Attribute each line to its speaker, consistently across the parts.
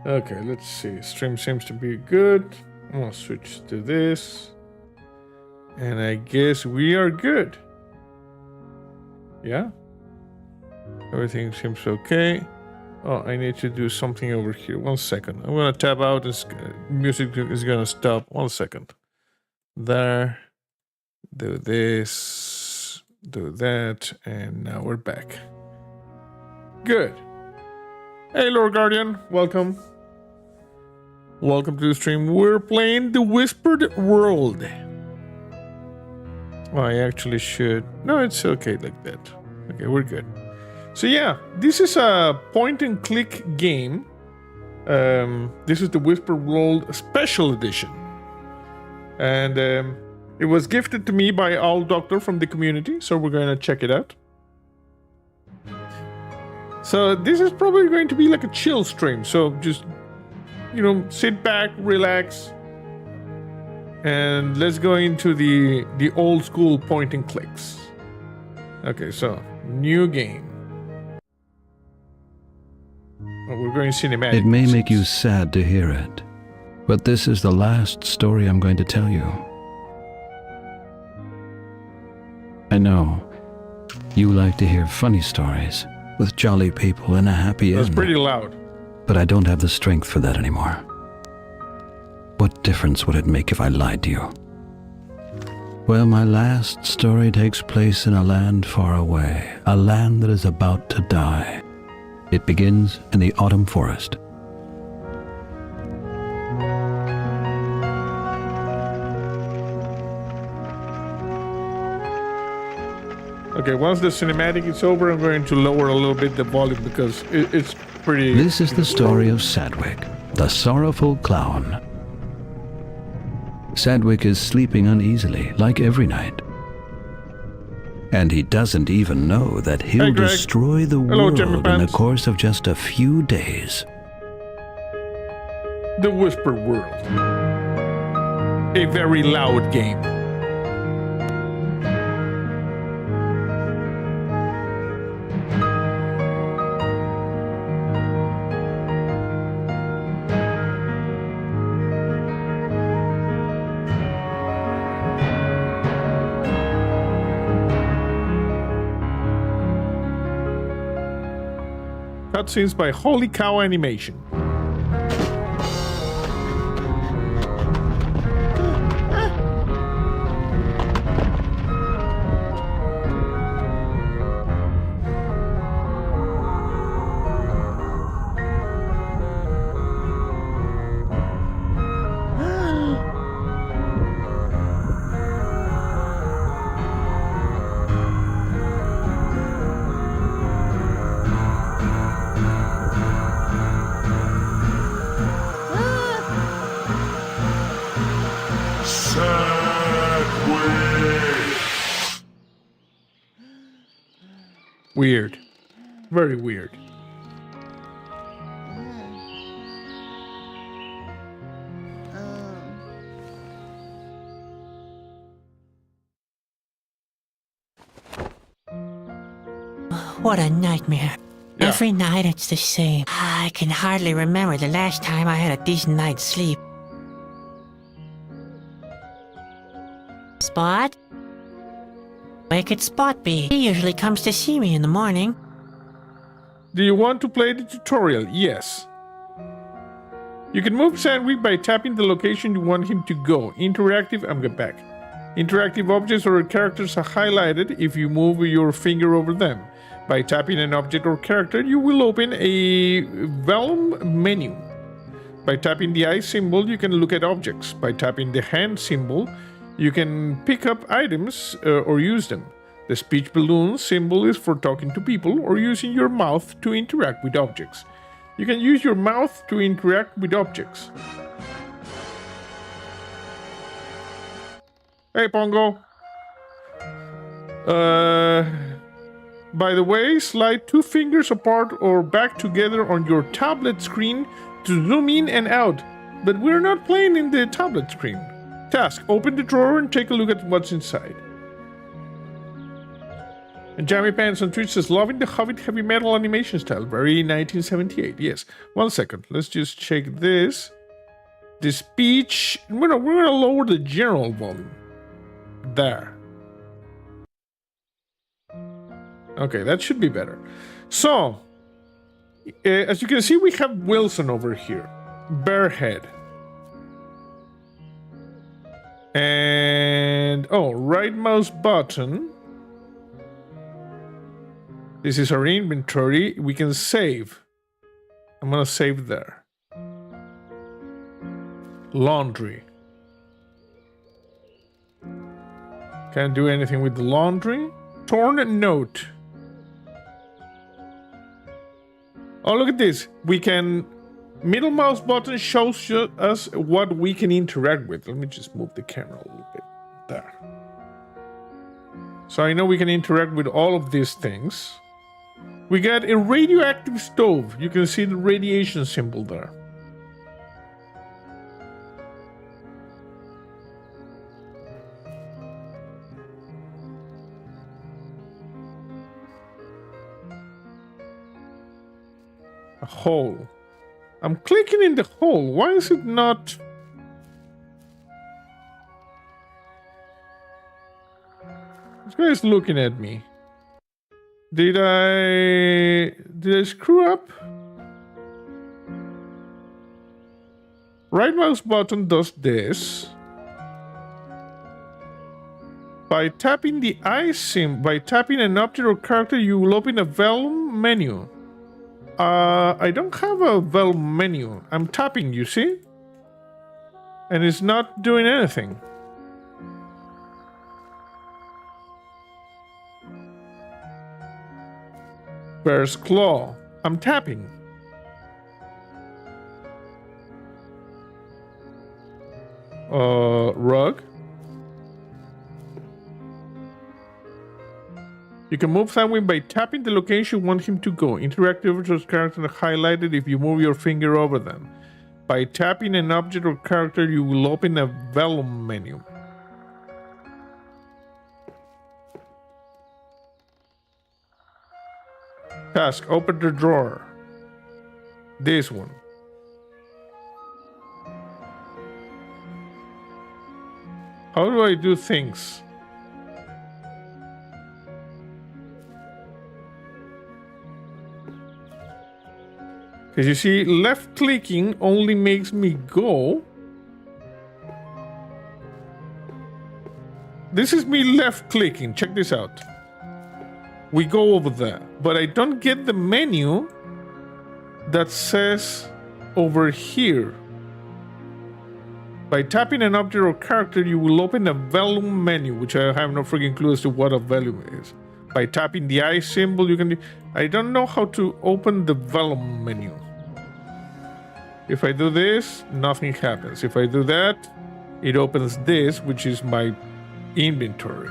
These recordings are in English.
Speaker 1: Okay, let's see. Stream seems to be good. I'm gonna switch to this. And I guess we are good. Yeah? Everything seems okay. Oh, I need to do something over here. 1 second. I'm gonna tap out. Music is gonna stop. 1 second. There. Do this. Do that. And now we're back. Good. Hey, Lord Guardian. Welcome. Welcome to the stream. We're playing The Whispered World. Oh, I actually should. No, it's okay like that. Okay, we're good. So yeah, this is a point-and-click game. This is the Whispered World Special Edition. And it was gifted to me by Owl Doctor from the community, so we're going to check it out. So this is probably going to be like a chill stream, so just, sit back, relax, and let's go into the old school point and clicks. Okay, so new game. Oh, we're going cinematic.
Speaker 2: It may make you sad to hear it, but this is the last story I'm going to tell you. I know you like to hear funny stories with jolly people and a happy end.
Speaker 1: That's pretty loud.
Speaker 2: But I don't have the strength for that anymore. What difference would it make if I lied to you? Well, my last story takes place in a land far away, a land that is about to die. It begins in the autumn forest.
Speaker 1: Okay, once the cinematic is over, I'm going to lower a little bit the volume because it's pretty...
Speaker 2: This is the story of Sadwick, the sorrowful clown. Sadwick is sleeping uneasily, like every night. And he doesn't even know that he'll destroy the world in the course of just a few days.
Speaker 1: The Whispered World. A very loud game. Cutscenes by Holy Cow Animation. Weird. Very weird.
Speaker 3: What a nightmare. Yeah. Every night it's the same. I can hardly remember the last time I had a decent night's sleep. Spot? Where could Spot be? He usually comes to see me in the morning.
Speaker 1: Do you want to play the tutorial? Yes. You can move Sadwick by tapping the location you want him to go. Interactive, I'm get back. Interactive objects or characters are highlighted if you move your finger over them. By tapping an object or character, you will open a volume menu. By tapping the eye symbol, you can look at objects. By tapping the hand symbol, you can pick up items or use them. The speech balloon symbol is for talking to people or using your mouth to interact with objects. You can use your mouth to interact with objects. Hey, Pongo. By the way, slide 2 fingers apart or back together on your tablet screen to zoom in and out. But we're not playing in the tablet screen. Task, open the drawer and take a look at what's inside. And Jammy Pants on Twitch says, loving the Hobbit heavy metal animation style. Very 1978. Yes. 1 second. Let's just check this. The speech. We're gonna lower the general volume. There. Okay, that should be better. So, as you can see, we have Wilson over here. Barehead. And, oh, right mouse button. This is our inventory. We can save. I'm gonna save there. Laundry. Can't do anything with the laundry. Torn note. Oh, look at this. We can... Middle mouse button shows us what we can interact with. Let me just move the camera a little bit. There. So I know we can interact with all of these things. We got a radioactive stove. You can see the radiation symbol there. A hole. I'm clicking in the hole. Why is it not... This guy is looking at me. Did I screw up? Right mouse button does this. By tapping the eye symbol, by tapping an object or character, you will open a vellum menu. I don't have a vellum menu. I'm tapping, you see? And it's not doing anything. Bear's claw. I'm tapping. Rug. You can move Sadwick by tapping the location you want him to go. Interactive with characters highlighted if you move your finger over them. By tapping an object or character, you will open a vellum menu. Task, open the drawer. This one. How do I do things? Because you see, left clicking only makes me go. This is me left clicking. Check this out. We go over there, but I don't get the menu that says over here. By tapping an object or character, you will open a vellum menu, which I have no freaking clue as to what a vellum is. By tapping the eye symbol, you can... I don't know how to open the vellum menu. If I do this, nothing happens. If I do that, it opens this, which is my inventory.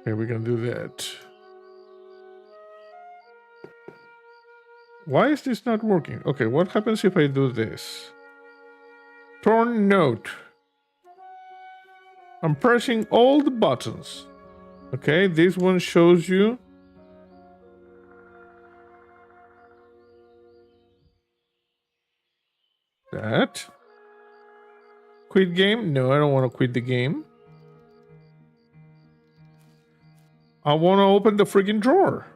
Speaker 1: Okay, we can do that. Why is this not working? Okay, what happens if I do this? Torn note. I'm pressing all the buttons. Okay, this one shows you. That. Quit game? No, I don't want to quit the game. I want to open the friggin' drawer.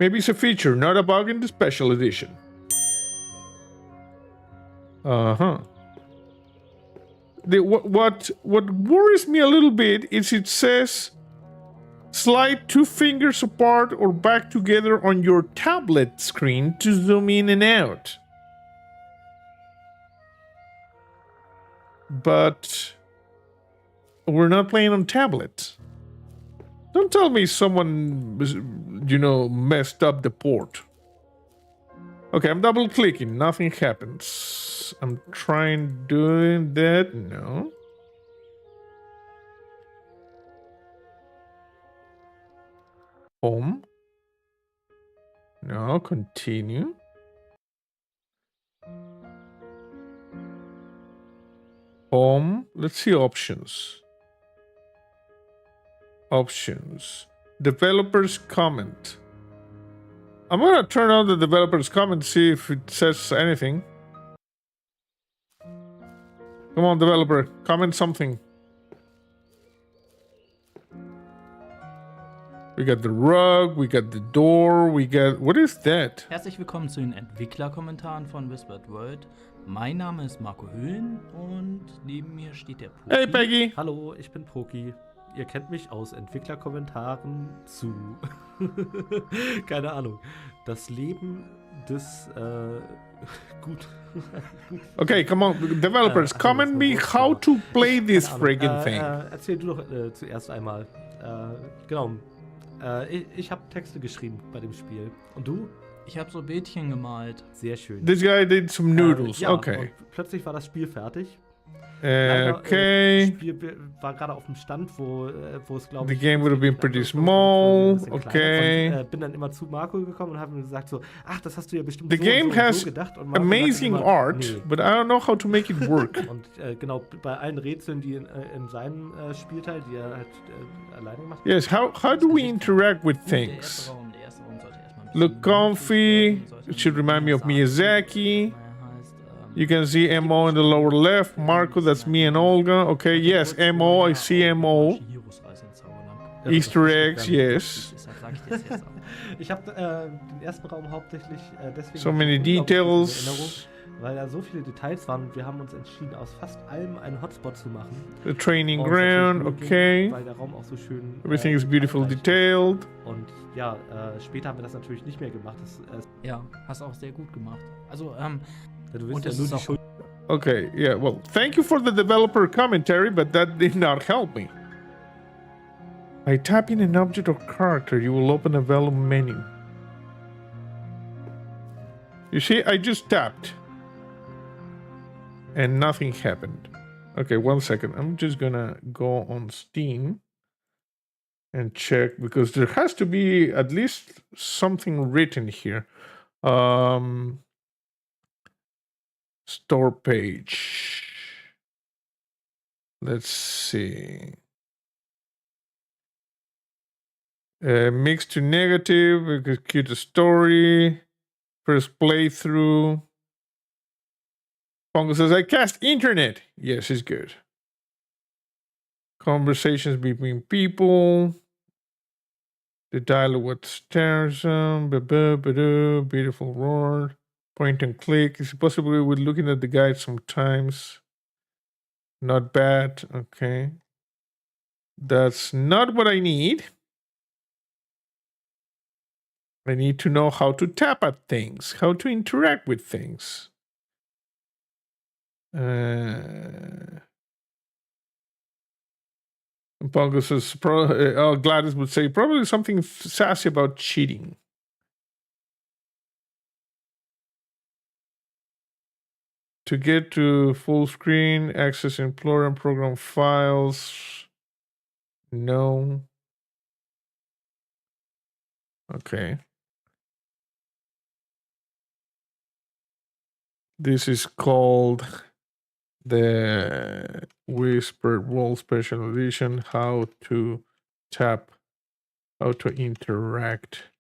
Speaker 1: Maybe it's a feature, not a bug in the special edition. Uh-huh. What worries me a little bit is it says slide 2 fingers apart or back together on your tablet screen to zoom in and out. But we're not playing on tablets. Don't tell me someone, messed up the port. Okay, I'm double clicking. Nothing happens. I'm trying doing that. No. Home. No, continue. Home. Let's see options. Options. Developers comment. I'm gonna turn on the developers comment, see if it says anything. Come on, developer, comment something. We got the rug, we got the door, we got... What is that?
Speaker 4: Herzlich willkommen zu den Entwicklerkommentaren von Whispered World. Mein Name ist Marco Höhlen und neben mir steht der Poki.
Speaker 1: Hey, Peggy!
Speaker 5: Hallo, ich bin Poki. Ihr kennt mich aus Entwicklerkommentaren zu... Keine Ahnung. Das Leben des... gut.
Speaker 1: Okay, come on, developers, comment me how to play this friggin' thing.
Speaker 5: Erzähl du doch zuerst einmal. Genau. Ich habe Texte geschrieben bei dem Spiel. Und du?
Speaker 4: Ich habe so Bildchen gemalt.
Speaker 5: Sehr schön.
Speaker 1: This guy did some noodles,
Speaker 5: Ja,
Speaker 1: okay.
Speaker 5: und plötzlich war das Spiel fertig.
Speaker 1: Okay.
Speaker 5: Das Spiel war gerade auf dem Stand, wo es, glaube
Speaker 1: The
Speaker 5: ich...
Speaker 1: game would have been pretty small, okay.
Speaker 5: Und, bin dann immer zu Marco gekommen und habe mir gesagt so, ach, das hast du ja bestimmt
Speaker 1: The
Speaker 5: so
Speaker 1: game
Speaker 5: und so,
Speaker 1: has
Speaker 5: so gedacht. Und Marco
Speaker 1: amazing
Speaker 5: sagte immer,
Speaker 1: art,
Speaker 5: nee.
Speaker 1: but I don't know how to make it work.
Speaker 5: Und genau, bei allen Rätseln, die in seinem Spielteil, die er halt alleine gemacht hat.
Speaker 1: Yes, how do we interact with things?
Speaker 4: Der erste Raum sollte erstmal ein bisschen
Speaker 1: Look comfy, it should remind me of Miyazaki. You can see MO in the lower left. Marco, that's me and Olga. Okay, yes, MO, I see MO. Easter eggs, yes.
Speaker 5: Ich habe den ersten Raum hauptsächlich deswegen...
Speaker 1: So many details.
Speaker 5: Weil da so viele Details waren und wir haben uns entschieden, aus fast allem einen Hotspot zu machen.
Speaker 1: The training
Speaker 5: Und
Speaker 1: ground,
Speaker 5: natürlich
Speaker 1: okay.
Speaker 5: weil der Raum auch so schön...
Speaker 1: Everything is beautiful
Speaker 5: eingleich
Speaker 1: detailed.
Speaker 5: ist. Und ja, später haben wir das natürlich nicht mehr gemacht.
Speaker 4: Ja, hast auch sehr gut gemacht. Also,
Speaker 5: du
Speaker 4: und
Speaker 5: willst ja
Speaker 4: es
Speaker 5: nur
Speaker 4: ist
Speaker 5: die
Speaker 4: auch
Speaker 5: Schuld...
Speaker 1: Okay, yeah, well, thank you for the developer commentary, but that did not help me. By tapping an object or character, you will open a available menu. You see, I just tapped. And nothing happened. Okay, 1 second. I'm just gonna go on Steam and check, because there has to be at least something written here. Store page. Let's see. Mixed to negative, execute a story. First playthrough. Pongo says, I cast internet. Yes, it's good. Conversations between people. The dialogue with stairs. Beautiful roar. Point and click. Is it possible with looking at the guide sometimes? Not bad. Okay. That's not what I need. I need to know how to tap at things, how to interact with things. Pongo says, Gladys would say, probably something sassy about cheating. To get to full screen, access Explorer and program files. No. Okay. This is called the Whispered World Special Edition. How to tap, how to interact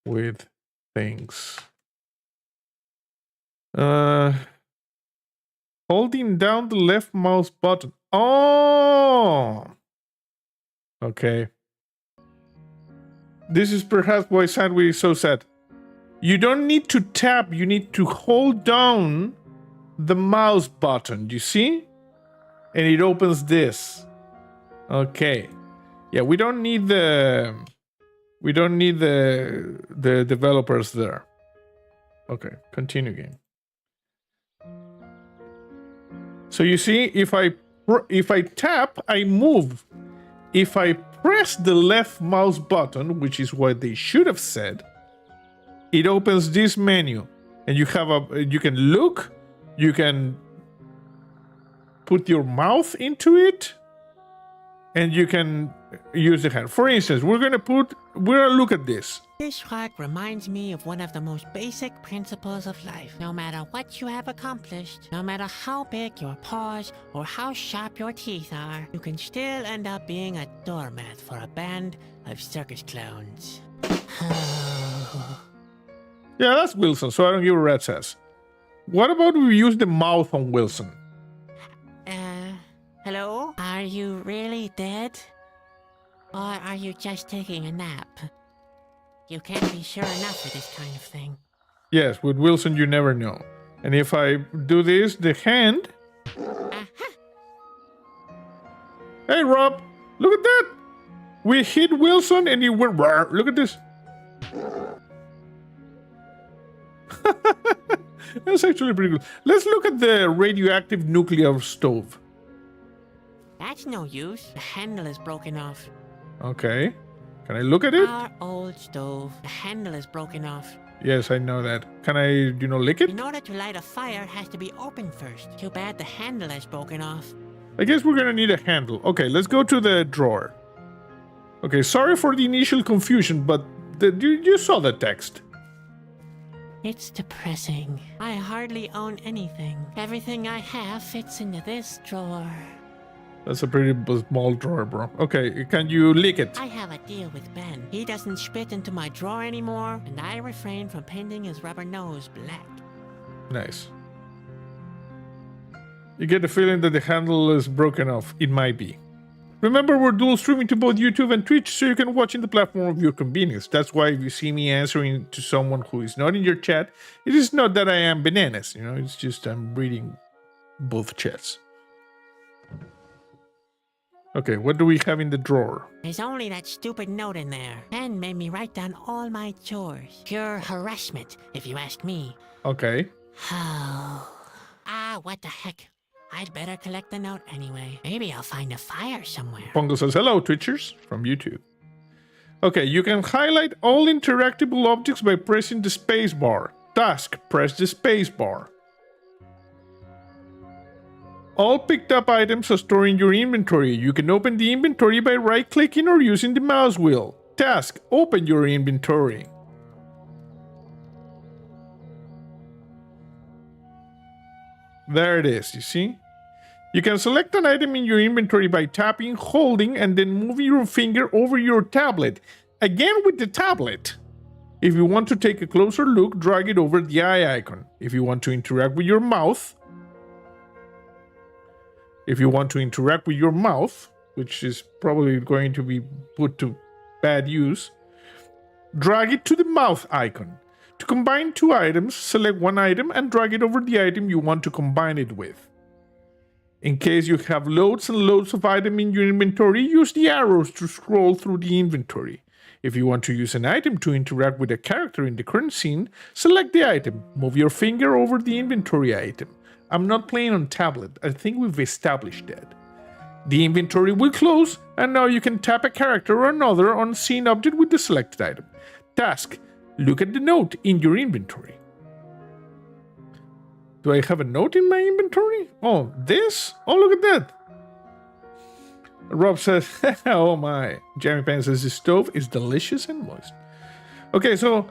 Speaker 1: with things. Holding down the left mouse button. Oh! Okay. This is perhaps why Sadwick is so sad. You don't need to tap, you need to hold down the mouse button, you see? And it opens this. Okay. Yeah, we don't need the developers there. Okay, continue game. So you see, if I tap, I move. If I press the left mouse button, which is what they should have said, it opens this menu, and you can look, you can put your mouth into it, and you can use the hand. For instance, we're gonna look at this.
Speaker 3: This rock reminds me of one of the most basic principles of life. No matter what you have accomplished, no matter how big your paws or how sharp your teeth are, you can still end up being a doormat for a band of circus clowns.
Speaker 1: Yeah, that's Wilson, so I don't give a rat's ass. What about we use the mouth on Wilson?
Speaker 3: Hello? Are you really dead? Or are you just taking a nap? You can't be sure enough for this kind of thing.
Speaker 1: Yes, with Wilson you never know. And if I do this, the hand... Hey, Rob, look at that! We hit Wilson and he went... Look at this. That's actually pretty good. Let's look at the radioactive nuclear stove.
Speaker 3: That's no use. The handle is broken off.
Speaker 1: Okay. Can I look at it?
Speaker 3: Our old stove. The handle is broken off.
Speaker 1: Yes, I know that. Can I, lick it?
Speaker 3: In order to light a fire, it has to be opened first. Too bad the handle is broken off.
Speaker 1: I guess we're gonna need a handle. Okay, let's go to the drawer. Okay, sorry for the initial confusion, but you saw the text.
Speaker 3: It's depressing. I hardly own anything. Everything I have fits into this drawer.
Speaker 1: That's a pretty small drawer, bro. Okay, can you lick it?
Speaker 3: I have a deal with Ben. He doesn't spit into my drawer anymore, and I refrain from painting his rubber nose black.
Speaker 1: Nice. You get the feeling that the handle is broken off. It might be. Remember, we're dual streaming to both YouTube and Twitch, so you can watch in the platform of your convenience. That's why if you see me answering to someone who is not in your chat, it is not that I am bananas, it's just I'm reading both chats. Okay, what do we have in the drawer?
Speaker 3: There's only that stupid note in there. Ben made me write down all my chores. Pure harassment, if you ask me.
Speaker 1: Okay.
Speaker 3: What the heck? I'd better collect the note anyway. Maybe I'll find a fire somewhere.
Speaker 1: Pongo says, hello, Twitchers, from YouTube. Okay, you can highlight all interactable objects by pressing the space bar. Task, press the space bar. All picked up items are stored in your inventory. You can open the inventory by right-clicking or using the mouse wheel. Task, open your inventory. There it is, you see? You can select an item in your inventory by tapping, holding, and then moving your finger over your tablet. Again with the tablet. If you want to take a closer look, drag it over the eye icon. If you want to interact with your mouth, which is probably going to be put to bad use, drag it to the mouth icon. To combine two items, select one item and drag it over the item you want to combine it with. In case you have loads and loads of items in your inventory, use the arrows to scroll through the inventory. If you want to use an item to interact with a character in the current scene, select the item. Move your finger over the inventory item. I'm not playing on tablet. I think we've established that. The inventory will close, and now you can tap a character or another on scene object with the selected item. Task: look at the note in your inventory. Do I have a note in my inventory? Oh, this? Oh, look at that. Rob says, oh my. Jamie Pan says, the stove is delicious and moist. Okay, so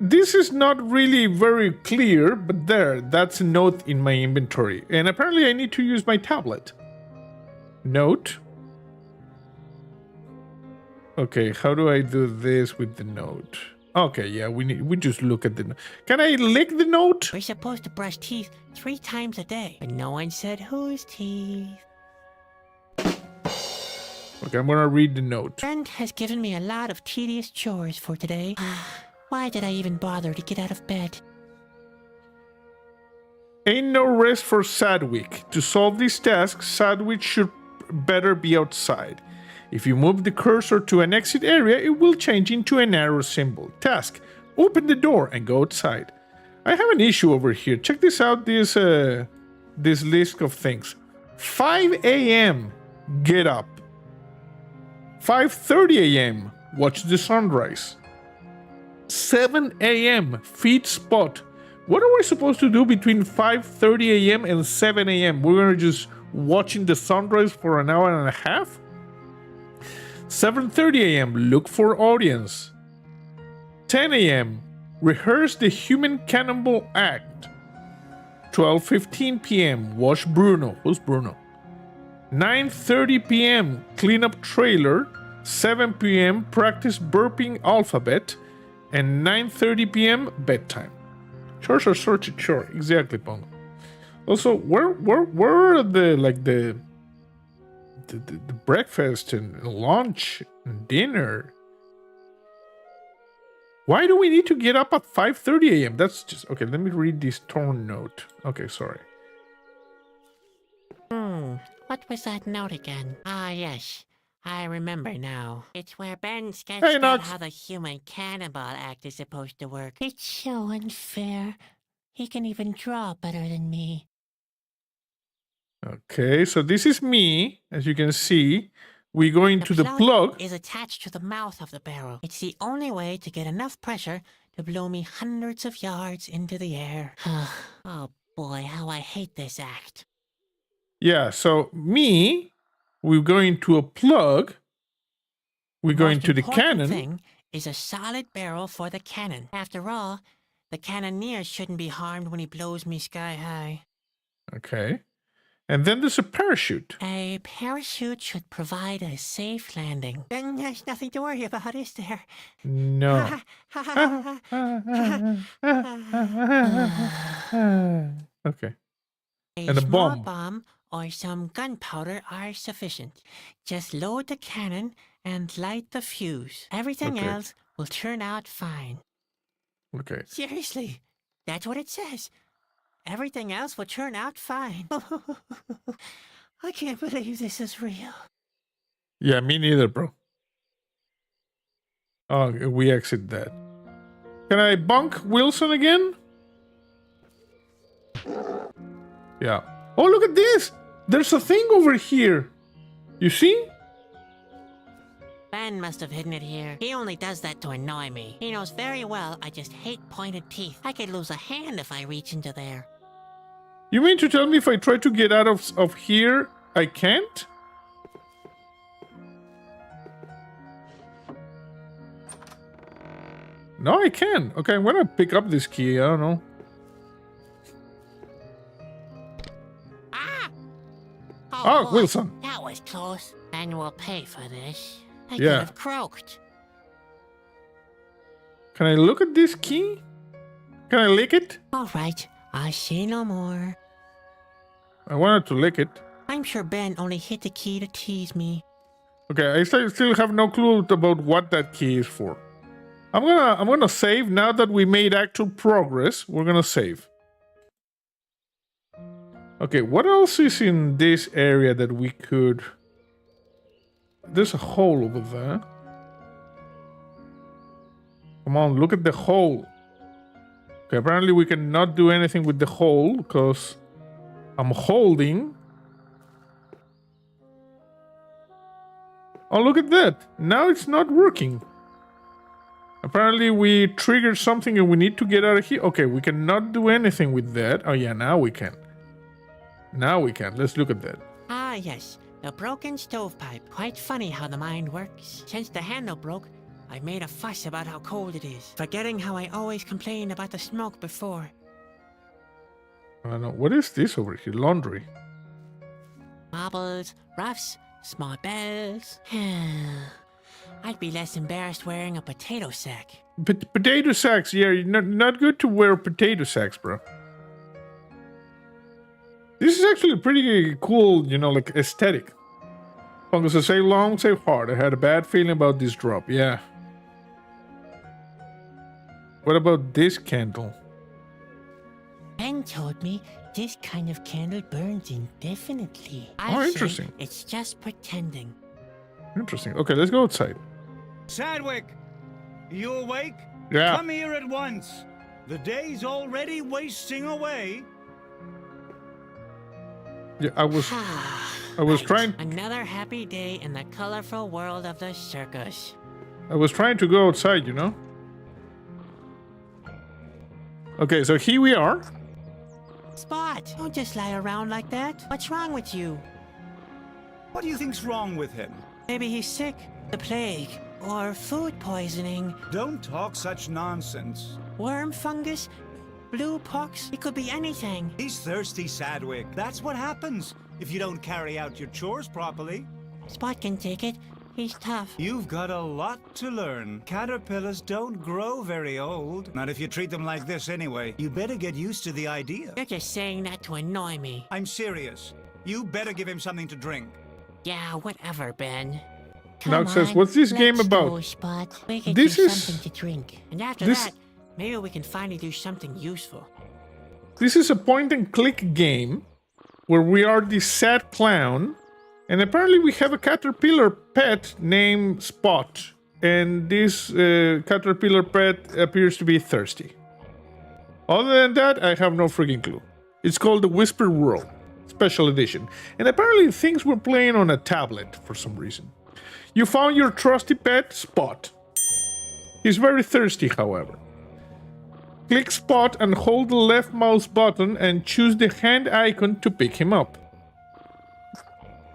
Speaker 1: this is not really very clear, but that's a note in my inventory. And apparently I need to use my tablet. Note. Okay, how do I do this with the note? Okay, yeah, we just look at the note. Can I lick the note?
Speaker 3: We're supposed to brush teeth 3 times a day, but no one said whose teeth.
Speaker 1: Okay, I'm gonna read the note.
Speaker 3: Friend has given me a lot of tedious chores for today. Why did I even bother to get out of bed?
Speaker 1: Ain't no rest for Sadwick. To solve this task, Sadwick should better be outside. If you move the cursor to an exit area, it will change into an arrow symbol. Task: open the door and go outside. I have an issue over here. Check this out, this list of things. 5 a.m. get up. 5:30 a.m. watch the sunrise. 7 a.m. feed spot. What are we supposed to do between 5:30 a.m. and 7 a.m.? We're gonna just watching the sunrise for an hour and a half? 7:30 a.m. Look for audience. 10 a.m. Rehearse the human cannibal act. 12:15 p.m. Watch Bruno. Who's Bruno? 9:30 p.m. Clean up trailer. 7 p.m. Practice burping alphabet. And 9:30 p.m. bedtime. Sure. Exactly, Pongo. Also, where are the breakfast and lunch and dinner? Why do we need to get up at 5:30 a.m.? That's just okay. Let me read this torn note. Okay, sorry.
Speaker 3: What was that note again? Ah, yes. I remember now. It's where Ben sketched out
Speaker 1: Nox.
Speaker 3: how the human cannibal act is supposed to work. It's so unfair. He can even draw better than me.
Speaker 1: Okay, so this is me. As you can see, we go into the plug.
Speaker 3: Is attached to the mouth of the barrel. It's the only way to get enough pressure to blow me hundreds of yards into the air. Oh boy, how I hate this act.
Speaker 1: Yeah, so we go into a plug. We go into the cannon.
Speaker 3: Thing is a solid barrel for the cannon. After all, the cannoneer shouldn't be harmed when he blows me sky high.
Speaker 1: Okay. And then there's a parachute.
Speaker 3: A parachute should provide a safe landing. Then there's nothing to worry about, is there?
Speaker 1: No. Okay. And a
Speaker 3: small
Speaker 1: bomb.
Speaker 3: Or some gunpowder are sufficient. Just load the cannon and light the fuse. Everything else will turn out fine.
Speaker 1: Okay.
Speaker 3: Seriously, that's what it says. Everything else will turn out fine. I can't believe this is real.
Speaker 1: Yeah, me neither, bro. Oh, we exit that. Can I bunk Wilson again? Yeah. Oh, look at this! There's a thing over here. You see?
Speaker 3: Ben must have hidden it here. He only does that to annoy me. He knows very well I just hate pointed teeth. I could lose a hand if I reach into there.
Speaker 1: You mean to tell me if I try to get out of here, I can't? No, I can. Okay, I'm gonna pick up this key. I don't know. Oh,
Speaker 3: boy,
Speaker 1: Wilson.
Speaker 3: That was close. And we'll pay for this. I
Speaker 1: Yeah.
Speaker 3: could have croaked.
Speaker 1: Can I look at this key? Can I lick it?
Speaker 3: All right, I say no more.
Speaker 1: I wanted to lick it.
Speaker 3: I'm sure Ben only hit the key to tease me.
Speaker 1: Okay, I still have no clue about what that key is for. I'm gonna save now that we made actual progress. We're gonna save. Okay, what else is in this area that we could... There's a hole over there. Come on, look at the hole. Okay, apparently we cannot do anything with the hole because I'm holding. Oh, look at that. Now it's not working. Apparently we triggered something and we need to get out of here. Okay, we cannot do anything with that. Oh yeah, now we can. Now we can. Let's look at that.
Speaker 3: Ah, yes. The broken stovepipe. Quite funny how the mind works. Since the handle broke, I made a fuss about how cold it is, forgetting how I always complained about the smoke before.
Speaker 1: I don't know. What is this over here? Laundry.
Speaker 3: Marbles, ruffs, small bells. I'd be less embarrassed wearing a potato sack.
Speaker 1: Potato sacks. Yeah, not good to wear potato sacks, bro. This is actually pretty cool, you know, like aesthetic. Fungus says, say long, say hard. I had a bad feeling about this drop. Yeah. What about this candle?
Speaker 3: Ben told me this kind of candle burns indefinitely.
Speaker 1: Oh, interesting.
Speaker 3: It's just pretending.
Speaker 1: Interesting. Okay, let's go outside.
Speaker 6: Sadwick, you awake?
Speaker 1: Yeah.
Speaker 6: Come here at once. The day's already wasting away.
Speaker 1: Yeah, I was trying.
Speaker 3: Another happy day in the colorful world of the circus.
Speaker 1: I was trying to go outside, you know. Okay, so here we are.
Speaker 3: Spot, don't just lie around like that. What's wrong with you?
Speaker 6: What do you think's wrong with him?
Speaker 3: Maybe he's sick. The plague, or food poisoning,
Speaker 6: Don't talk such nonsense.
Speaker 3: worm fungus, blue pox, it could be anything.
Speaker 6: He's thirsty, Sadwick. That's what happens if you don't carry out your chores properly.
Speaker 3: Spot can take it. He's tough.
Speaker 6: You've got a lot to learn. Caterpillars don't grow very old. Not if you treat them like this anyway. You better get used to the idea.
Speaker 3: You're just saying that to annoy me.
Speaker 6: I'm serious. You better give him something to drink.
Speaker 3: Yeah, whatever, Ben.
Speaker 1: Nog says, "What's this game
Speaker 3: let's
Speaker 1: about?"
Speaker 3: go, Spot. We can
Speaker 1: This
Speaker 3: do
Speaker 1: is-
Speaker 3: something to drink. And after
Speaker 1: this-
Speaker 3: that, maybe we can finally do something useful.
Speaker 1: This is a point-and-click game where we are the sad clown, and apparently we have a caterpillar pet named Spot, and this caterpillar pet appears to be thirsty. Other than that, I have no freaking clue. It's called the Whisper World Special Edition, and apparently things were playing on a tablet for some reason. You found your trusty pet, Spot. He's very thirsty, however. Click Spot and hold the left mouse button and choose the hand icon to pick him up.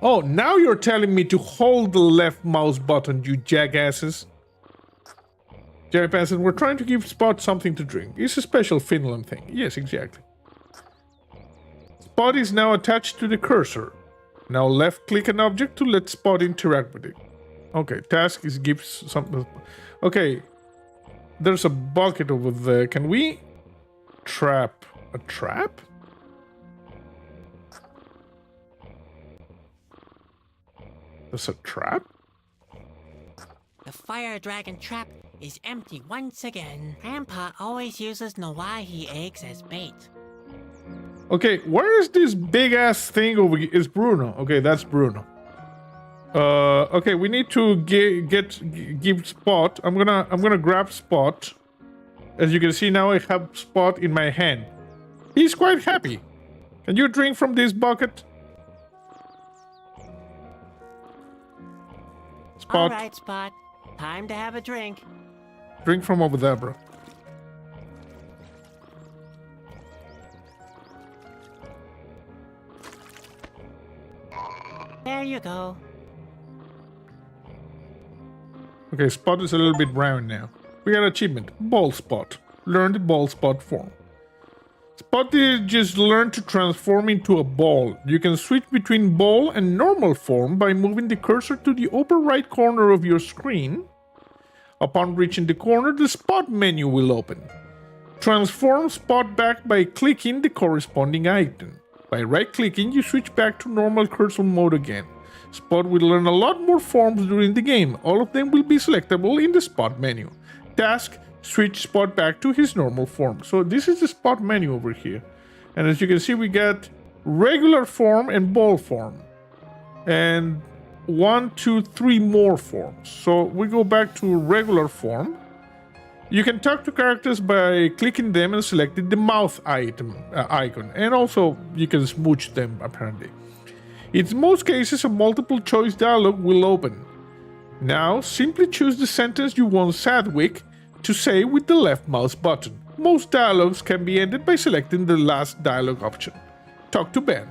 Speaker 1: Oh, now you're telling me to hold the left mouse button, you jackasses. Jerry Panson, we're trying to give Spot something to drink. It's a special Finland thing. Yes, exactly. Spot is now attached to the cursor. Now left click an object to let Spot interact with it. Okay, task is give something. Okay, there's a bucket over there. Can we trap a trap? There's a trap?
Speaker 3: The fire dragon trap is empty once again. Grandpa always uses Nawahi eggs as bait.
Speaker 1: Okay, where is this big ass thing over here? It's Bruno. Okay, that's Bruno. Okay, we need to give Spot. I'm gonna grab Spot. As you can see now, I have Spot in my hand. He's quite happy. Can you drink from this bucket? Spot,
Speaker 3: All right, Spot. Time to have a drink.
Speaker 1: drink from over there, bro.
Speaker 3: There you go.
Speaker 1: Okay, Spot is a little bit brown now. We got achievement. Ball Spot. Learn the ball spot form. Spot did just learn to transform into a ball. You can switch between ball and normal form by moving the cursor to the upper right corner of your screen. Upon reaching the corner, the Spot menu will open. Transform Spot back by clicking the corresponding item. By right-clicking, you switch back to normal cursor mode again. Spot will learn a lot more forms during the game. All of them will be selectable in the Spot menu. Task, switch Spot back to his normal form. So this is the Spot menu over here. And as you can see, we got regular form and ball form. And 1, 2, 3 more forms. So we go back to regular form. You can talk to characters by clicking them and selecting the mouth icon. And also you can smooch them apparently. In most cases, a multiple choice dialog will open. Now, simply choose the sentence you want Sadwick to say with the left mouse button. Most dialogues can be ended by selecting the last dialogue option. Talk to Ben.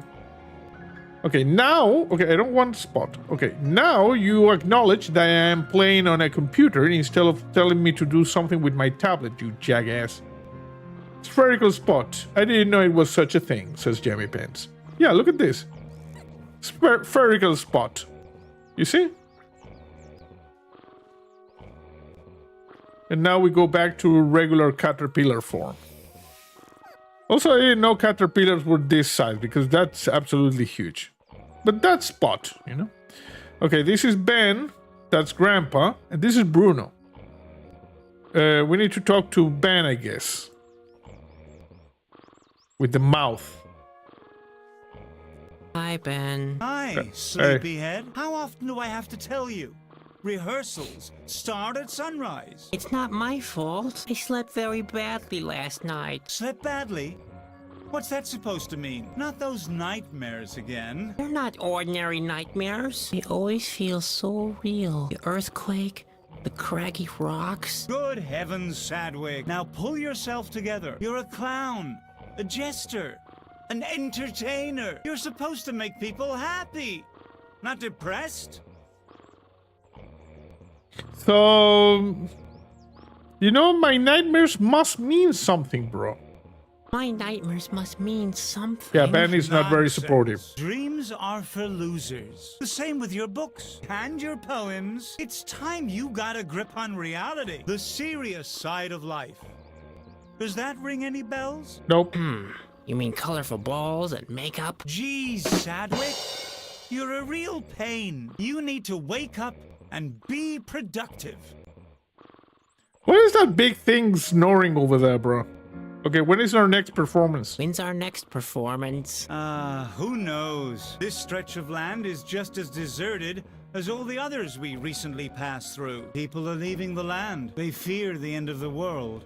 Speaker 1: Okay, now, I don't want Spot. Okay, now you acknowledge that I am playing on a computer instead of telling me to do something with my tablet, you jackass. Spherical Spot. I didn't know it was such a thing, says Jamie Pence. Yeah, look at this. Spherical Spot. You see? And now we go back to regular caterpillar form. Also, I didn't know caterpillars were this size because that's absolutely huge. But that's Spot, you know? Okay, this is Ben, that's Grandpa, and this is Bruno. We need to talk to Ben, I guess. With the mouth.
Speaker 3: Hi, Ben.
Speaker 6: Hi, sleepyhead. How often do I have to tell you? Rehearsals start at sunrise.
Speaker 3: It's not my fault. I slept very badly last night.
Speaker 6: Slept badly? What's that supposed to mean? Not those nightmares again.
Speaker 3: They're not ordinary nightmares. They always feel so real. The earthquake, the craggy rocks.
Speaker 6: Good heavens, Sadwick. Now pull yourself together. You're a clown, a jester, an entertainer. You're supposed to make people happy, not depressed.
Speaker 1: So, you know, my nightmares must mean something, bro.
Speaker 3: My nightmares must mean something.
Speaker 1: Yeah, Ben is not very
Speaker 6: Nonsense.
Speaker 1: supportive.
Speaker 6: Dreams are for losers. The same with your books and your poems. It's time you got a grip on reality, the serious side of life. Does that ring any bells?
Speaker 1: Nope.
Speaker 3: You mean colorful balls and makeup?
Speaker 6: Geez, Sadwick, you're a real pain. You need to wake up and be productive.
Speaker 1: What is that big thing snoring over there, bro? Okay, when is our next performance?
Speaker 3: When's our next performance?
Speaker 6: Who knows? This stretch of land is just as deserted as all the others we recently passed through. People are leaving the land. They fear the end of the world.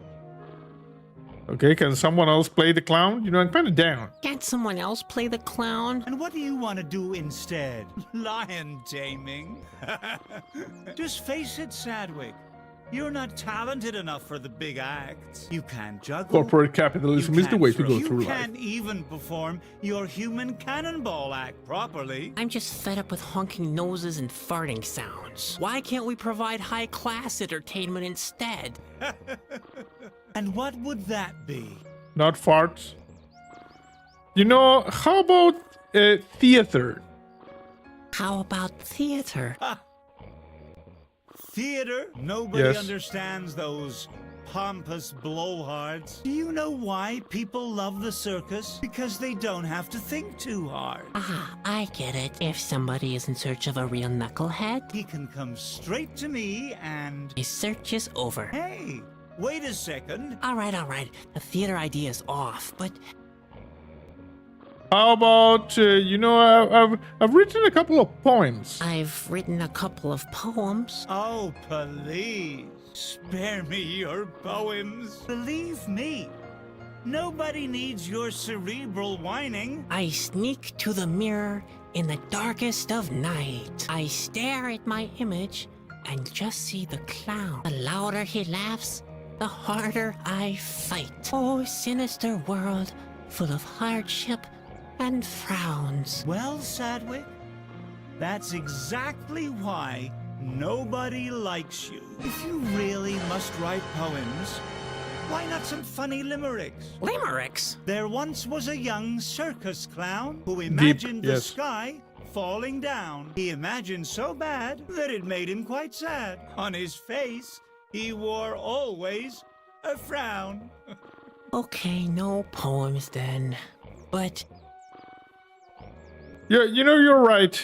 Speaker 1: Okay, can someone else play the clown? You know, I'm kind of down.
Speaker 3: Can't someone else play the clown?
Speaker 6: And what do you want to do instead? Lion taming? Just face it, Sadwick. You're not talented enough for the big acts. You can't juggle.
Speaker 1: Corporate capitalism
Speaker 6: You
Speaker 1: is the
Speaker 6: can't
Speaker 1: way to
Speaker 6: throw.
Speaker 1: go through
Speaker 6: You
Speaker 1: life.
Speaker 6: can't even perform your human cannonball act properly.
Speaker 3: I'm just fed up with honking noses and farting sounds. Why can't we provide high-class entertainment instead?
Speaker 6: And what would that be?
Speaker 1: Not farts. You know, how about theater?
Speaker 3: How about theater?
Speaker 6: Theater? Nobody
Speaker 1: Yes.
Speaker 6: understands those pompous blowhards. Do you know why people love the circus? Because they don't have to think too hard.
Speaker 3: Ah, I get it. If somebody is in search of a real knucklehead,
Speaker 6: He can come straight to me and...
Speaker 3: his search is over.
Speaker 6: Hey, wait a second.
Speaker 3: All right. The theater idea is off, but
Speaker 1: How about, you know, I've written a couple of poems.
Speaker 3: I've written a couple of poems.
Speaker 6: Oh, please, spare me your poems. Believe me, nobody needs your cerebral whining.
Speaker 3: I sneak to the mirror in the darkest of night. I stare at my image and just see the clown. The louder he laughs, the harder I fight. Oh, sinister world, full of hardship and frowns.
Speaker 6: Well, Sadwick, that's exactly why nobody likes you. If you really must write poems, why not some funny limericks?
Speaker 3: Limericks?
Speaker 6: There once was a young circus clown who imagined the
Speaker 1: yes.
Speaker 6: sky falling down. He imagined so bad that it made him quite sad. On his face, he wore always a frown.
Speaker 3: Okay, no poems then. But
Speaker 1: Yeah, you know, you're right.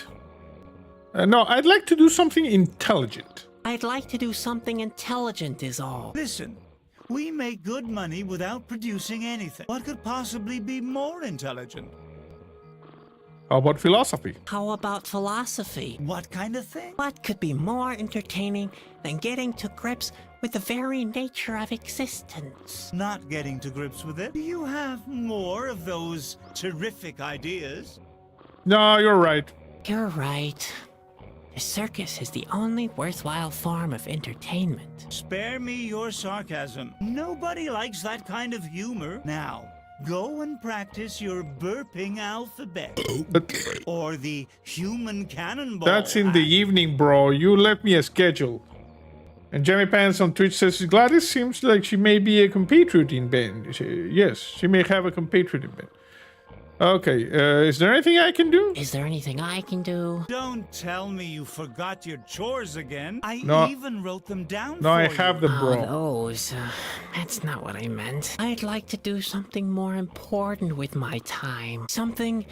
Speaker 1: No, I'd like to do something intelligent.
Speaker 3: I'd like to do something intelligent is all.
Speaker 6: Listen, we make good money without producing anything. What could possibly be more intelligent?
Speaker 1: How about philosophy?
Speaker 3: How about philosophy?
Speaker 6: What kind of thing?
Speaker 3: What could be more entertaining than getting to grips with the very nature of existence?
Speaker 6: Not getting to grips with it? Do you have more of those terrific ideas?
Speaker 1: No, you're right.
Speaker 3: You're right. The circus is the only worthwhile form of entertainment.
Speaker 6: Spare me your sarcasm. Nobody likes that kind of humor. Now, go and practice your burping alphabet.
Speaker 1: But
Speaker 6: Or the human cannonball.
Speaker 1: that's in the
Speaker 6: act.
Speaker 1: evening, bro. You left me a schedule. And Jamie Pants on Twitch says, Gladys seems like she may be a compatriot in Ben. Yes, she may have a compatriot in Ben. Okay, is there anything I can do?
Speaker 3: Is there anything I can do?
Speaker 6: Don't tell me you forgot your chores again. I
Speaker 1: No.
Speaker 6: even wrote them down
Speaker 1: No,
Speaker 6: for
Speaker 1: I
Speaker 6: you.
Speaker 1: have them,
Speaker 3: Oh,
Speaker 1: bro.
Speaker 3: those. That's not what I meant. I'd like to do something more important with my time. Something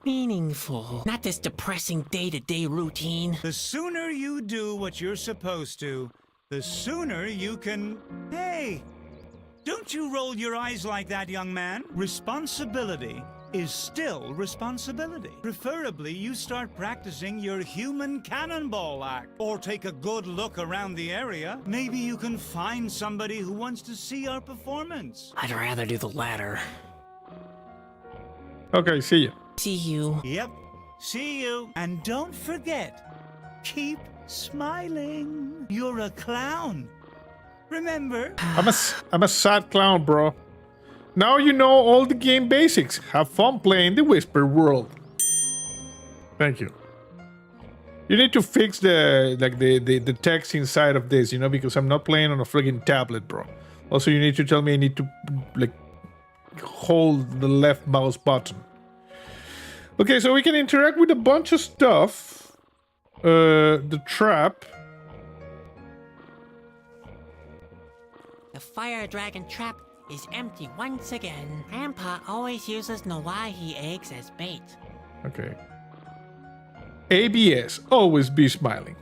Speaker 3: meaningful. Not this depressing day-to-day routine.
Speaker 6: The sooner you do what you're supposed to, the sooner you can... Hey! Don't you roll your eyes like that, young man. Responsibility is still responsibility. Preferably, you start practicing your human cannonball act. Or take a good look around the area. Maybe you can find somebody who wants to see our performance.
Speaker 3: I'd rather do the latter.
Speaker 1: Okay, see ya.
Speaker 3: See you.
Speaker 6: Yep. See you. And don't forget, keep smiling. You're a clown. Remember?
Speaker 1: I'm a sad clown, bro. Now you know all the game basics. Have fun playing the Whisper world. Thank you. You need to fix the text inside of this, you know, because I'm not playing on a friggin' tablet, bro. Also, you need to tell me I need to like hold the left mouse button. Okay, so we can interact with a bunch of stuff. The trap.
Speaker 3: The fire dragon trap is empty once again. Grandpa always uses Nawahi eggs as bait.
Speaker 1: Okay. ABS, always be smiling.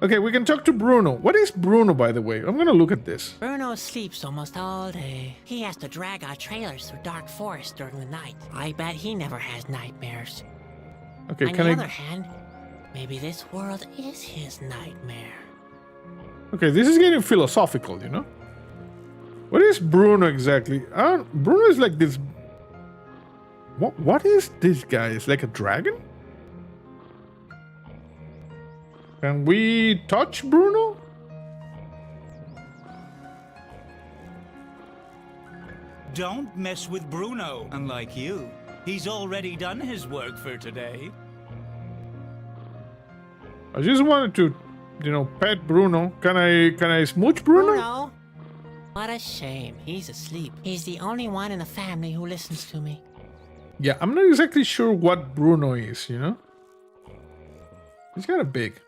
Speaker 1: Okay, we can talk to Bruno. What is Bruno, by the way? I'm gonna look at this.
Speaker 3: Bruno sleeps almost all day. He has to drag our trailers through dark forests during the night. I bet he never has nightmares.
Speaker 1: Okay,
Speaker 3: On
Speaker 1: can
Speaker 3: the
Speaker 1: I...
Speaker 3: other hand, maybe this world is his nightmare.
Speaker 1: Okay, this is getting philosophical, you know? What is Bruno exactly? Bruno is like this... What is this guy? Is like a dragon? Can we touch Bruno?
Speaker 6: Don't mess with Bruno, unlike you. He's already done his work for today.
Speaker 1: I just wanted to, you know, pet Bruno. Can I smooch Bruno?
Speaker 3: Bruno? What a shame. He's asleep. He's the only one in the family who listens to me.
Speaker 1: Yeah, I'm not exactly sure what Bruno is, you know? He's kind of big.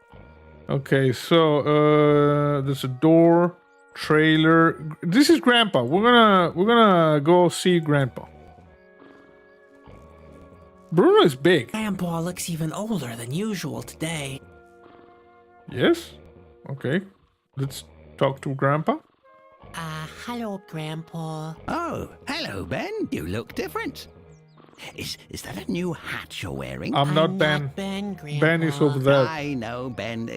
Speaker 1: Okay, so there's a door, trailer. This is Grandpa. We're gonna go see Grandpa. Bruno is big.
Speaker 3: Grandpa looks even older than usual today.
Speaker 1: Yes? Okay. Let's talk to Grandpa.
Speaker 3: Hello, Grandpa.
Speaker 7: Oh, hello, Ben. You look different. Is that a new hat you're wearing?
Speaker 1: I'm not Ben.
Speaker 3: Not Ben, Grandpa.
Speaker 1: Ben is over there.
Speaker 7: I know, Ben.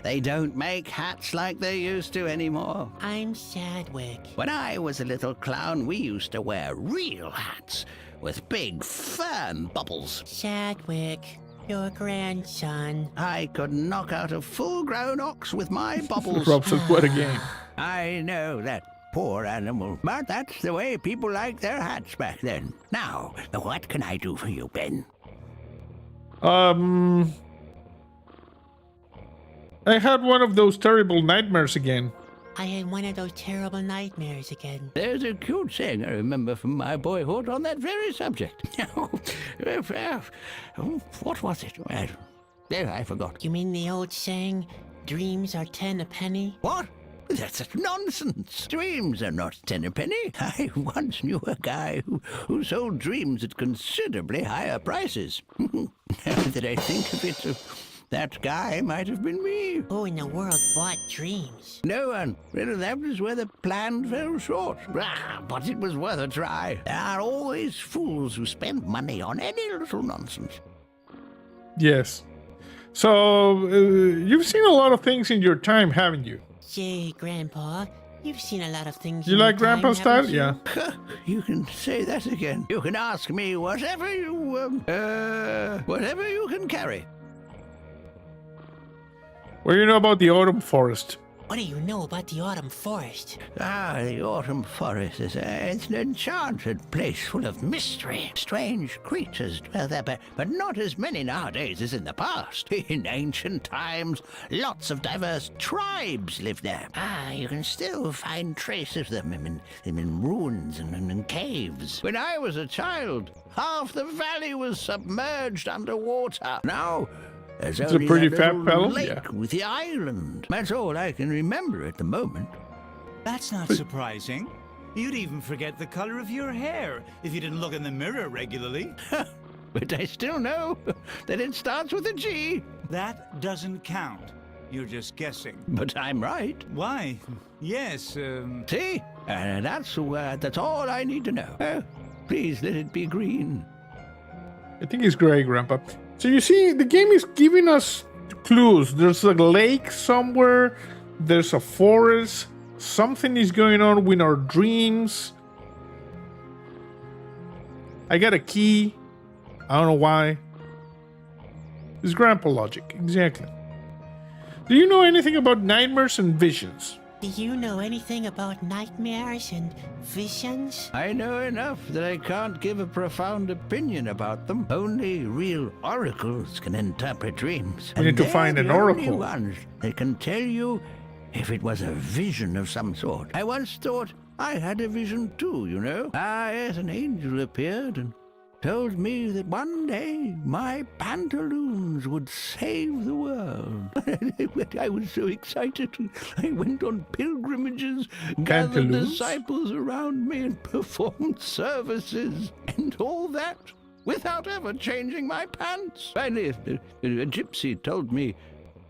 Speaker 7: They don't make hats like they used to anymore.
Speaker 3: I'm Sadwick.
Speaker 7: When I was a little clown, we used to wear real hats with big, firm bubbles.
Speaker 3: Sadwick, your grandson.
Speaker 7: I could knock out a full-grown ox with my bubbles.
Speaker 1: Rob says, what again?
Speaker 7: I know that. Poor animal. But that's the way people liked their hats back then. Now, what can I do for you, Ben?
Speaker 1: I had one of those terrible nightmares again.
Speaker 3: I had one of those terrible nightmares again.
Speaker 7: There's a cute saying I remember from my boyhood on that very subject. What was it? I forgot.
Speaker 3: You mean the old saying, dreams are 10 a penny?
Speaker 7: What? That's nonsense. Dreams are not 10 a penny. I once knew a guy who sold dreams at considerably higher prices. Now that I think of it, that guy might have been me.
Speaker 3: Who in the world bought dreams?
Speaker 7: No one. Well, that was where the plan fell short. But it was worth a try. There are always fools who spend money on any little nonsense.
Speaker 1: Yes. So, you've seen a lot of things in your time, haven't you?
Speaker 3: Say, Grandpa, you've seen a lot of things.
Speaker 1: You
Speaker 3: in
Speaker 1: like
Speaker 3: your time,
Speaker 1: Grandpa's style?
Speaker 3: haven't you?
Speaker 1: Yeah.
Speaker 7: You can say that again. You can ask me whatever you can carry.
Speaker 1: What do you know about the autumn forest?
Speaker 3: What do you know about the autumn forest?
Speaker 7: The autumn forest is it's an enchanted place full of mystery. Strange creatures dwell there, but not as many nowadays as in the past. In ancient times, lots of diverse tribes lived there. You can still find traces of them in ruins and in caves. When I was a child, half the valley was submerged underwater. Now, there's
Speaker 1: It's a
Speaker 7: only
Speaker 1: pretty
Speaker 7: that
Speaker 1: fat
Speaker 7: little
Speaker 1: fellow,
Speaker 7: lake
Speaker 1: yeah.
Speaker 7: with the island. That's all I can remember at the moment.
Speaker 6: That's not surprising. You'd even forget the color of your hair if you didn't look in the mirror regularly.
Speaker 7: But I still know that it starts with a G.
Speaker 6: That doesn't count. You're just guessing.
Speaker 7: But I'm right.
Speaker 6: Why? Yes,
Speaker 7: See? That's all I need to know. Please let it be green.
Speaker 1: I think it's gray, Grandpa. So you see, the game is giving us clues. There's a lake somewhere. There's a forest. Something is going on with our dreams. I got a key. I don't know why. It's Grandpa logic, exactly. Do you know anything about nightmares and visions?
Speaker 3: Do you know anything about nightmares and visions?
Speaker 7: I know enough that I can't give a profound opinion about them. Only real oracles can interpret dreams.
Speaker 1: We need to find an oracle.
Speaker 7: Only ones that can tell you if it was a vision of some sort. I once thought I had a vision too, you know. Yes, an angel appeared and told me that one day my pantaloons would save the world. I was so excited. I went on pilgrimages, gathered
Speaker 1: Pantaloons?
Speaker 7: disciples around me, and performed services, and all that without ever changing my pants. Finally, a gypsy told me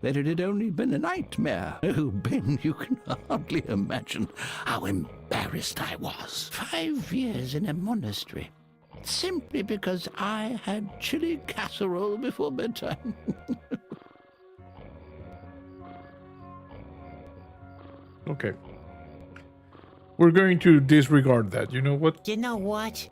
Speaker 7: that it had only been a nightmare. Oh, Ben, you can hardly imagine how embarrassed I was. 5 years in a monastery, simply because I had chili casserole before bedtime.
Speaker 1: Okay. We're going to disregard that. You know what?
Speaker 3: You know what?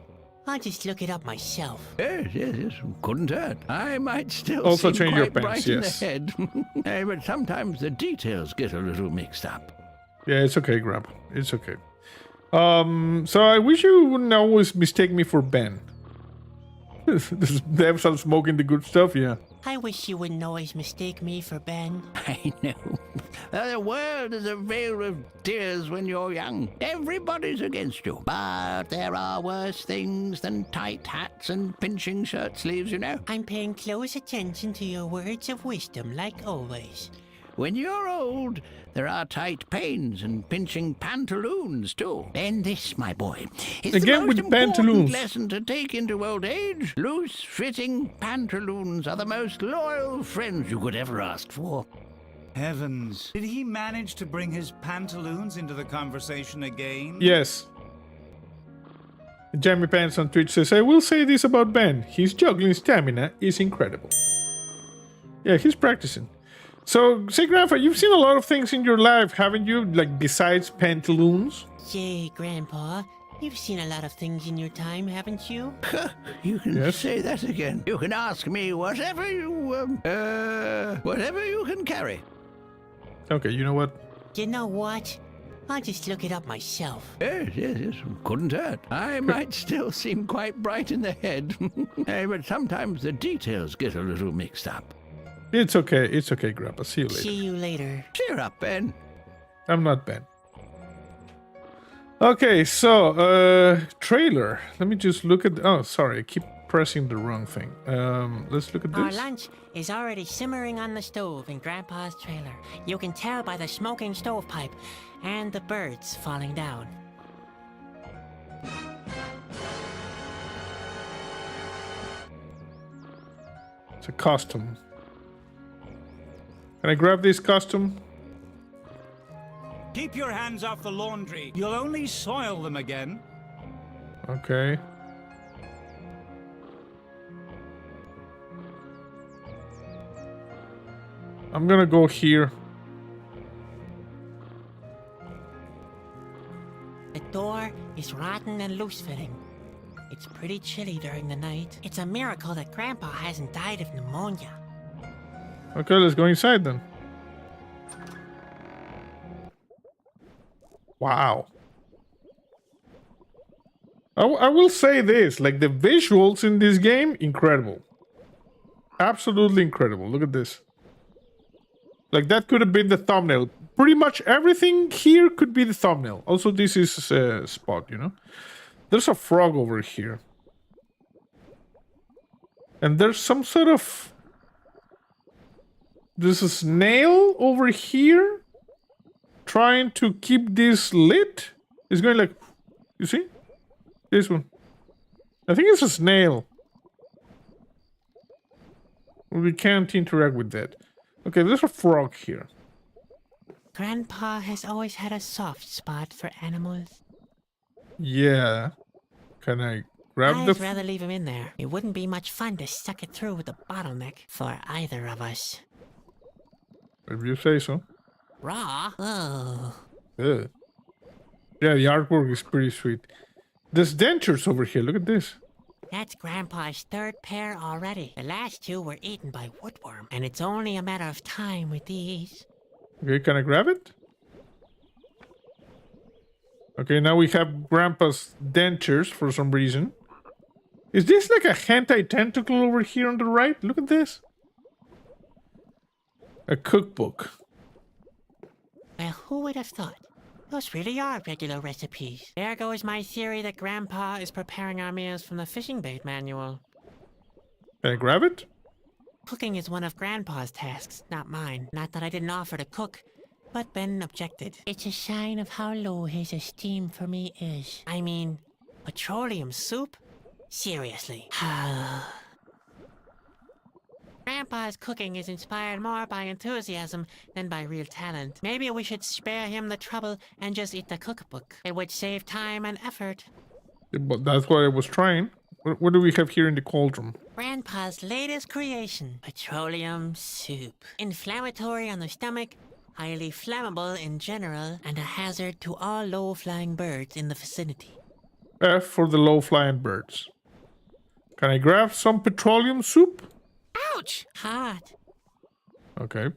Speaker 3: I'll just look it up myself.
Speaker 7: Yes, couldn't hurt. I might still
Speaker 1: Also
Speaker 7: seem
Speaker 1: change your
Speaker 7: quite
Speaker 1: pants,
Speaker 7: bright in
Speaker 1: yes.
Speaker 7: the head. But sometimes the details get a little mixed up.
Speaker 1: Yeah, it's okay, Grandpa. It's okay. So I wish you wouldn't always mistake me for Ben. This damsel smoking the good stuff, yeah.
Speaker 3: I wish you wouldn't always mistake me for Ben.
Speaker 7: I know. The world is a vale of tears when you're young. Everybody's against you. But there are worse things than tight hats and pinching shirt sleeves, you know.
Speaker 3: I'm paying close attention to your words of wisdom, like always.
Speaker 7: When you're old, there are tight pains and pinching pantaloons, too. And this, my boy, is
Speaker 1: Again
Speaker 7: the
Speaker 1: with
Speaker 7: most important
Speaker 1: pantaloons.
Speaker 7: lesson to take into old age. Loose-fitting pantaloons are the most loyal friends you could ever ask for.
Speaker 6: Heavens. Did he manage to bring his pantaloons into the conversation again?
Speaker 1: Yes. Jamie Pants on Twitch says, I will say this about Ben. His juggling stamina is incredible. Yeah, he's practicing. So, say, Grandpa, you've seen a lot of things in your life, haven't you? Like, besides pantaloons?
Speaker 3: Yay, Grandpa. You've seen a lot of things in your time, haven't you?
Speaker 7: You can
Speaker 1: Yes?
Speaker 7: say that again. You can ask me whatever you can carry.
Speaker 1: Okay, you know what?
Speaker 3: You know what? I'll just look it up myself.
Speaker 7: Yes, couldn't hurt. I might still seem quite bright in the head, but sometimes the details get a little mixed up.
Speaker 1: It's okay, Grandpa. See you later.
Speaker 3: See you later.
Speaker 7: Cheer up, Ben.
Speaker 1: I'm not Ben. Okay, so, trailer. Let me just look at... Oh, sorry, I keep pressing the wrong thing. Let's look at
Speaker 3: Our
Speaker 1: this.
Speaker 3: lunch is already simmering on the stove in Grandpa's trailer. You can tell by the smoking stovepipe and the birds falling down.
Speaker 1: It's a costume. Can I grab this costume?
Speaker 6: Keep your hands off the laundry. You'll only soil them again.
Speaker 1: Okay. I'm gonna go here.
Speaker 3: The door is rotten and loose-fitting. It's pretty chilly during the night. It's a miracle that Grandpa hasn't died of pneumonia.
Speaker 1: Okay, let's go inside then. Wow. I will say this, like the visuals in this game, incredible. Absolutely incredible. Look at this. Like that could have been the thumbnail. Pretty much everything here could be the thumbnail. Also, this is a spot, you know. There's a frog over here. And there's some sort of... There's a snail over here. Trying to keep this lit. It's going like... You see? This one. I think it's a snail. We can't interact with that. Okay, there's a frog here.
Speaker 3: Grandpa has always had a soft spot for animals.
Speaker 1: Yeah. Can I grab
Speaker 3: I'd
Speaker 1: the...
Speaker 3: rather leave him in there. It wouldn't be much fun to suck it through with a bottleneck for either of us.
Speaker 1: If you say so.
Speaker 3: Raw? Oh.
Speaker 1: Ugh. Yeah, the artwork is pretty sweet. There's dentures over here. Look at this.
Speaker 3: That's Grandpa's third pair already. The last two were eaten by woodworm, and it's only a matter of time with these.
Speaker 1: Okay, can I grab it? Okay, now we have Grandpa's dentures for some reason. Is this like a hentai tentacle over here on the right? Look at this. A cookbook.
Speaker 3: Well, who would have thought? Those really are regular recipes. There goes my theory that Grandpa is preparing our meals from the fishing bait manual.
Speaker 1: Can I grab it?
Speaker 3: Cooking is one of Grandpa's tasks, not mine. Not that I didn't offer to cook, but Ben objected. It's a sign of how low his esteem for me is. I mean, petroleum soup? Seriously. Grandpa's cooking is inspired more by enthusiasm than by real talent. Maybe we should spare him the trouble and just eat the cookbook. It would save time and effort.
Speaker 1: But that's what I was trying. What do we have here in the cauldron?
Speaker 3: Grandpa's latest creation, petroleum soup. Inflammatory on the stomach, highly flammable in general, and a hazard to all low-flying birds in the vicinity.
Speaker 1: F for the low-flying birds. Can I grab some petroleum soup?
Speaker 3: Ouch! Hot.
Speaker 1: Okay.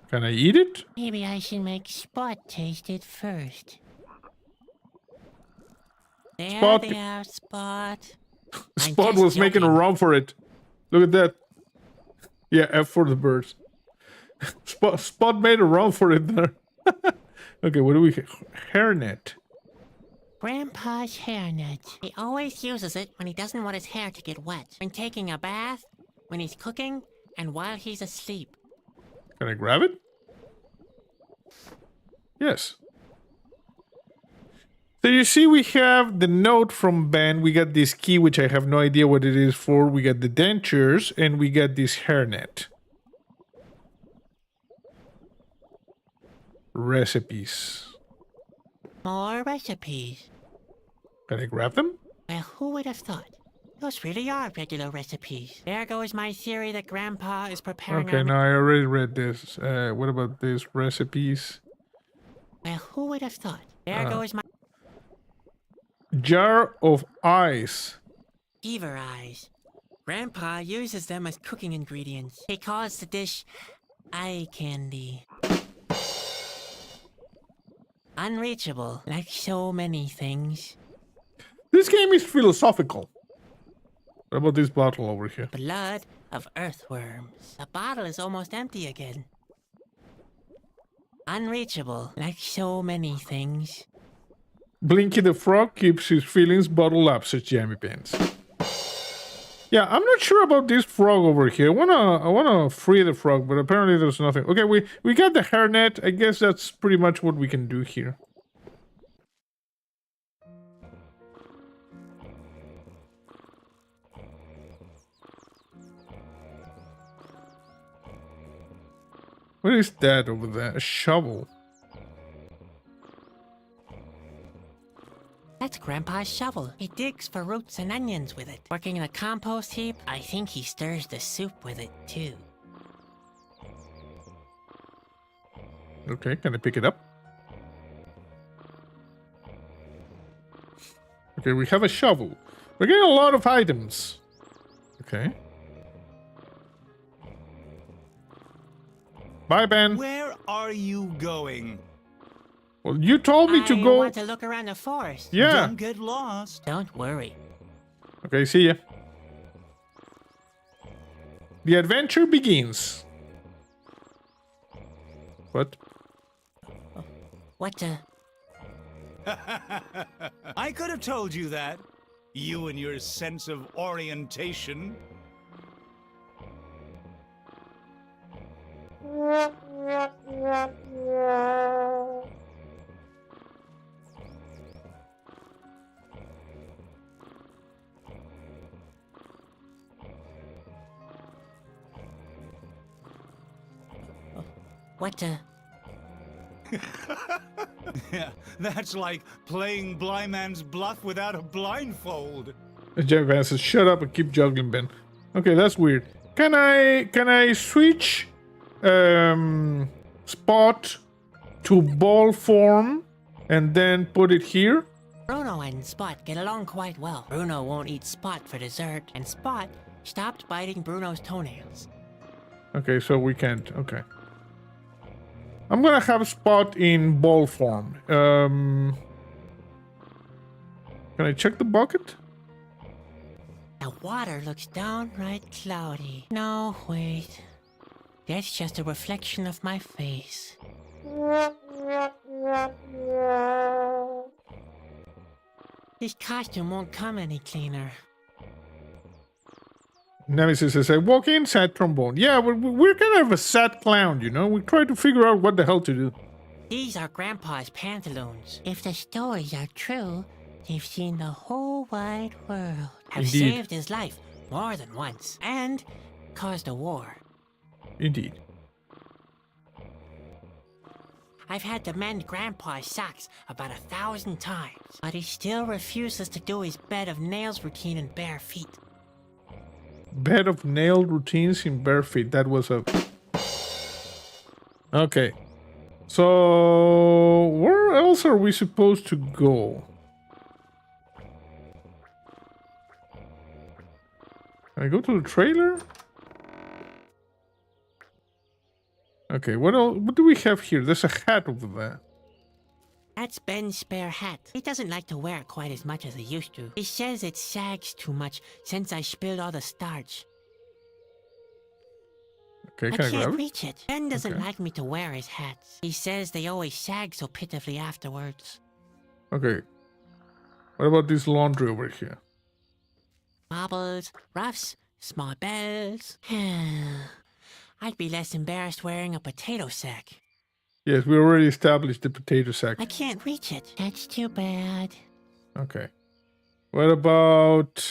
Speaker 1: Can I eat it?
Speaker 3: Maybe I should make Spot taste it first. There
Speaker 1: Spot-
Speaker 3: they are, Spot.
Speaker 1: Spot
Speaker 3: just
Speaker 1: was making a
Speaker 3: joking.
Speaker 1: run for it. Look at that. Yeah, F for the birds. Spot made a run for it there. Okay, what do we have? Hairnet.
Speaker 3: Grandpa's hairnet. He always uses it when he doesn't want his hair to get wet. When taking a bath, when he's cooking, and while he's asleep.
Speaker 1: Can I grab it? Yes. So you see we have the note from Ben. We got this key, which I have no idea what it is for. We got the dentures, and we got this hairnet. Recipes.
Speaker 3: More recipes.
Speaker 1: Can I grab them?
Speaker 3: Well, who would have thought? Those really are regular recipes. There goes my theory that Grandpa is preparing
Speaker 1: Okay,
Speaker 3: our...
Speaker 1: now I already read this. What about this? Recipes.
Speaker 3: Well, who would have thought? There goes my...
Speaker 1: Jar of ice.
Speaker 3: Beaver eyes. Grandpa uses them as cooking ingredients. He calls the dish eye candy. Unreachable, like so many things.
Speaker 1: This game is philosophical. What about this bottle over here?
Speaker 3: Blood of earthworms. The bottle is almost empty again. Unreachable, like so many things.
Speaker 1: Blinky the Frog keeps his feelings bottled up, says Jammy Pants. Yeah, I'm not sure about this frog over here. I wanna free the frog, but apparently there's nothing. Okay, we got the hairnet. I guess that's pretty much what we can do here. What is that over there? A shovel.
Speaker 3: That's Grandpa's shovel. He digs for roots and onions with it. Working in a compost heap, I think he stirs the soup with it, too.
Speaker 1: Okay, can I pick it up? Okay, we have a shovel. We're getting a lot of items. Okay. Bye, Ben.
Speaker 6: Where are you going?
Speaker 1: Well, you told me to
Speaker 3: I
Speaker 1: go.
Speaker 3: want to look around the forest.
Speaker 1: Yeah.
Speaker 6: Don't get lost.
Speaker 3: Don't worry.
Speaker 1: Okay, see ya. The adventure begins. What?
Speaker 3: What
Speaker 6: I could have told you that. You and your sense of orientation.
Speaker 3: What
Speaker 6: Yeah, that's like playing blind man's bluff without a blindfold.
Speaker 1: Jeff Van says, "Shut up and keep juggling, Ben." Okay, that's weird. Can I switch Spot to ball form and then put it here?
Speaker 3: Bruno and Spot get along quite well. Bruno won't eat Spot for dessert, and Spot stopped biting Bruno's toenails.
Speaker 1: Okay, so we can't. Okay. I'm gonna have Spot in ball form. Can I check the bucket?
Speaker 3: The water looks downright cloudy. No, wait. That's just a reflection of my face. This costume won't come any cleaner.
Speaker 1: Nemesis says, I walk in, sad trombone. Yeah, we're kind of a sad clown, you know? We try to figure out what the hell to do.
Speaker 3: These are Grandpa's pantaloons. If the stories are true, they've seen the whole wide world. Have
Speaker 1: Indeed.
Speaker 3: saved his life more than once. And caused a war.
Speaker 1: Indeed.
Speaker 3: I've had to mend Grandpa's socks about 1,000 times, but he still refuses to do his bed of nails routine in bare feet.
Speaker 1: Bed of nailed routines in bare feet. That was a... Okay. So, where else are we supposed to go? Can I go to the trailer? Okay, what else? What do we have here? There's a hat over there.
Speaker 3: That's Ben's spare hat. He doesn't like to wear it quite as much as he used to. He says it sags too much since I spilled all the starch.
Speaker 1: Okay,
Speaker 3: I
Speaker 1: can I
Speaker 3: can't
Speaker 1: grab it?
Speaker 3: reach it. Ben doesn't
Speaker 1: Okay.
Speaker 3: like me to wear his hats. He says they always sag so pitifully afterwards.
Speaker 1: Okay. What about this laundry over here?
Speaker 3: Bobbles, ruffs, small bells. I'd be less embarrassed wearing a potato sack.
Speaker 1: Yes, we already established the potato sack.
Speaker 3: I can't reach it. That's too bad.
Speaker 1: Okay. What about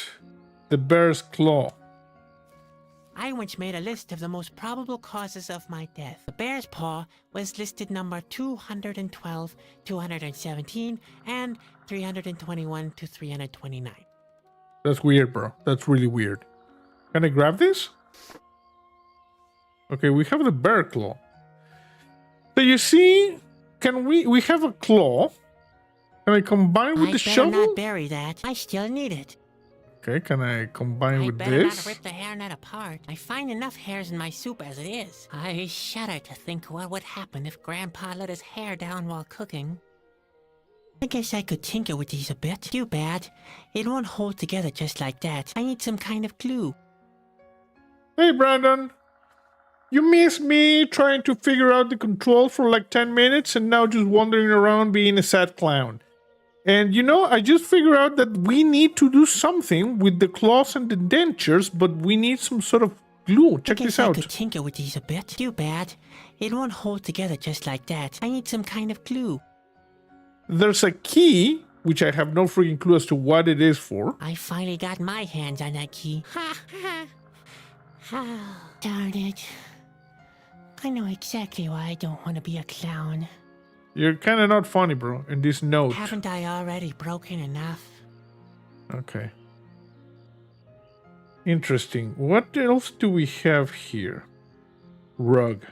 Speaker 1: the bear's claw?
Speaker 3: I once made a list of the most probable causes of my death. The bear's paw was listed number 212, 217, and 321 to 329.
Speaker 1: That's weird, bro. That's really weird. Can I grab this? Okay, we have the bear claw. So you see, can we have a claw? Can I combine with
Speaker 3: I
Speaker 1: the
Speaker 3: better
Speaker 1: shovel?
Speaker 3: not bury that. I still need it.
Speaker 1: Okay, can I combine
Speaker 3: I
Speaker 1: with
Speaker 3: better
Speaker 1: this?
Speaker 3: not rip the hairnet apart. I find enough hairs in my soup as it is. I shudder to think what would happen if Grandpa let his hair down while cooking. I guess I could tinker with these a bit. Too bad. It won't hold together just like that. I need some kind of glue.
Speaker 1: Hey, Brandon. You missed me trying to figure out the control for like 10 minutes and now just wandering around being a sad clown. And you know, I just figured out that we need to do something with the claws and the dentures, but we need some sort of glue. Check
Speaker 3: I
Speaker 1: this
Speaker 3: guess I
Speaker 1: out.
Speaker 3: could tinker with these a bit. Too bad. It won't hold together just like that. I need some kind of glue.
Speaker 1: There's a key, which I have no freaking clue as to what it is for.
Speaker 3: I finally got my hands on that key. Ha ha. Oh, darn it. I know exactly why I don't want to be a clown.
Speaker 1: You're kind of not funny, bro, in this note.
Speaker 3: Haven't I already broken enough?
Speaker 1: Okay. Interesting. What else do we have here? Rug.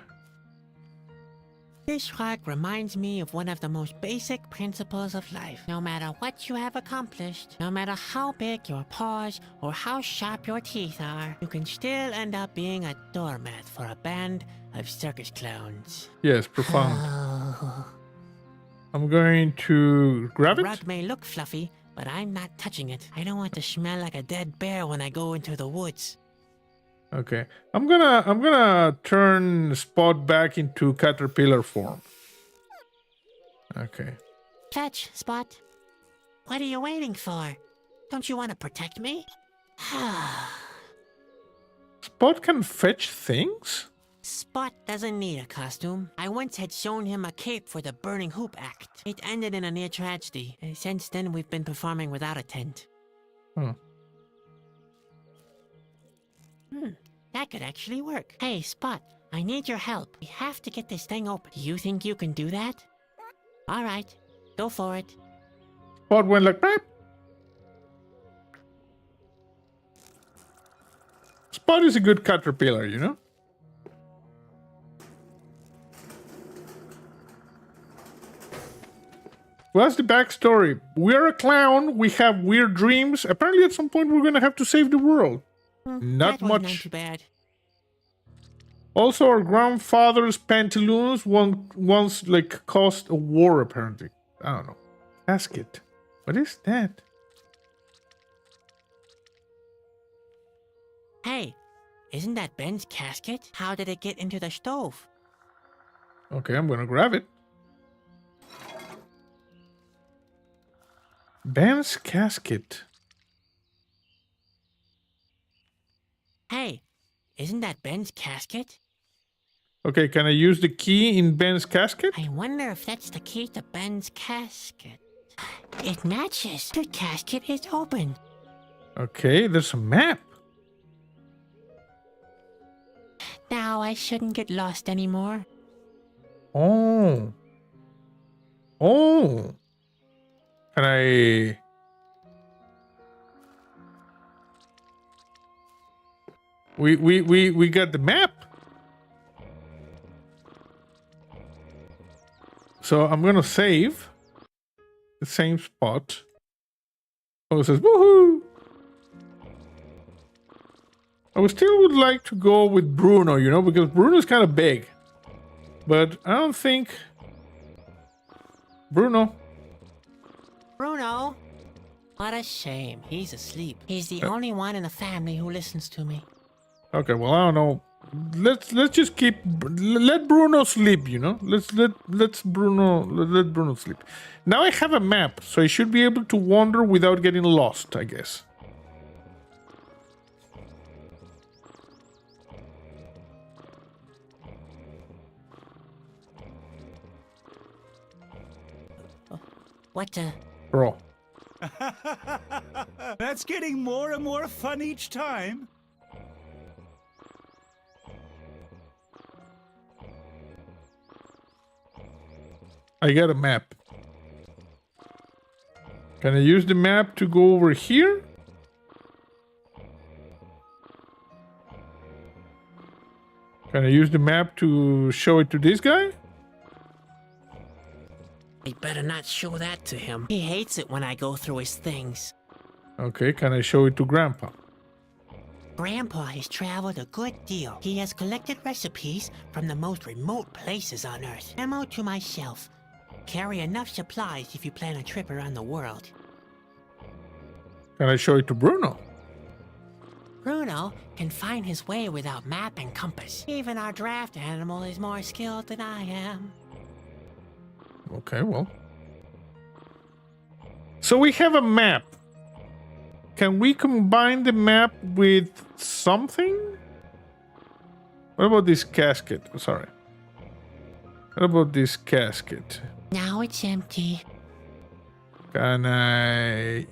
Speaker 3: This rug reminds me of one of the most basic principles of life. No matter what you have accomplished, no matter how big your paws or how sharp your teeth are, you can still end up being a doormat for a band of circus clowns.
Speaker 1: Yes, profound.
Speaker 3: Oh.
Speaker 1: I'm going to grab
Speaker 3: The
Speaker 1: it.
Speaker 3: rug may look fluffy, but I'm not touching it. I don't want to smell like a dead bear when I go into the woods.
Speaker 1: Okay. I'm gonna turn Spot back into caterpillar form. Okay.
Speaker 3: Fetch, Spot. What are you waiting for? Don't you want to protect me?
Speaker 1: Spot can fetch things?
Speaker 3: Spot doesn't need a costume. I once had shown him a cape for the Burning Hoop act. It ended in a near tragedy. Since then, we've been performing without a tent.
Speaker 1: Huh.
Speaker 3: That could actually work. Hey, Spot, I need your help. We have to get this thing open. Do you think you can do that? All right, go for it.
Speaker 1: Spot went like that. Spot is a good caterpillar, you know? What's the backstory? We're a clown, we have weird dreams. Apparently at some point we're gonna have to save the world. Not
Speaker 3: that wasn't
Speaker 1: much.
Speaker 3: too bad.
Speaker 1: Also, our grandfather's pantaloons once like caused a war, apparently. I don't know. Casket. What is that?
Speaker 3: Hey, isn't that Ben's casket? How did it get into the stove?
Speaker 1: Okay, I'm gonna grab it. Ben's casket.
Speaker 3: Hey, isn't that Ben's casket?
Speaker 1: Okay, can I use the key in Ben's casket?
Speaker 3: I wonder if that's the key to Ben's casket. It matches. The casket is open.
Speaker 1: Okay, there's a map.
Speaker 3: Now I shouldn't get lost anymore.
Speaker 1: Oh. Oh. Can I... We got the map. So I'm gonna save the same spot. Oh, it says woohoo! I still would like to go with Bruno, you know, because Bruno's kind of big. But I don't think... Bruno.
Speaker 3: Bruno? What a shame. He's asleep. He's the only one in the family who listens to me.
Speaker 1: Okay, well, I don't know. Let's just let Bruno sleep, you know? Let Bruno sleep. Now I have a map, so I should be able to wander without getting lost, I guess.
Speaker 3: What the?
Speaker 1: Bro.
Speaker 6: That's getting more and more fun each time.
Speaker 1: I got a map. Can I use the map to go over here? Can I use the map to show it to this guy?
Speaker 3: I better not show that to him. He hates it when I go through his things.
Speaker 1: Okay, can I show it to Grandpa?
Speaker 3: Grandpa has traveled a good deal. He has collected recipes from the most remote places on Earth. Memo to myself. Carry enough supplies if you plan a trip around the world.
Speaker 1: Can I show it to Bruno?
Speaker 3: Bruno can find his way without map and compass. Even our draft animal is more skilled than I am.
Speaker 1: Okay, well. So we have a map. Can we combine the map with something? What about this casket? Sorry. What about this casket?
Speaker 3: Now it's empty.
Speaker 1: Can I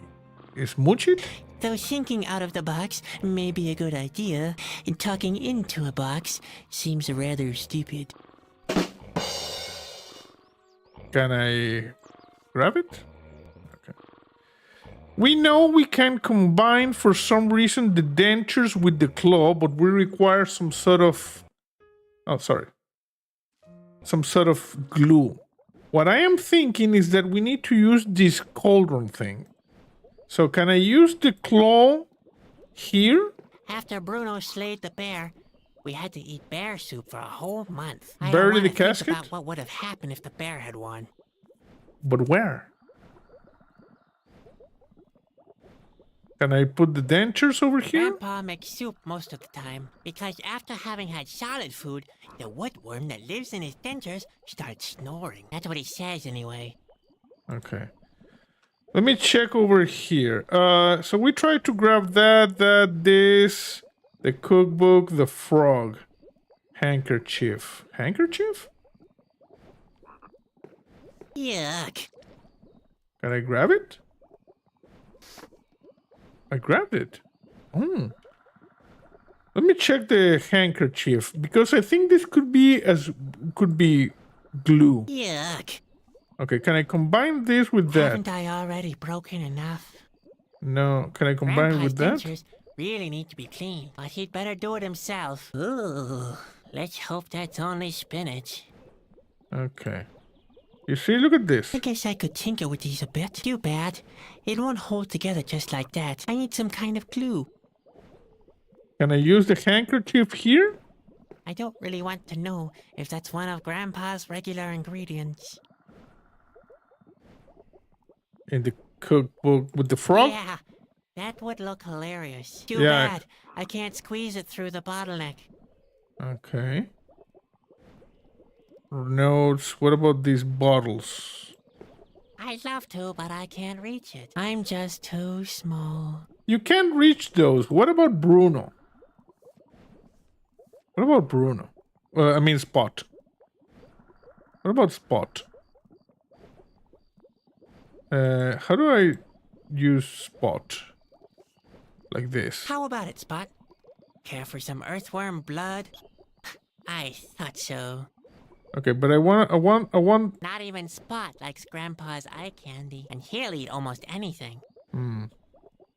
Speaker 1: smooch it?
Speaker 3: Though thinking out of the box may be a good idea, talking into a box seems rather stupid.
Speaker 1: Can I grab it? Okay. We know we can combine for some reason the dentures with the claw, but we require some sort of... Oh, sorry. Some sort of glue. What I am thinking is that we need to use this cauldron thing. So can I use the claw here?
Speaker 3: After Bruno slayed the bear, we had to eat bear soup for a whole month.
Speaker 1: Bury the
Speaker 3: Think
Speaker 1: casket?
Speaker 3: about what would have happened if the bear had won.
Speaker 1: But where? Can I put the dentures over here?
Speaker 3: Grandpa makes soup most of the time, because after having had solid food, the woodworm that lives in his dentures starts snoring. That's what he says anyway.
Speaker 1: Okay. Let me check over here. So we tried to grab this, the cookbook, the frog, handkerchief. Handkerchief?
Speaker 3: Yuck.
Speaker 1: Can I grab it? I grabbed it. Let me check the handkerchief because I think this could be glue.
Speaker 3: Yuck.
Speaker 1: Okay, can I combine this with that?
Speaker 3: Haven't I already broken enough?
Speaker 1: No, can I combine
Speaker 3: Grandpa's
Speaker 1: with that?
Speaker 3: dentures really need to be clean, but he'd better do it himself. Ooh, let's hope that's only spinach.
Speaker 1: Okay. You see, look at this.
Speaker 3: I guess I could tinker with these a bit. Too bad. It won't hold together just like that. I need some kind of glue.
Speaker 1: Can I use the handkerchief here?
Speaker 3: I don't really want to know if that's one of Grandpa's regular ingredients.
Speaker 1: In the cookbook with the frog?
Speaker 3: Yeah, That would look hilarious. Too
Speaker 1: Yeah.
Speaker 3: bad. I can't squeeze it through the bottleneck.
Speaker 1: Okay. Notes. What about these bottles?
Speaker 3: I'd love to, but I can't reach it. I'm just too small.
Speaker 1: You can't reach those. What about Bruno? What about Bruno? I mean Spot. What about Spot? How do I use Spot? Like this.
Speaker 3: How about it, Spot? Care for some earthworm blood? I thought so.
Speaker 1: Okay, but I want.
Speaker 3: Not even Spot likes Grandpa's eye candy, and he'll eat almost anything.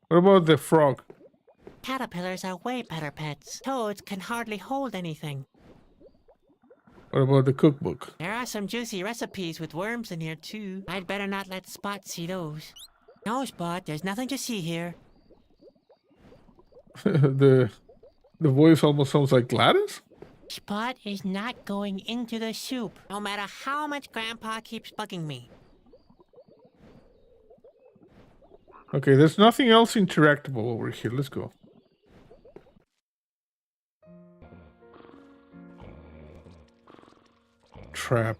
Speaker 1: What about the frog?
Speaker 3: Caterpillars are way better pets. Toads can hardly hold anything.
Speaker 1: What about the cookbook?
Speaker 3: There are some juicy recipes with worms in here, too. I'd better not let Spot see those. No, Spot, there's nothing to see here.
Speaker 1: the voice almost sounds like Gladys.
Speaker 3: Spot is not going into the soup, no matter how much Grandpa keeps bugging me.
Speaker 1: Okay, there's nothing else interactable over here. Let's go. Trap.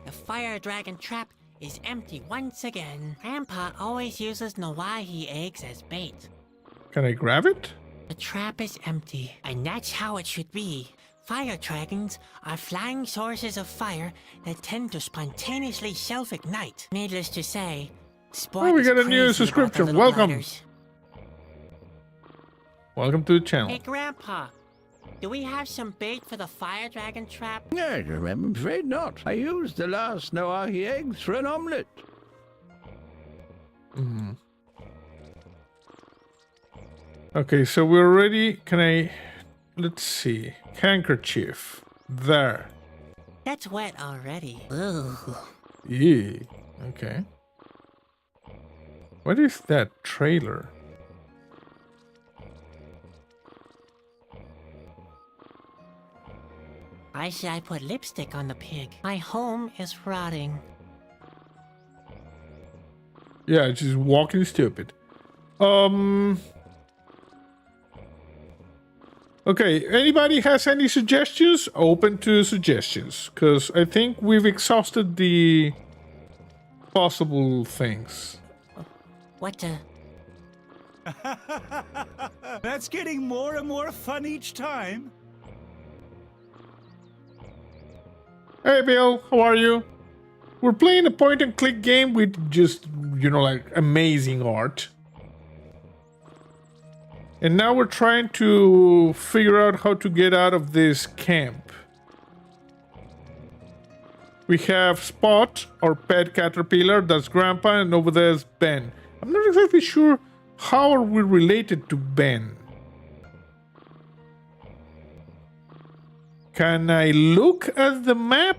Speaker 3: The fire dragon trap is empty once again. Grandpa always uses Nawahi eggs as bait.
Speaker 1: Can I grab it?
Speaker 3: The trap is empty, and that's how it should be. Fire dragons are flying sources of fire that tend to spontaneously self-ignite. Needless to say, Spot
Speaker 1: Oh, we
Speaker 3: is
Speaker 1: got a new
Speaker 3: crazy about the
Speaker 1: subscription.
Speaker 3: little
Speaker 1: Welcome.
Speaker 3: gliders.
Speaker 1: Welcome to the channel.
Speaker 3: Hey, Grandpa, do we have some bait for the fire dragon trap?
Speaker 7: Yes, I'm afraid not. I used the last Nawahi eggs for an omelette.
Speaker 1: Okay, so we're ready. Can I... Let's see. Handkerchief. There.
Speaker 3: That's wet already. Ugh.
Speaker 1: Yeah. Okay. What is that trailer?
Speaker 3: Why should I put lipstick on the pig? My home is rotting.
Speaker 1: Yeah, just walking stupid. Okay, anybody has any suggestions? Open to suggestions, because I think we've exhausted the possible things.
Speaker 3: What the?
Speaker 6: That's getting more and more fun each time.
Speaker 1: Hey Bill, how are you? We're playing a point and click game with just, you know, like amazing art. And now we're trying to figure out how to get out of this camp. We have Spot, our pet caterpillar, that's Grandpa, and over there's Ben. I'm not exactly sure how are we related to Ben. Can I look at the map?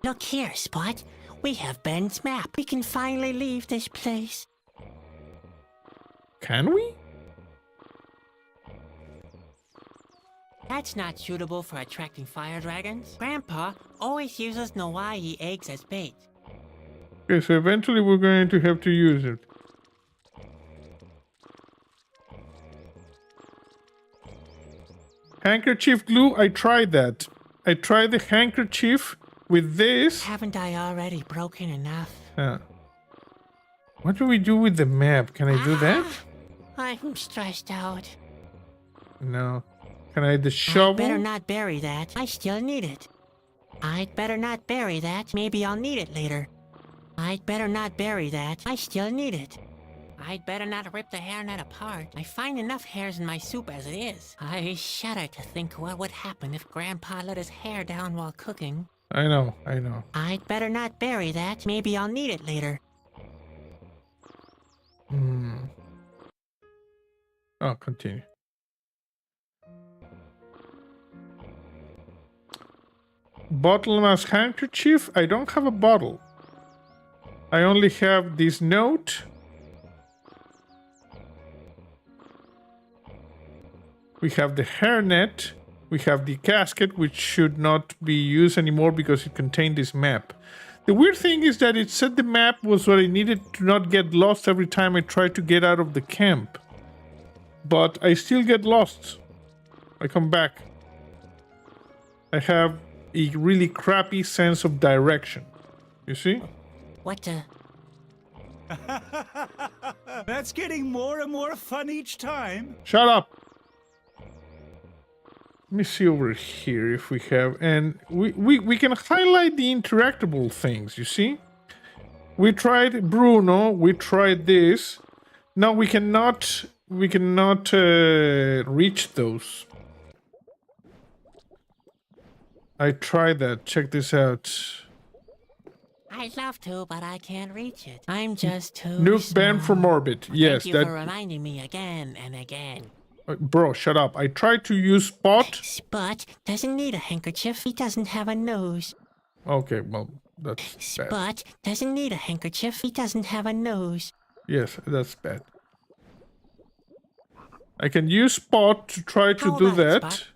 Speaker 3: Look here, Spot. We have Ben's map. We can finally leave this place.
Speaker 1: Can we?
Speaker 3: That's not suitable for attracting fire dragons. Grandpa always uses Nawahi eggs as bait.
Speaker 1: Okay, so eventually we're going to have to use it. Handkerchief glue, I tried that. I tried the handkerchief with this.
Speaker 3: Haven't I already broken enough?
Speaker 1: What do we do with the map? Can I do that?
Speaker 3: I'm stressed out.
Speaker 1: No. Can I the
Speaker 3: I'd
Speaker 1: shovel?
Speaker 3: better not bury that. I still need it. I'd better not bury that. Maybe I'll need it later. I'd better not bury that. I still need it. I'd better not rip the hairnet apart. I find enough hairs in my soup as it is. I shudder to think what would happen if Grandpa let his hair down while cooking.
Speaker 1: I know.
Speaker 3: I'd better not bury that. Maybe I'll need it later.
Speaker 1: Oh, continue. Bottle mask handkerchief? I don't have a bottle. I only have this note. We have the hairnet. We have the casket, which should not be used anymore because it contained this map. The weird thing is that it said the map was what I needed to not get lost every time I tried to get out of the camp. But I still get lost. I come back. I have a really crappy sense of direction. You see?
Speaker 3: What the?
Speaker 6: That's getting more and more fun each time.
Speaker 1: Shut up! Let me see over here if we have... And we can highlight the interactable things, you see? We tried Bruno, we tried this. Now we cannot reach those. I tried that. Check this out.
Speaker 3: I'd love to, but I can't reach it. I'm just too
Speaker 1: Nuke banned from
Speaker 3: small.
Speaker 1: orbit. Yes,
Speaker 3: Thank you
Speaker 1: that...
Speaker 3: for reminding me again and again.
Speaker 1: Bro, shut up. I tried to use Spot.
Speaker 3: Spot doesn't need a handkerchief. He doesn't have a nose.
Speaker 1: Okay, well, that's bad.
Speaker 3: Spot doesn't need a handkerchief. He doesn't have a nose.
Speaker 1: Yes, that's bad. I can use Spot to try to
Speaker 3: How
Speaker 1: do
Speaker 3: about it,
Speaker 1: that.
Speaker 3: Spot?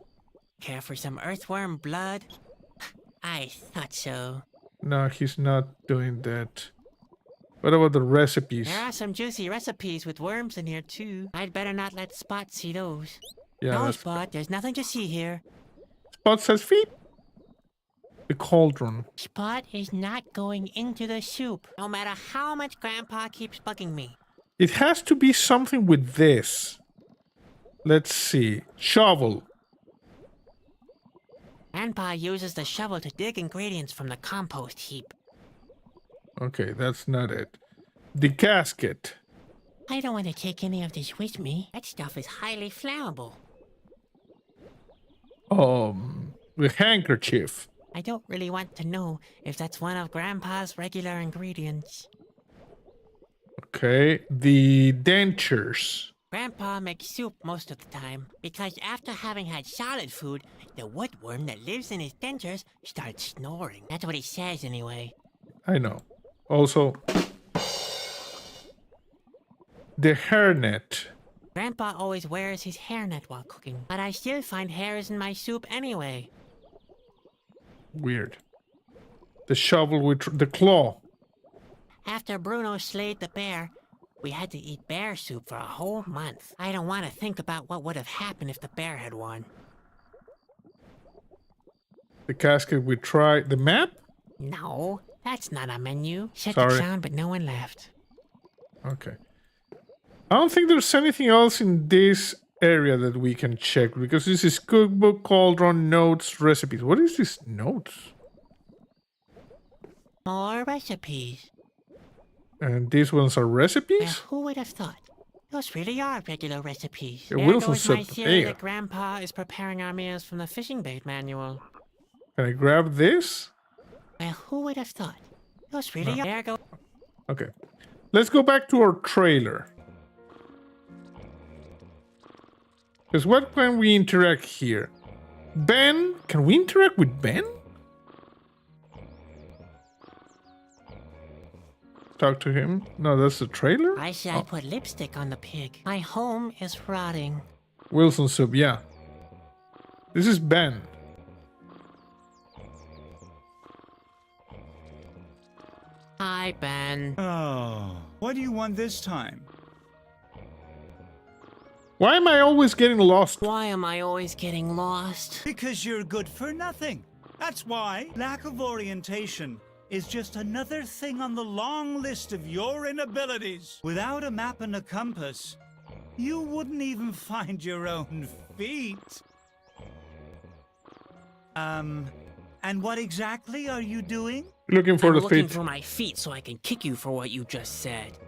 Speaker 3: Care for some earthworm blood? I thought so.
Speaker 1: No, he's not doing that. What about the recipes?
Speaker 3: There are some juicy recipes with worms in here too. I'd better not let Spot see those.
Speaker 1: Yeah,
Speaker 3: No,
Speaker 1: that's...
Speaker 3: Spot, there's nothing to see here.
Speaker 1: Spot says feet. The cauldron.
Speaker 3: Spot is not going into the soup, no matter how much Grandpa keeps bugging me.
Speaker 1: It has to be something with this. Let's see. Shovel.
Speaker 3: Grandpa uses the shovel to dig ingredients from the compost heap.
Speaker 1: Okay, that's not it. The casket.
Speaker 3: I don't want to take any of this with me. That stuff is highly flammable.
Speaker 1: The handkerchief.
Speaker 3: I don't really want to know if that's one of Grandpa's regular ingredients.
Speaker 1: Okay, the dentures.
Speaker 3: Grandpa makes soup most of the time, because after having had solid food, the woodworm that lives in his dentures starts snoring. That's what he says anyway.
Speaker 1: I know. Also, the hairnet.
Speaker 3: Grandpa always wears his hairnet while cooking, but I still find hairs in my soup anyway.
Speaker 1: Weird. The shovel with the claw.
Speaker 3: After Bruno slayed the bear, we had to eat bear soup for a whole month. I don't want to think about what would have happened if the bear had won.
Speaker 1: The casket we tried. The map?
Speaker 3: No, that's not a menu. Said
Speaker 1: Sorry.
Speaker 3: the sound, but no one laughed.
Speaker 1: Okay. I don't think there's anything else in this area that we can check because this is cookbook, cauldron, notes, recipes. What is this notes?
Speaker 3: More recipes.
Speaker 1: And these ones are
Speaker 3: Well,
Speaker 1: recipes?
Speaker 3: who would have thought? Those really are regular recipes.
Speaker 1: Yeah,
Speaker 3: There
Speaker 1: Wilson
Speaker 3: goes my
Speaker 1: said
Speaker 3: theory
Speaker 1: air.
Speaker 3: that Grandpa is preparing our meals from the fishing bait manual.
Speaker 1: Can I grab this?
Speaker 3: Well, who would have thought? Those really are... There go...
Speaker 1: Okay. Let's go back to our trailer. Because what can we interact here? Ben? Can we interact with Ben? Talk to him? No, that's the trailer?
Speaker 3: I said I put lipstick on the pig. My home is rotting.
Speaker 1: Wilson soup, yeah. This is Ben.
Speaker 3: Hi, Ben.
Speaker 6: Oh, what do you want this time?
Speaker 1: Why am I always getting lost?
Speaker 3: Why am I always getting lost?
Speaker 6: Because you're good for nothing. That's why. Lack of orientation is just another thing on the long list of your inabilities. Without a map and a compass, you wouldn't even find your own feet. And what exactly are you doing?
Speaker 1: Looking for
Speaker 3: I'm
Speaker 1: the
Speaker 3: looking
Speaker 1: feet.
Speaker 3: for my feet so I can kick you for what you just said.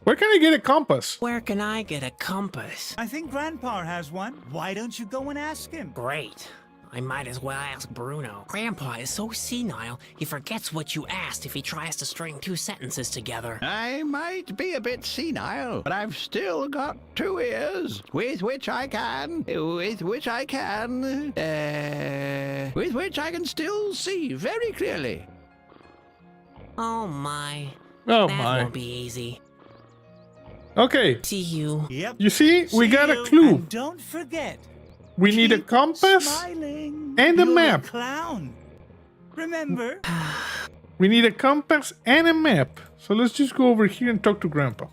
Speaker 1: Where can I get a compass?
Speaker 3: Where can I get a compass?
Speaker 6: I think Grandpa has one. Why don't you go and ask him?
Speaker 3: Great. I might as well ask Bruno. Grandpa is so senile, he forgets what you asked if he tries to string two sentences together.
Speaker 7: I might be a bit senile, but I've still got 2 ears with which I can still see very clearly.
Speaker 3: Oh my.
Speaker 1: Oh
Speaker 3: That
Speaker 1: my.
Speaker 3: won't be easy.
Speaker 1: Okay.
Speaker 3: See you.
Speaker 6: Yep.
Speaker 1: You see? We
Speaker 6: See
Speaker 1: got a
Speaker 6: you,
Speaker 1: clue.
Speaker 6: And don't forget.
Speaker 1: We need a
Speaker 6: keep
Speaker 1: compass
Speaker 6: smiling.
Speaker 1: and a
Speaker 6: You're
Speaker 1: map.
Speaker 6: clown. Remember?
Speaker 1: We need a compass and a map. So let's just go over here and talk to Grandpa.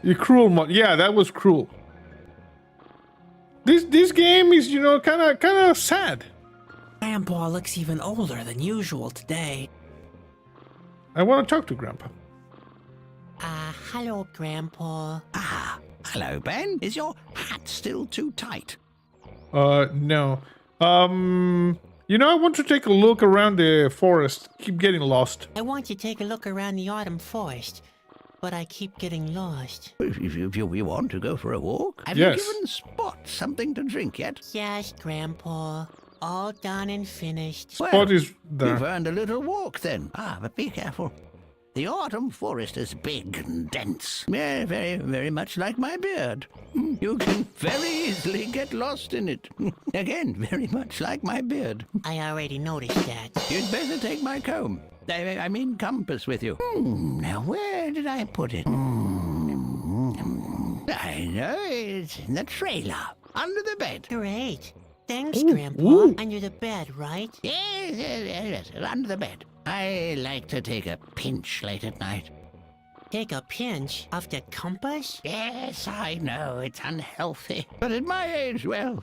Speaker 1: The cruel mod. Yeah, that was cruel. This game is, you know, kind of sad.
Speaker 3: Grandpa looks even older than usual today.
Speaker 1: I want to talk to Grandpa.
Speaker 3: Hello, Grandpa.
Speaker 7: Ah, hello, Ben. Is your hat still too tight?
Speaker 1: No. You know, I want to take a look around the forest. Keep getting lost.
Speaker 3: I want to take a look around the autumn forest, but I keep getting lost.
Speaker 7: If you want to go for a walk, have
Speaker 1: Yes.
Speaker 7: you given Spot something to drink yet?
Speaker 3: Yes, Grandpa. All done and finished.
Speaker 7: Well,
Speaker 1: Spot is
Speaker 7: you've
Speaker 1: there.
Speaker 7: earned a little walk then. Ah, but be careful. The autumn forest is big and dense. Yeah, very, very much like my beard. You can very easily get lost in it. Again, very much like my beard.
Speaker 3: I already noticed that.
Speaker 7: You'd better take my comb. I mean compass with you. Now, where did I put it? I know, it's in the trailer. Under the bed.
Speaker 3: Great. Thanks,
Speaker 1: Ooh,
Speaker 3: Grandpa.
Speaker 1: ooh.
Speaker 3: Under the bed, right?
Speaker 7: Yes, under the bed. I like to take a pinch late at night.
Speaker 3: Take a pinch of the compass?
Speaker 7: Yes, I know, it's unhealthy. But at my age, well,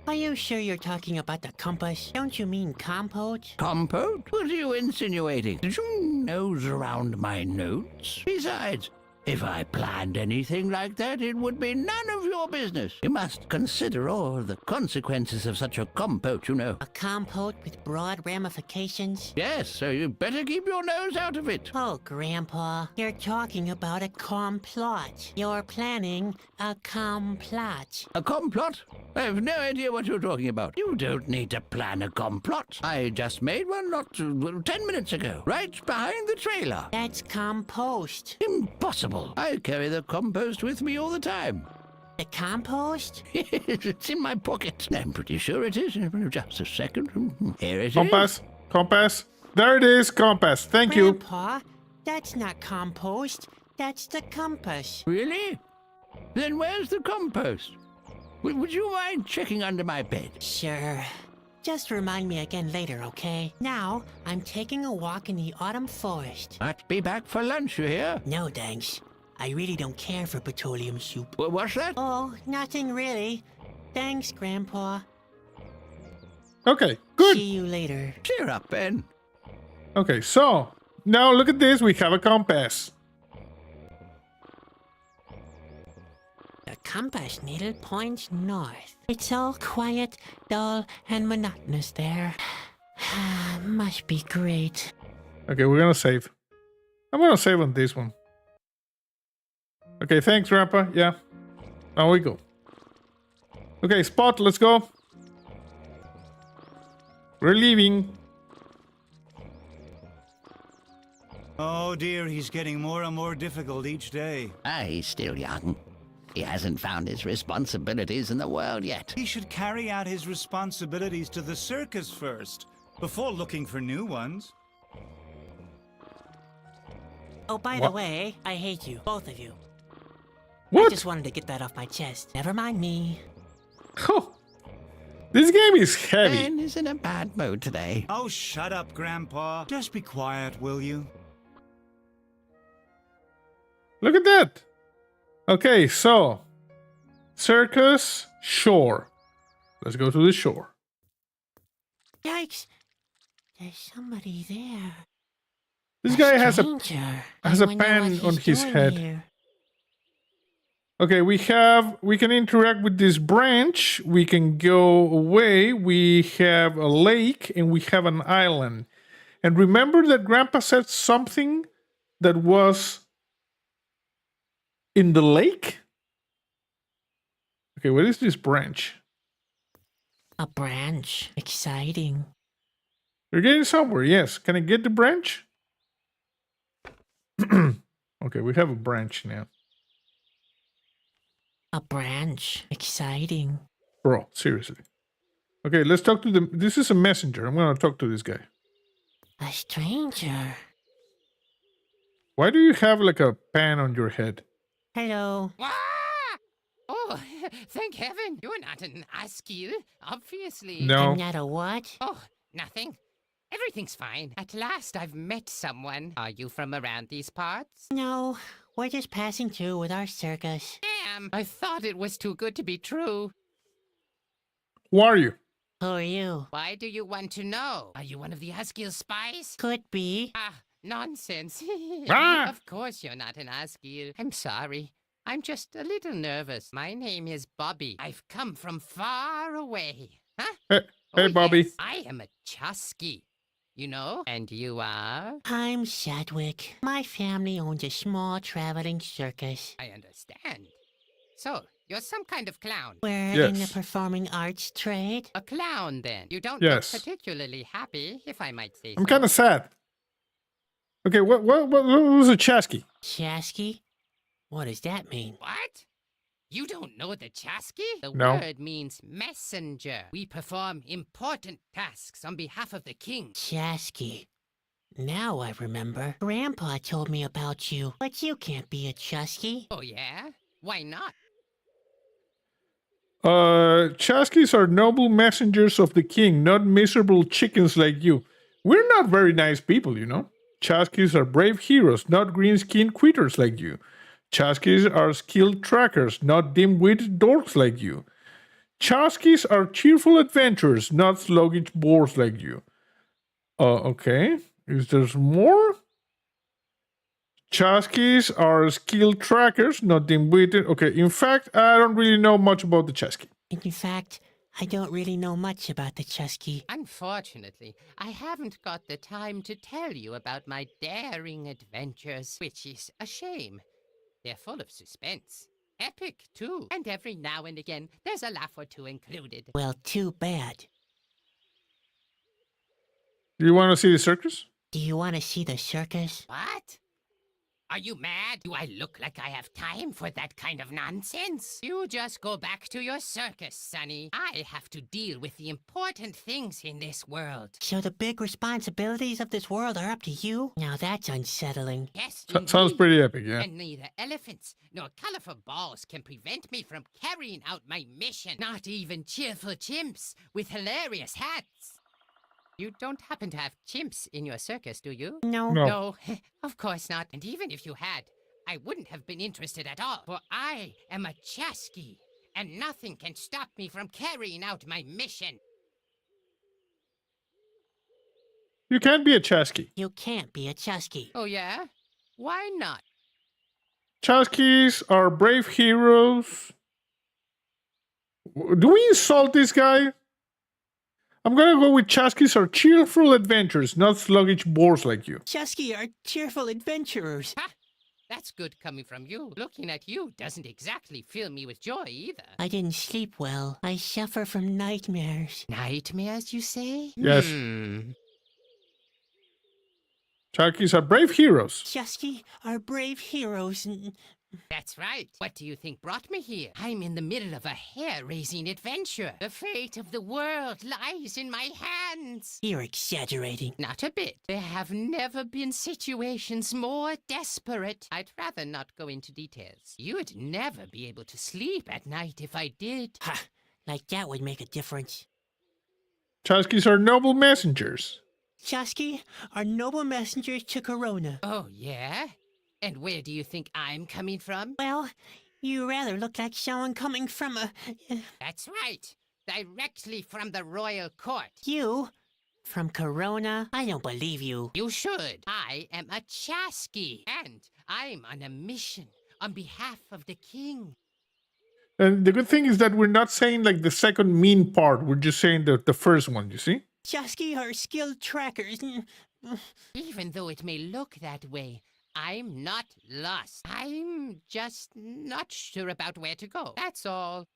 Speaker 3: Are you sure you're talking about the compass? Don't you mean compote?
Speaker 7: compote? What are you insinuating? Did you nose around my notes? Besides, if I planned anything like that, it would be none of your business. You must consider all the consequences of such a compote, you know.
Speaker 3: A compote with broad ramifications?
Speaker 7: Yes, so you better keep your nose out of it.
Speaker 3: Oh, Grandpa, you're talking about a complot. You're planning a complot.
Speaker 7: A complot? I have no idea what you're talking about. You don't need to plan a complot. I just made one not 10 minutes ago, right behind the trailer.
Speaker 3: That's compost.
Speaker 7: Impossible. I carry the compost with me all the time.
Speaker 3: The compost?
Speaker 7: It's in my pocket. I'm pretty sure it is. Just a second. Here it is.
Speaker 1: Compass. There it is, compass. Thank you.
Speaker 3: Grandpa, that's not compost. That's the compass.
Speaker 7: Really? Then where's the compost? Would you mind checking under my bed?
Speaker 3: Sure. Just remind me again later, okay? Now, I'm taking a walk in the autumn forest.
Speaker 7: I'd be back for lunch, you hear?
Speaker 3: No, thanks. I really don't care for petroleum soup.
Speaker 7: What's that?
Speaker 3: Oh, nothing really. Thanks, Grandpa.
Speaker 1: Okay, good.
Speaker 3: See you later.
Speaker 7: Cheer up, Ben.
Speaker 1: Okay, so now look at this. We have a compass.
Speaker 3: The compass needle points north. It's all quiet, dull, and monotonous there. Must be great.
Speaker 1: Okay, we're gonna save. I'm gonna save on this one. Okay, thanks, Grandpa. Yeah. Now we go. Okay, Spot, let's go. We're leaving.
Speaker 6: Oh dear, he's getting more and more difficult each day.
Speaker 7: He's still young. He hasn't found his responsibilities in the world yet.
Speaker 6: He should carry out his responsibilities to the circus first, before looking for new ones.
Speaker 3: Oh, by the way, I hate you, both of you. I
Speaker 1: What?
Speaker 3: just wanted to get that off my chest. Never mind me.
Speaker 1: Oh, this game is heavy.
Speaker 7: Ben is in a bad mood today.
Speaker 6: Oh, shut up, Grandpa. Just be quiet, will you?
Speaker 1: Look at that. Okay, so circus, shore. Let's go to the shore.
Speaker 3: Yikes! There's somebody there.
Speaker 1: This guy has a
Speaker 3: stranger.
Speaker 1: has
Speaker 3: I
Speaker 1: a
Speaker 3: wonder
Speaker 1: pan
Speaker 3: what he's
Speaker 1: on his
Speaker 3: doing
Speaker 1: head.
Speaker 3: here.
Speaker 1: Okay, we can interact with this branch. We can go away. We have a lake and we have an island. And remember that Grandpa said something that was in the lake? Okay, what is this branch?
Speaker 3: A branch. Exciting.
Speaker 1: We're getting somewhere, yes. Can I get the branch? Okay, we have a branch now.
Speaker 3: A branch. Exciting.
Speaker 1: Bro, seriously. Okay, let's talk to the... This is a messenger. I'm going to talk to this guy.
Speaker 3: A stranger.
Speaker 1: Why do you have like a pan on your head?
Speaker 3: Hello.
Speaker 8: Ah! Oh, thank heaven. You're not an Askil, obviously.
Speaker 1: No.
Speaker 3: I'm not a what?
Speaker 8: Oh, nothing. Everything's fine. At last I've met someone. Are you from around these parts?
Speaker 3: No, we're just passing through with our circus.
Speaker 8: Damn, I thought it was too good to be true.
Speaker 1: Who are you?
Speaker 3: Who are you?
Speaker 8: Why do you want to know? Are you one of the Asgil spies?
Speaker 3: Could be.
Speaker 8: Ah, nonsense.
Speaker 1: Ah!
Speaker 8: Of course you're not an Asgil. I'm sorry. I'm just a little nervous. My name is Bobby. I've come from far away. Huh?
Speaker 1: Hey, Bobby.
Speaker 8: Yes, I am a Chusky. You know? And you are?
Speaker 3: I'm Sadwick. My family owns a small traveling circus.
Speaker 8: I understand. So, you're some kind of clown.
Speaker 3: We're in the
Speaker 1: Yes.
Speaker 3: performing arts trade.
Speaker 8: A clown, then. You don't
Speaker 1: Yes.
Speaker 8: look particularly happy, if I might say
Speaker 1: I'm
Speaker 8: so.
Speaker 1: kind of sad. Okay, what was a chasky?
Speaker 3: Chasky? What does that mean?
Speaker 8: What? You don't know the Chasky? The
Speaker 1: No.
Speaker 8: word means messenger. We perform important tasks on behalf of the king.
Speaker 3: Chasky. Now I remember. Grandpa told me about you, but you can't be a Chusky.
Speaker 8: Oh, yeah? Why not?
Speaker 1: Chaskis are noble messengers of the king, not miserable chickens like you. We're not very nice people, you know. Chaskis are brave heroes, not green-skinned quitters like you. Chaskis are skilled trackers, not dim-witted dorks like you. Chaskis are cheerful adventurers, not sluggish bores like you. Okay. Is there more? Chaskis are skilled trackers, not dim-witted. Okay, in fact, I don't really know much about the Chasky.
Speaker 3: In fact, I don't really know much about the Chusky.
Speaker 8: Unfortunately, I haven't got the time to tell you about my daring adventures, which is a shame. They're full of suspense. Epic, too. And every now and again, there's a laugh or two included.
Speaker 3: Well, too bad.
Speaker 1: Do you want to see the circus?
Speaker 3: Do you want to see the circus?
Speaker 8: What? Are you mad? Do I look like I have time for that kind of nonsense? You just go back to your circus, Sonny. I have to deal with the important things in this world.
Speaker 3: So the big responsibilities of this world are up to you? Now that's unsettling.
Speaker 8: Yes,
Speaker 1: Sounds
Speaker 8: indeed.
Speaker 1: pretty epic, yeah.
Speaker 8: And neither elephants nor colorful balls can prevent me from carrying out my mission. Not even cheerful chimps with hilarious hats. You don't happen to have chimps in your circus, do you?
Speaker 3: No.
Speaker 1: No.
Speaker 8: No, of course not. And even if you had, I wouldn't have been interested at all. For I am a Chasky, and nothing can stop me from carrying out my mission.
Speaker 1: You can't be a Chasky.
Speaker 3: You can't be a Chusky.
Speaker 8: Oh, yeah? Why not?
Speaker 1: Chaskis are brave heroes. Do we insult this guy? I'm gonna go with Chaskis are cheerful adventurers, not sluggish bores like you.
Speaker 3: Chusky are cheerful adventurers.
Speaker 8: Ha! That's good coming from you. Looking at you doesn't exactly fill me with joy either.
Speaker 3: I didn't sleep well. I suffer from nightmares.
Speaker 8: Nightmares, you say?
Speaker 1: Yes. Chaskis are brave heroes.
Speaker 3: Chusky are brave heroes.
Speaker 8: That's right. What do you think brought me here? I'm in the middle of a hair-raising adventure. The fate of the world lies in my hands.
Speaker 3: You're exaggerating.
Speaker 8: Not a bit. There have never been situations more desperate. I'd rather not go into details. You'd never be able to sleep at night if I did.
Speaker 3: Ha! Like that would make a difference.
Speaker 1: Chaskis are noble messengers.
Speaker 3: Chusky are noble messengers to Corona.
Speaker 8: Oh, yeah? And where do you think I'm coming from?
Speaker 3: Well, you rather look like someone coming from a...
Speaker 8: That's right. Directly from the royal court.
Speaker 3: You? From Corona? I don't believe you.
Speaker 8: You should. I am a Chasky, and I'm on a mission on behalf of the king.
Speaker 1: And the good thing is that we're not saying like the second mean part. We're just saying the first one, you see?
Speaker 3: Chusky are skilled trackers.
Speaker 8: Even though it may look that way, I'm not lost. I'm just not sure about where to go. That's all.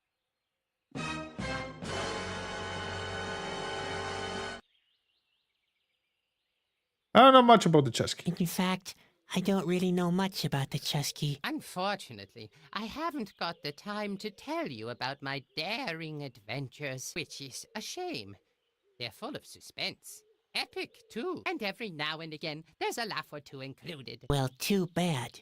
Speaker 1: I don't know much about the Chesky.
Speaker 3: In fact, I don't really know much about the Chusky.
Speaker 8: Unfortunately, I haven't got the time to tell you about my daring adventures, which is a shame. They're full of suspense. Epic, too. And every now and again, there's a laugh or two included.
Speaker 3: Well, too bad.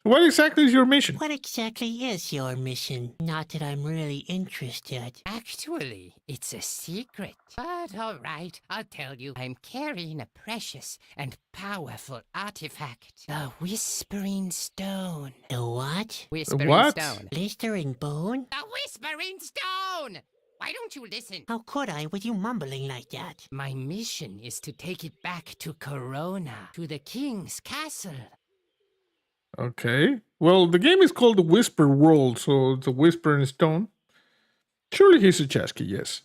Speaker 1: What exactly is your mission?
Speaker 3: What exactly is your mission? Not that I'm really interested.
Speaker 8: Actually, it's a secret. But all right, I'll tell you. I'm carrying a precious and powerful artifact. The Whispering Stone.
Speaker 3: The what?
Speaker 8: Whispering
Speaker 1: What?
Speaker 8: Stone.
Speaker 3: Blistering bone?
Speaker 8: The Whispering Stone! Why don't you listen?
Speaker 3: How could I with you mumbling like that?
Speaker 8: My mission is to take it back to Corona, to the king's castle.
Speaker 1: Okay. Well, the game is called the Whisper World, so it's a whisper in stone. Surely he's a Chasky, yes.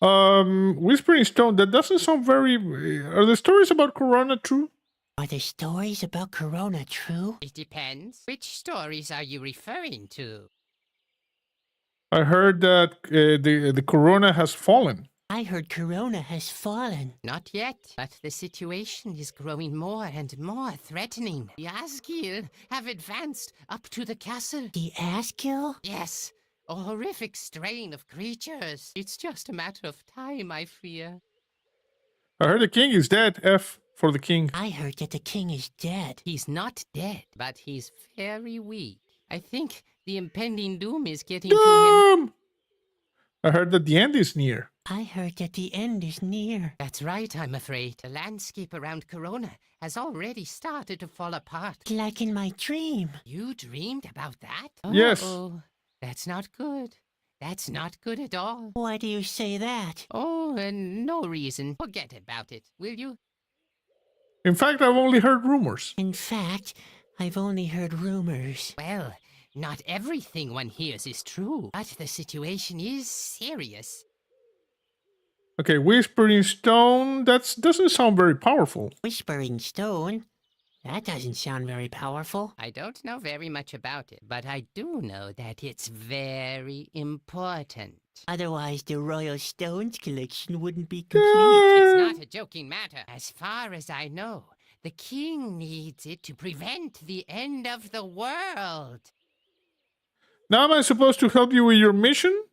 Speaker 1: Whispering Stone, that doesn't sound very... Are the stories about Corona true?
Speaker 3: Are the stories about Corona true?
Speaker 8: It depends. Which stories are you referring to?
Speaker 1: I heard that the Corona has fallen.
Speaker 3: I heard Corona has fallen.
Speaker 8: Not yet, but the situation is growing more and more threatening. The Asgil have advanced up to the castle.
Speaker 3: The Askill?
Speaker 8: Yes, a horrific strain of creatures. It's just a matter of time, I fear.
Speaker 1: I heard the king is dead. F for the king.
Speaker 3: I heard that the king is dead.
Speaker 8: He's not dead, but he's very weak. I think the impending doom is getting to him.
Speaker 1: Damn! I heard that the end is near.
Speaker 3: I heard that the end is near.
Speaker 8: That's right, I'm afraid. The landscape around Corona has already started to fall apart.
Speaker 3: Like in my dream.
Speaker 8: You dreamed about that?
Speaker 1: Yes.
Speaker 8: Uh-oh. That's not good. That's not good at all.
Speaker 3: Why do you say that?
Speaker 8: Oh, no reason. Forget about it, will you?
Speaker 1: In fact, I've only heard rumors.
Speaker 3: In fact, I've only heard rumors.
Speaker 8: Well, not everything one hears is true, but the situation is serious.
Speaker 1: Okay, Whispering Stone, that doesn't sound very powerful.
Speaker 3: Whispering Stone? That doesn't sound very powerful.
Speaker 8: I don't know very much about it, but I do know that it's very important.
Speaker 3: Otherwise, the Royal Stones collection wouldn't be complete.
Speaker 8: It's not a joking matter. As far as I know, the king needs it to prevent the end of the world.
Speaker 1: Now am I supposed to help you with your mission?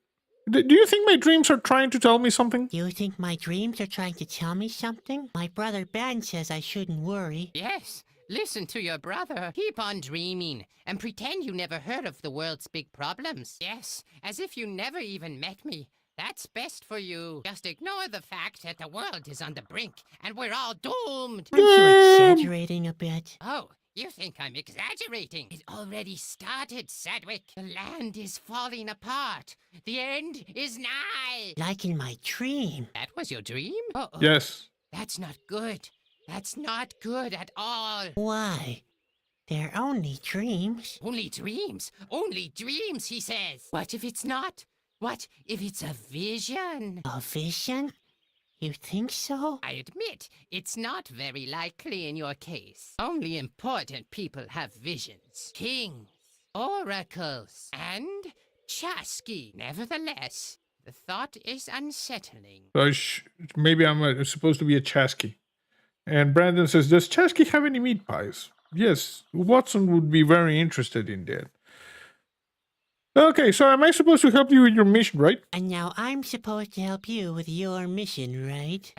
Speaker 1: Do you think my dreams are trying to tell me something?
Speaker 3: You think my dreams are trying to tell me something? My brother Ben says I shouldn't worry.
Speaker 8: Yes, listen to your brother. Keep on dreaming and pretend you never heard of the world's big problems. Yes, as if you never even met me. That's best for you. Just ignore the fact that the world is on the brink and we're all doomed.
Speaker 3: Aren't you exaggerating a bit?
Speaker 8: Oh, you think I'm exaggerating? It already started, Sadwick. The land is falling apart. The end is nigh.
Speaker 3: Like in my dream.
Speaker 8: That was your dream? Uh-oh.
Speaker 1: Yes.
Speaker 8: That's not good. That's not good at all.
Speaker 3: Why? They're only dreams.
Speaker 8: Only dreams. Only dreams, he says. What if it's not? What if it's a vision?
Speaker 3: A vision? You think so?
Speaker 8: I admit, it's not very likely in your case. Only important people have visions. Kings, oracles, and Chasky. Nevertheless, the thought is unsettling.
Speaker 1: So maybe I'm supposed to be a Chasky. And Brandon says, does Chasky have any meat pies? Yes, Watson would be very interested in that. Okay, so am I supposed to help you with your mission, right?
Speaker 3: And now I'm supposed to help you with your mission, right?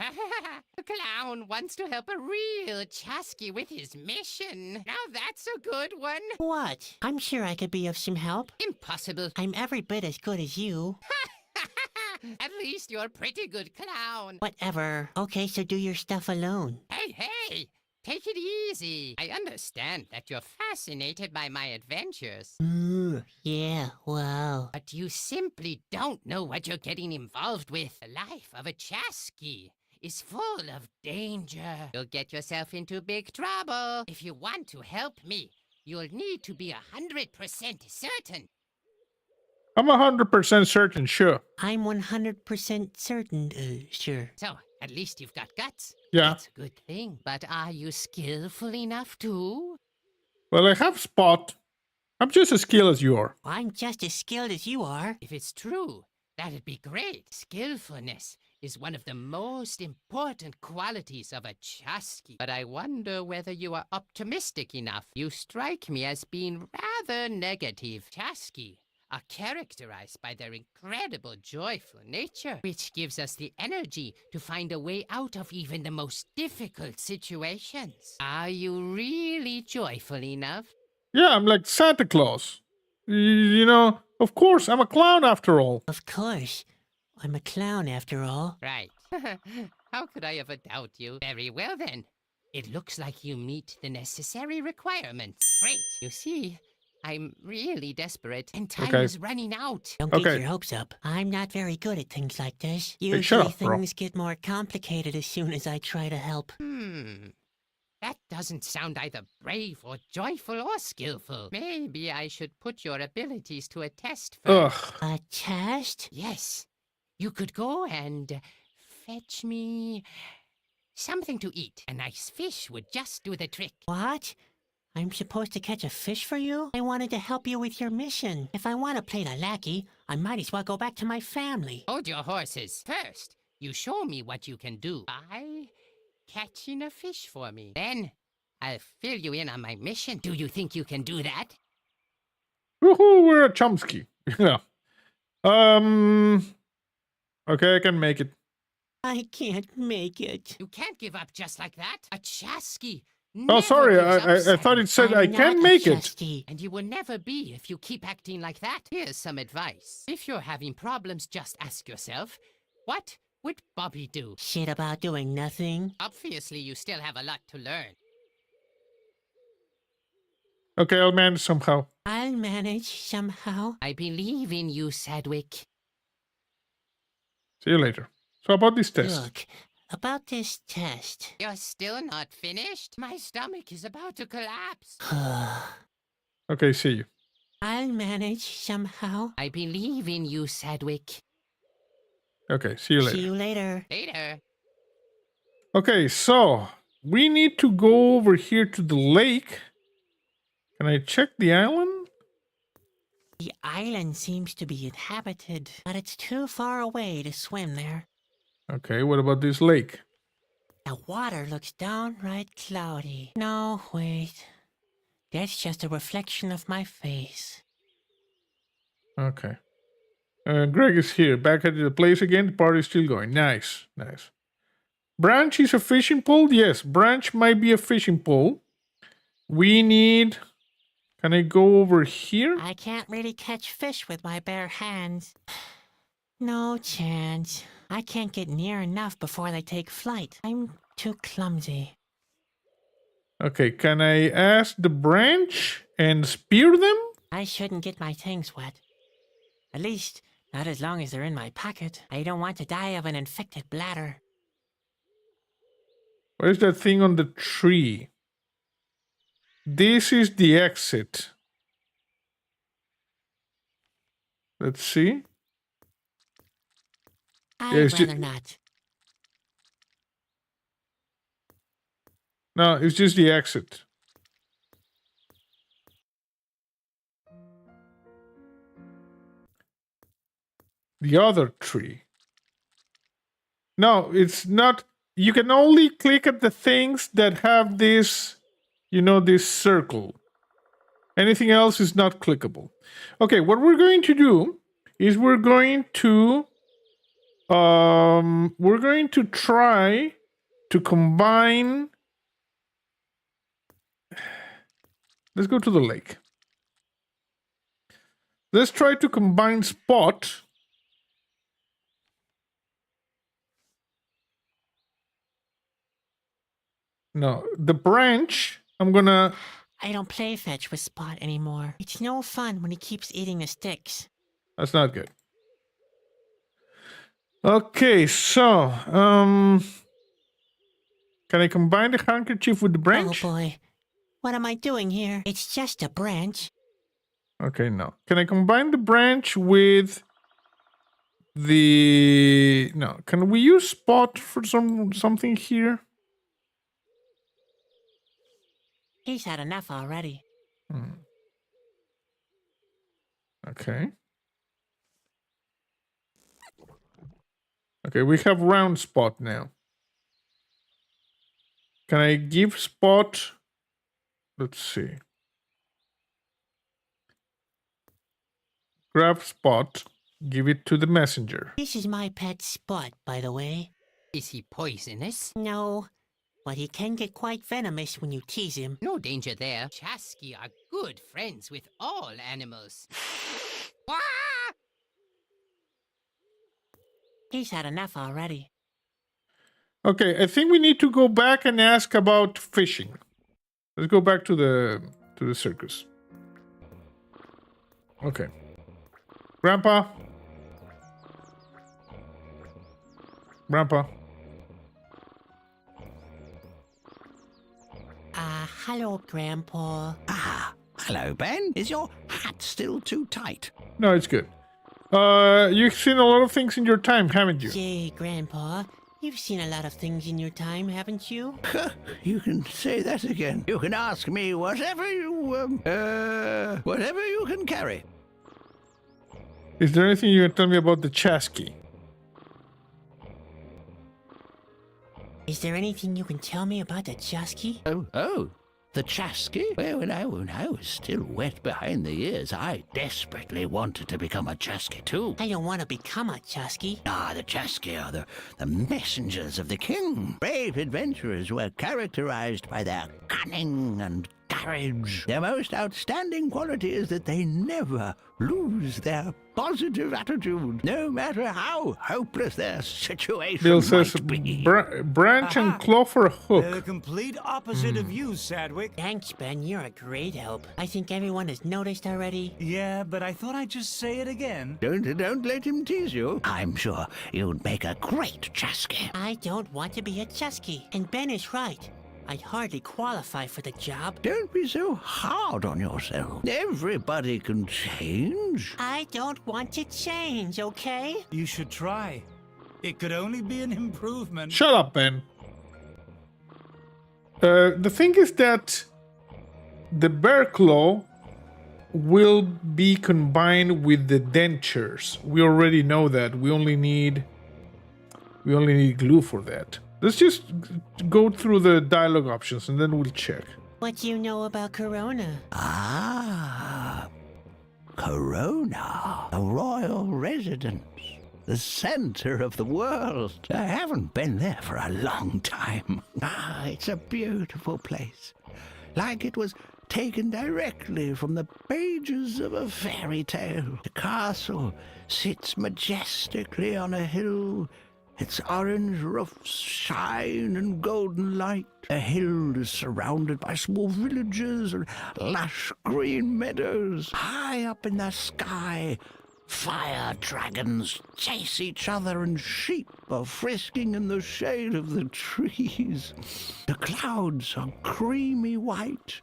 Speaker 8: The clown wants to help a real Chasky with his mission. Now that's a good one.
Speaker 3: What? I'm sure I could be of some help.
Speaker 8: Impossible.
Speaker 3: I'm every bit as good as you.
Speaker 8: At least you're a pretty good clown.
Speaker 3: Whatever. Okay, so do your stuff alone.
Speaker 8: Hey! Take it easy. I understand that you're fascinated by my adventures.
Speaker 3: Yeah, wow.
Speaker 8: But you simply don't know what you're getting involved with. The life of a Chasky is full of danger. You'll get yourself into big trouble. If you want to help me, you'll need to be 100% certain.
Speaker 1: I'm 100% certain, sure.
Speaker 3: I'm 100% certain, sure.
Speaker 8: So, at least you've got guts.
Speaker 1: Yeah.
Speaker 8: That's a good thing. But are you skillful enough too?
Speaker 1: Well, I have spot. I'm just as skilled as you are.
Speaker 3: I'm just as skilled as you are.
Speaker 8: If it's true, that'd be great. Skillfulness is one of the most important qualities of a Chasky. But I wonder whether you are optimistic enough. You strike me as being rather negative. Chasky are characterized by their incredible joyful nature, which gives us the energy to find a way out of even the most difficult situations. Are you really joyful enough?
Speaker 1: Yeah, I'm like Santa Claus. You know, of course, I'm a clown after all.
Speaker 3: Of course. I'm a clown after all.
Speaker 8: Right. How could I ever doubt you? Very well then. It looks like you meet the necessary requirements. Great. You see, I'm really desperate, and time
Speaker 1: Okay.
Speaker 8: is running out.
Speaker 3: Don't get
Speaker 1: Okay.
Speaker 3: your hopes up. I'm not very good at things like this.
Speaker 1: Hey, shut
Speaker 3: Usually
Speaker 1: up, bro.
Speaker 3: things get more complicated as soon as I try to help.
Speaker 8: That doesn't sound either brave or joyful or skillful. Maybe I should put your abilities to a test first.
Speaker 1: Ugh.
Speaker 3: A test?
Speaker 8: Yes. You could go and fetch me something to eat. A nice fish would just do the trick.
Speaker 3: What? I'm supposed to catch a fish for you? I wanted to help you with your mission. If I want to play the lackey, I might as well go back to my family.
Speaker 8: Hold your horses. First, you show me what you can do by catching a fish for me. Then, I'll fill you in on my mission. Do you think you can do that?
Speaker 1: Woohoo, we're a Chomsky. Yeah. Okay, I can make it.
Speaker 3: I can't make it.
Speaker 8: You can't give up just like that. A Chasky.
Speaker 1: Oh, sorry, I thought it said I
Speaker 3: I'm
Speaker 1: can
Speaker 3: not
Speaker 1: make
Speaker 3: a
Speaker 1: it.
Speaker 3: chesty.
Speaker 8: And you will never be if you keep acting like that. Here's some advice. If you're having problems, just ask yourself, what would Bobby do?
Speaker 3: Shit about doing nothing.
Speaker 8: Obviously, you still have a lot to learn.
Speaker 1: Okay, I'll manage somehow.
Speaker 3: I'll manage somehow.
Speaker 8: I believe in you, Sadwick.
Speaker 1: See you later. So about this test.
Speaker 3: Look, about this test.
Speaker 8: You're still not finished? My stomach is about to collapse.
Speaker 1: Okay, see you.
Speaker 3: I'll manage somehow.
Speaker 8: I believe in you, Sadwick.
Speaker 1: Okay, see you later.
Speaker 3: See you later.
Speaker 8: Later.
Speaker 1: Okay, so we need to go over here to the lake. Can I check the island?
Speaker 3: The island seems to be inhabited, but it's too far away to swim there.
Speaker 1: Okay, what about this lake?
Speaker 3: The water looks downright cloudy. No, wait. That's just a reflection of my face.
Speaker 1: Okay. Greg is here. Back at the place again. The party's still going. Nice, nice. Branch is a fishing pole? Yes, branch might be a fishing pole. We need... Can I go over here?
Speaker 3: I can't really catch fish with my bare hands. No chance. I can't get near enough before they take flight. I'm too clumsy.
Speaker 1: Okay, can I ask the branch and spear them?
Speaker 3: I shouldn't get my things wet. At least, not as long as they're in my pocket. I don't want to die of an infected bladder.
Speaker 1: Where's that thing on the tree? This is the exit. Let's see.
Speaker 3: I'd
Speaker 1: Yeah, it's
Speaker 3: rather not.
Speaker 1: No, it's just the exit. The other tree. No, it's not. You can only click at the things that have this, you know, this circle. Anything else is not clickable. Okay, what we're going to do is we're going to try to combine. Let's go to the lake. Let's try to combine Spot. No, the branch, I'm gonna...
Speaker 3: I don't play fetch with Spot anymore. It's no fun when he keeps eating the sticks.
Speaker 1: That's not good. Okay, so, can I combine the handkerchief with the branch?
Speaker 3: Oh boy. What am I doing here? It's just a branch.
Speaker 1: Okay, no. Can I combine the branch with the... No, can we use Spot for something here?
Speaker 3: He's had enough already.
Speaker 1: Okay. Okay, we have round Spot now. Can I give Spot... Let's see. Grab Spot, give it to the messenger.
Speaker 3: This is my pet Spot, by the way.
Speaker 8: Is he poisonous?
Speaker 3: No, but he can get quite venomous when you tease him.
Speaker 8: No danger there. Chasqui are good friends with all animals. Ah!
Speaker 3: He's had enough already.
Speaker 1: Okay, I think we need to go back and ask about fishing. Let's go back to the circus. Okay. Grandpa. Grandpa.
Speaker 3: Hello, Grandpa.
Speaker 7: Ah, hello, Ben. Is your hat still too tight?
Speaker 1: No, it's good. You've seen a lot of things in your time, haven't you?
Speaker 3: Gee, Grandpa, you've seen a lot of things in your time, haven't you?
Speaker 7: You can say that again. You can ask me whatever you can carry.
Speaker 1: Is there anything you can tell me about the Chasqui?
Speaker 3: Is there anything you can tell me about the Chasqui?
Speaker 7: Oh, the Chasqui? Well, when I was still wet behind the ears, I desperately wanted to become a Chasqui too.
Speaker 3: I don't want to become a Chasqui.
Speaker 7: Ah, the Chasqui are the messengers of the king. Brave adventurers who are characterized by their cunning and courage. Their most outstanding quality is that they never lose their positive attitude, no matter how hopeless their situation
Speaker 1: Bill says
Speaker 7: might be.
Speaker 1: branch and
Speaker 6: Aha.
Speaker 1: claw for a hook.
Speaker 6: The complete opposite of you, Sadwick.
Speaker 3: Thanks, Ben. You're a great help. I think everyone has noticed already.
Speaker 6: Yeah, but I thought I'd just say it again.
Speaker 7: Don't let him tease you. I'm sure you'd make a great Chasqui.
Speaker 3: I don't want to be a Chasqui. And Ben is right. I'd hardly qualify for the job.
Speaker 7: Don't be so hard on yourself. Everybody can change.
Speaker 3: I don't want to change, okay?
Speaker 6: You should try. It could only be an improvement.
Speaker 1: Shut up, Ben. The thing is that the bear claw will be combined with the dentures. We already know that. We only need glue for that. Let's just go through the dialogue options and then we'll check.
Speaker 3: What do you know about Corona?
Speaker 7: Ah, Corona, the royal residence, the center of the world. I haven't been there for a long time. Ah, it's a beautiful place, like it was taken directly from the pages of a fairy tale. The castle sits majestically on a hill. Its orange roofs shine in golden light. The hill is surrounded by small villages and lush green meadows. High up in the sky, fire dragons chase each other and sheep are frisking in the shade of the trees. The clouds are creamy white.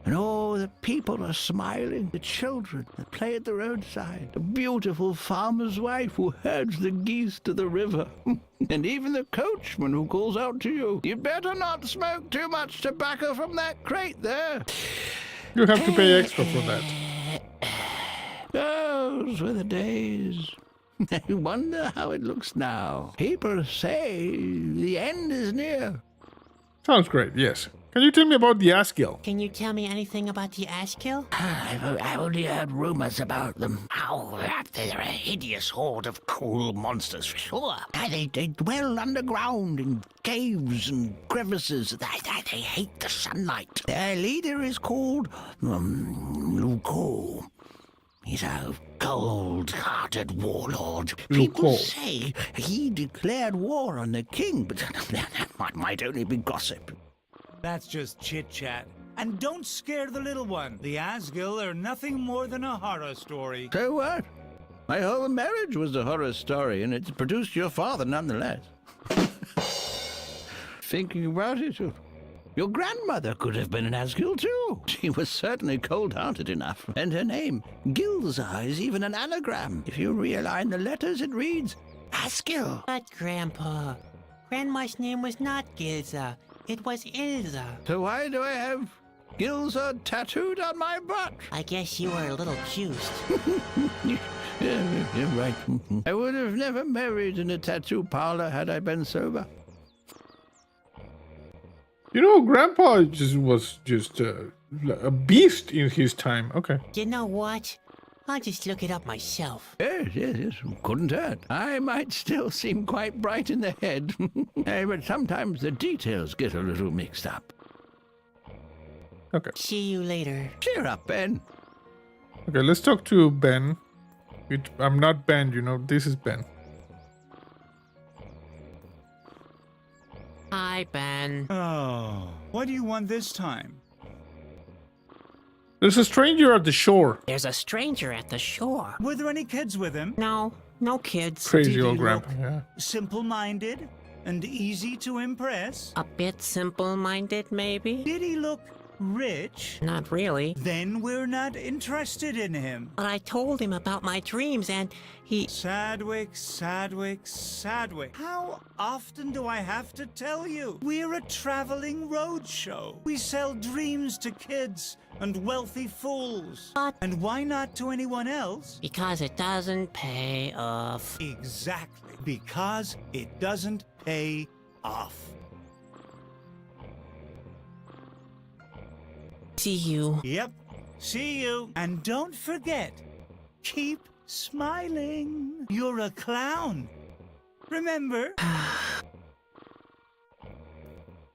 Speaker 7: And all the people are smiling. The children that play at the roadside. The beautiful farmer's wife who herds the geese to the river. And even the coachman who calls out to you, "You better not smoke too much tobacco from that crate there."
Speaker 1: You have to pay extra for that.
Speaker 7: Those were the days. I wonder how it looks now. People say the end is near.
Speaker 1: Sounds great, yes. Can you tell me about the Askill?
Speaker 3: Can you tell me anything about the Ashkill?
Speaker 7: I've only heard rumors about them. Oh, they're a hideous horde of cruel monsters, for sure. They dwell underground in caves and crevices. They hate the sunlight. Their leader is called Luco. He's a cold-hearted warlord. People say he declared war on the king, but that might only be gossip.
Speaker 6: That's just chit-chat. And don't scare the little one. The Asgill are nothing more than a horror story.
Speaker 7: So what? My whole marriage was a horror story, and it's produced your father nonetheless. Thinking about it, your grandmother could have been an Asgill too. She was certainly cold-hearted enough. And her name, Gilza, is even an anagram. If you realign the letters, it reads Asgill.
Speaker 3: But, Grandpa, Grandma's name was not Gilza. It was Ilza.
Speaker 7: So why do I have Gilza tattooed on my butt?
Speaker 3: I guess you were a little juiced.
Speaker 7: Yeah, you're right. I would have never married in a tattoo parlor had I been sober.
Speaker 1: You know, Grandpa was just a beast in his time. Okay.
Speaker 3: You know what? I'll just look it up myself.
Speaker 7: Yes, couldn't hurt. I might still seem quite bright in the head, but sometimes the details get a little mixed up.
Speaker 1: Okay.
Speaker 3: See you later.
Speaker 7: Cheer up, Ben.
Speaker 1: Okay, let's talk to Ben. I'm not Ben, you know. This is Ben.
Speaker 3: Hi, Ben.
Speaker 6: Oh, what do you want this time?
Speaker 1: There's a stranger at the shore.
Speaker 3: There's a stranger at the shore.
Speaker 6: Were there any kids with him?
Speaker 3: No kids.
Speaker 1: Crazy
Speaker 6: Did
Speaker 1: old
Speaker 6: he
Speaker 1: grandpa.
Speaker 6: look
Speaker 1: Yeah.
Speaker 6: simple-minded and easy to impress?
Speaker 3: A bit simple-minded, maybe?
Speaker 6: Did he look rich?
Speaker 3: Not really.
Speaker 6: Then we're not interested in him.
Speaker 3: But I told him about my dreams and he...
Speaker 6: Sadwick. How often do I have to tell you? We're a traveling roadshow. We sell dreams to kids and wealthy fools.
Speaker 3: But...
Speaker 6: And why not to anyone else?
Speaker 3: Because it doesn't pay off.
Speaker 6: Exactly. Because it doesn't pay off.
Speaker 3: See you.
Speaker 6: Yep. See you. And don't forget, keep smiling. You're a clown. Remember?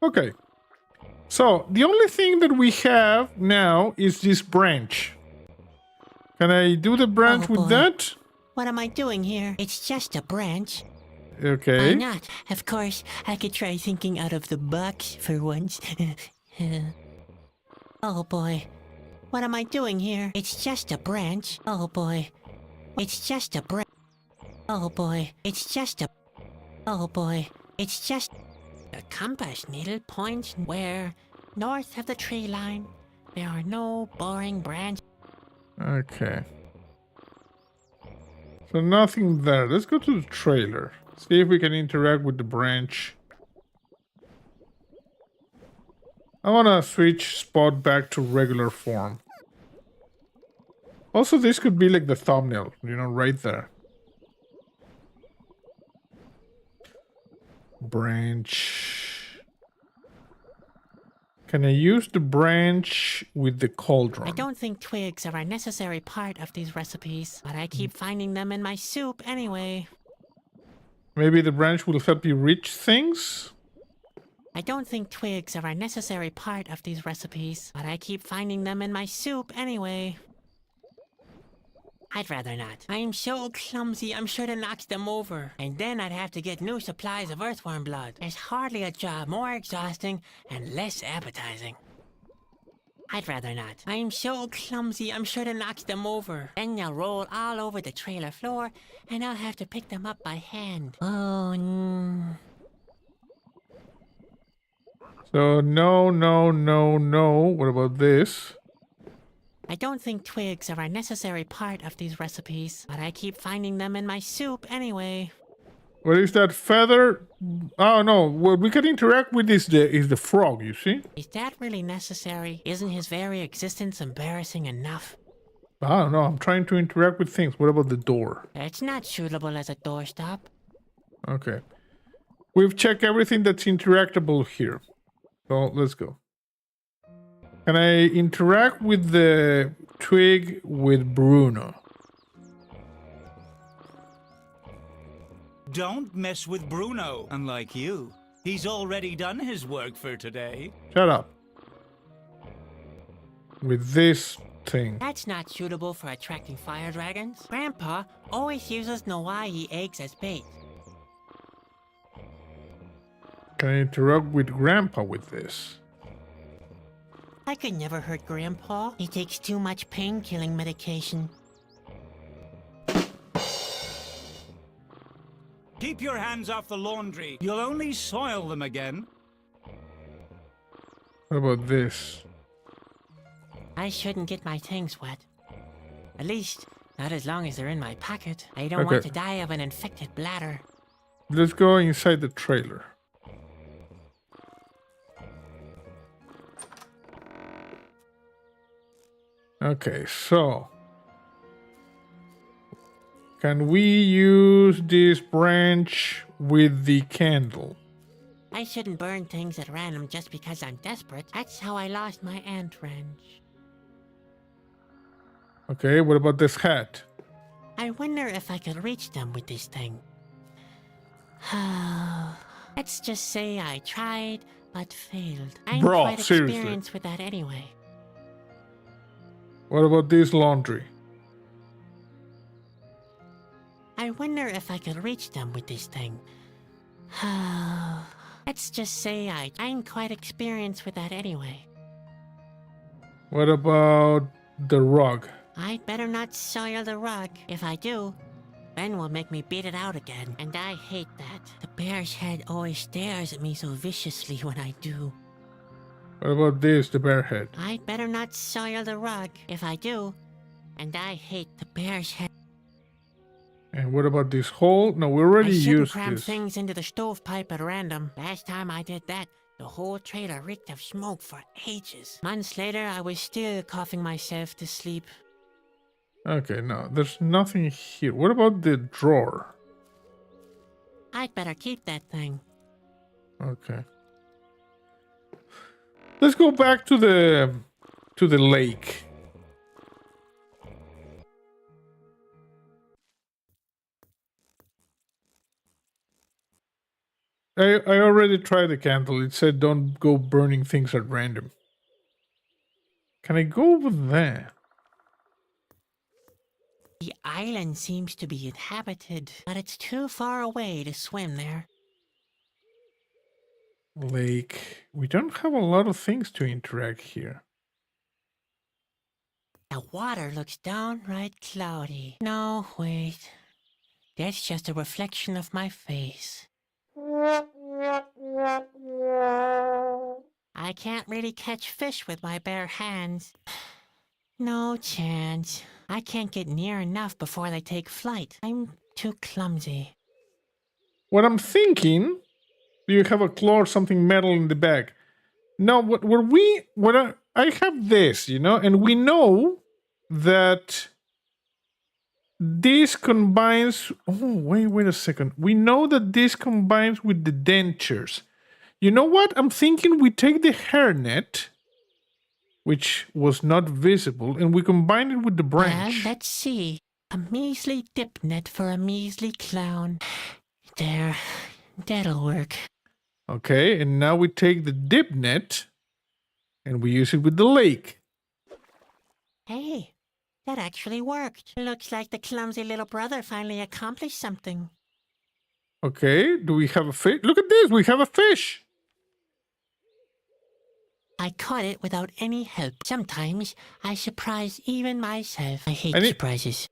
Speaker 1: Okay. So, the only thing that we have now is this branch. Can I do the branch
Speaker 3: Oh,
Speaker 1: with
Speaker 3: boy.
Speaker 1: that?
Speaker 3: What am I doing here? It's just a branch.
Speaker 1: Okay.
Speaker 3: Why not? Of course, I could try thinking out of the box for once. Oh boy. What am I doing here? It's just a branch. Oh boy. It's just a branch. Oh boy. It's just a... Oh boy. It's just... The compass needle points where, north of the tree line, there are no boring branches.
Speaker 1: Okay. So nothing there. Let's go to the trailer. See if we can interact with the branch. I want to switch Spot back to regular form. Also, this could be like the thumbnail, you know, right there. Branch. Can I use the branch with the cauldron?
Speaker 3: I don't think twigs are a necessary part of these recipes, but I keep finding them in my soup anyway.
Speaker 1: Maybe the branch will help you reach things?
Speaker 3: I don't think twigs are a necessary part of these recipes, but I keep finding them in my soup anyway. I'd rather not. I'm so clumsy, I'm sure to knock them over. And then I'd have to get new supplies of earthworm blood. There's hardly a job more exhausting and less appetizing. I'd rather not. I'm so clumsy, I'm sure to knock them over. Then they'll roll all over the trailer floor, and I'll have to pick them up by hand. Oh, no.
Speaker 1: So, no. What about this?
Speaker 3: I don't think twigs are a necessary part of these recipes, but I keep finding them in my soup anyway.
Speaker 1: What is that feather? Oh, no. What we can interact with is the frog, you see?
Speaker 3: Is that really necessary? Isn't his very existence embarrassing enough?
Speaker 1: I don't know. I'm trying to interact with things. What about the door?
Speaker 3: It's not suitable as a doorstop.
Speaker 1: Okay. We've checked everything that's interactable here. So, let's go. Can I interact with the twig with Bruno?
Speaker 6: Don't mess with Bruno, unlike you. He's already done his work for today.
Speaker 1: Shut up. With this thing.
Speaker 3: That's not suitable for attracting fire dragons. Grandpa always uses Noai eggs as bait.
Speaker 1: Can I interact with Grandpa with this?
Speaker 3: I could never hurt Grandpa. He takes too much pain-killing medication.
Speaker 6: Keep your hands off the laundry. You'll only soil them again.
Speaker 1: What about this?
Speaker 3: I shouldn't get my things wet. At least, not as long as they're in my pocket. I don't want
Speaker 1: Okay.
Speaker 3: to die of an infected bladder.
Speaker 1: Let's go inside the trailer. Okay, so can we use this branch with the candle?
Speaker 3: I shouldn't burn things at random just because I'm desperate. That's how I lost my ant wrench.
Speaker 1: Okay, what about this hat?
Speaker 3: I wonder if I could reach them with this thing. Let's just say I tried, but failed. I'm
Speaker 1: Bro,
Speaker 3: quite
Speaker 1: seriously.
Speaker 3: experienced with that anyway.
Speaker 1: What about this laundry?
Speaker 3: I wonder if I could reach them with this thing. Let's just say I'm quite experienced with that anyway.
Speaker 1: What about the rug?
Speaker 3: I'd better not soil the rug. If I do, Ben will make me beat it out again, and I hate that. The bear's head always stares at me so viciously when I do.
Speaker 1: What about this, the bear head?
Speaker 3: I'd better not soil the rug. If I do, and I hate the bear's head.
Speaker 1: And what about this hole? No, we already
Speaker 3: I shouldn't
Speaker 1: used
Speaker 3: cram
Speaker 1: this.
Speaker 3: things into the stovepipe at random. Last time I did that, the whole trailer reeked of smoke for ages. Months later, I was still coughing myself to sleep.
Speaker 1: Okay, no, there's nothing here. What about the drawer?
Speaker 3: I'd better keep that thing.
Speaker 1: Okay. Let's go back to the lake. I already tried the candle. It said don't go burning things at random. Can I go over there?
Speaker 3: The island seems to be inhabited, but it's too far away to swim there.
Speaker 1: Lake. We don't have a lot of things to interact here.
Speaker 3: The water looks downright cloudy. No, wait. That's just a reflection of my face. I can't really catch fish with my bare hands. No chance. I can't get near enough before they take flight. I'm too clumsy.
Speaker 1: What I'm thinking, do you have a claw or something metal in the bag? No, I have this, and we know that this combines. Oh, wait a second. We know that this combines with the dentures. You know what? I'm thinking we take the hairnet, which was not visible, and we combine it with the branch.
Speaker 3: Well, let's see. A measly dip net for a measly clown. There. That'll work.
Speaker 1: Okay, and now we take the dip net and we use it with the lake.
Speaker 3: Hey, that actually worked. Looks like the clumsy little brother finally accomplished something.
Speaker 1: Okay, do we have a fish? Look at this, we have a fish.
Speaker 3: I caught it without any help. Sometimes I surprise even myself. I hate
Speaker 1: I need-
Speaker 3: surprises.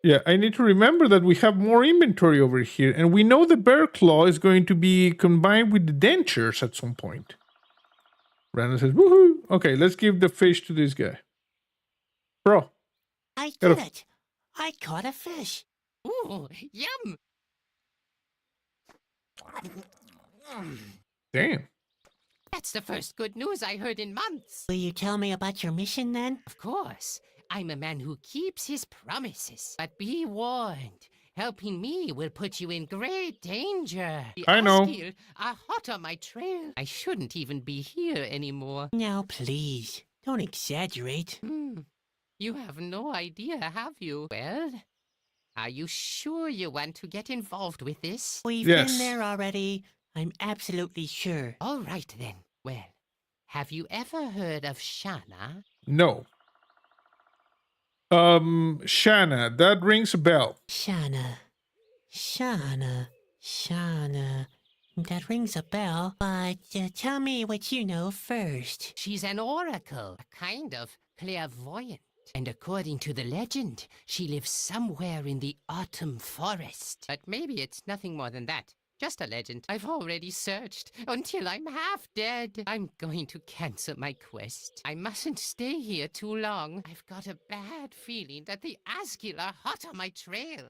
Speaker 1: Yeah, I need to remember that we have more inventory over here, and we know the bear claw is going to be combined with the dentures at some point. Brandon says, woohoo! Okay, let's give the fish to this guy. Bro,
Speaker 3: I
Speaker 1: Got a
Speaker 3: did it. I caught a fish.
Speaker 8: Ooh, yum!
Speaker 1: damn.
Speaker 8: That's the first good news I heard in months.
Speaker 3: Will you tell me about your mission then?
Speaker 8: Of course, I'm a man who keeps his promises. But be warned, helping me will put you in great danger. The
Speaker 1: I know.
Speaker 8: Askeil are hot on my trail. I shouldn't even be here anymore.
Speaker 3: Now, please, don't exaggerate.
Speaker 8: You have no idea, have you? Well, are you sure you want to get involved with this?
Speaker 3: We've
Speaker 1: Yes.
Speaker 3: been there already. I'm absolutely sure.
Speaker 8: All right then. Well, have you ever heard of Shana?
Speaker 1: No. Shanna, that rings a bell.
Speaker 3: Shana. That rings a bell, but tell me what you know first.
Speaker 8: She's an oracle, a kind of clairvoyant. And according to the legend, she lives somewhere in the autumn forest. But maybe it's nothing more than that. Just a legend. I've already searched until I'm half dead. I'm going to cancel my quest. I mustn't stay here too long. I've got a bad feeling that the Askeil are hot on my trail.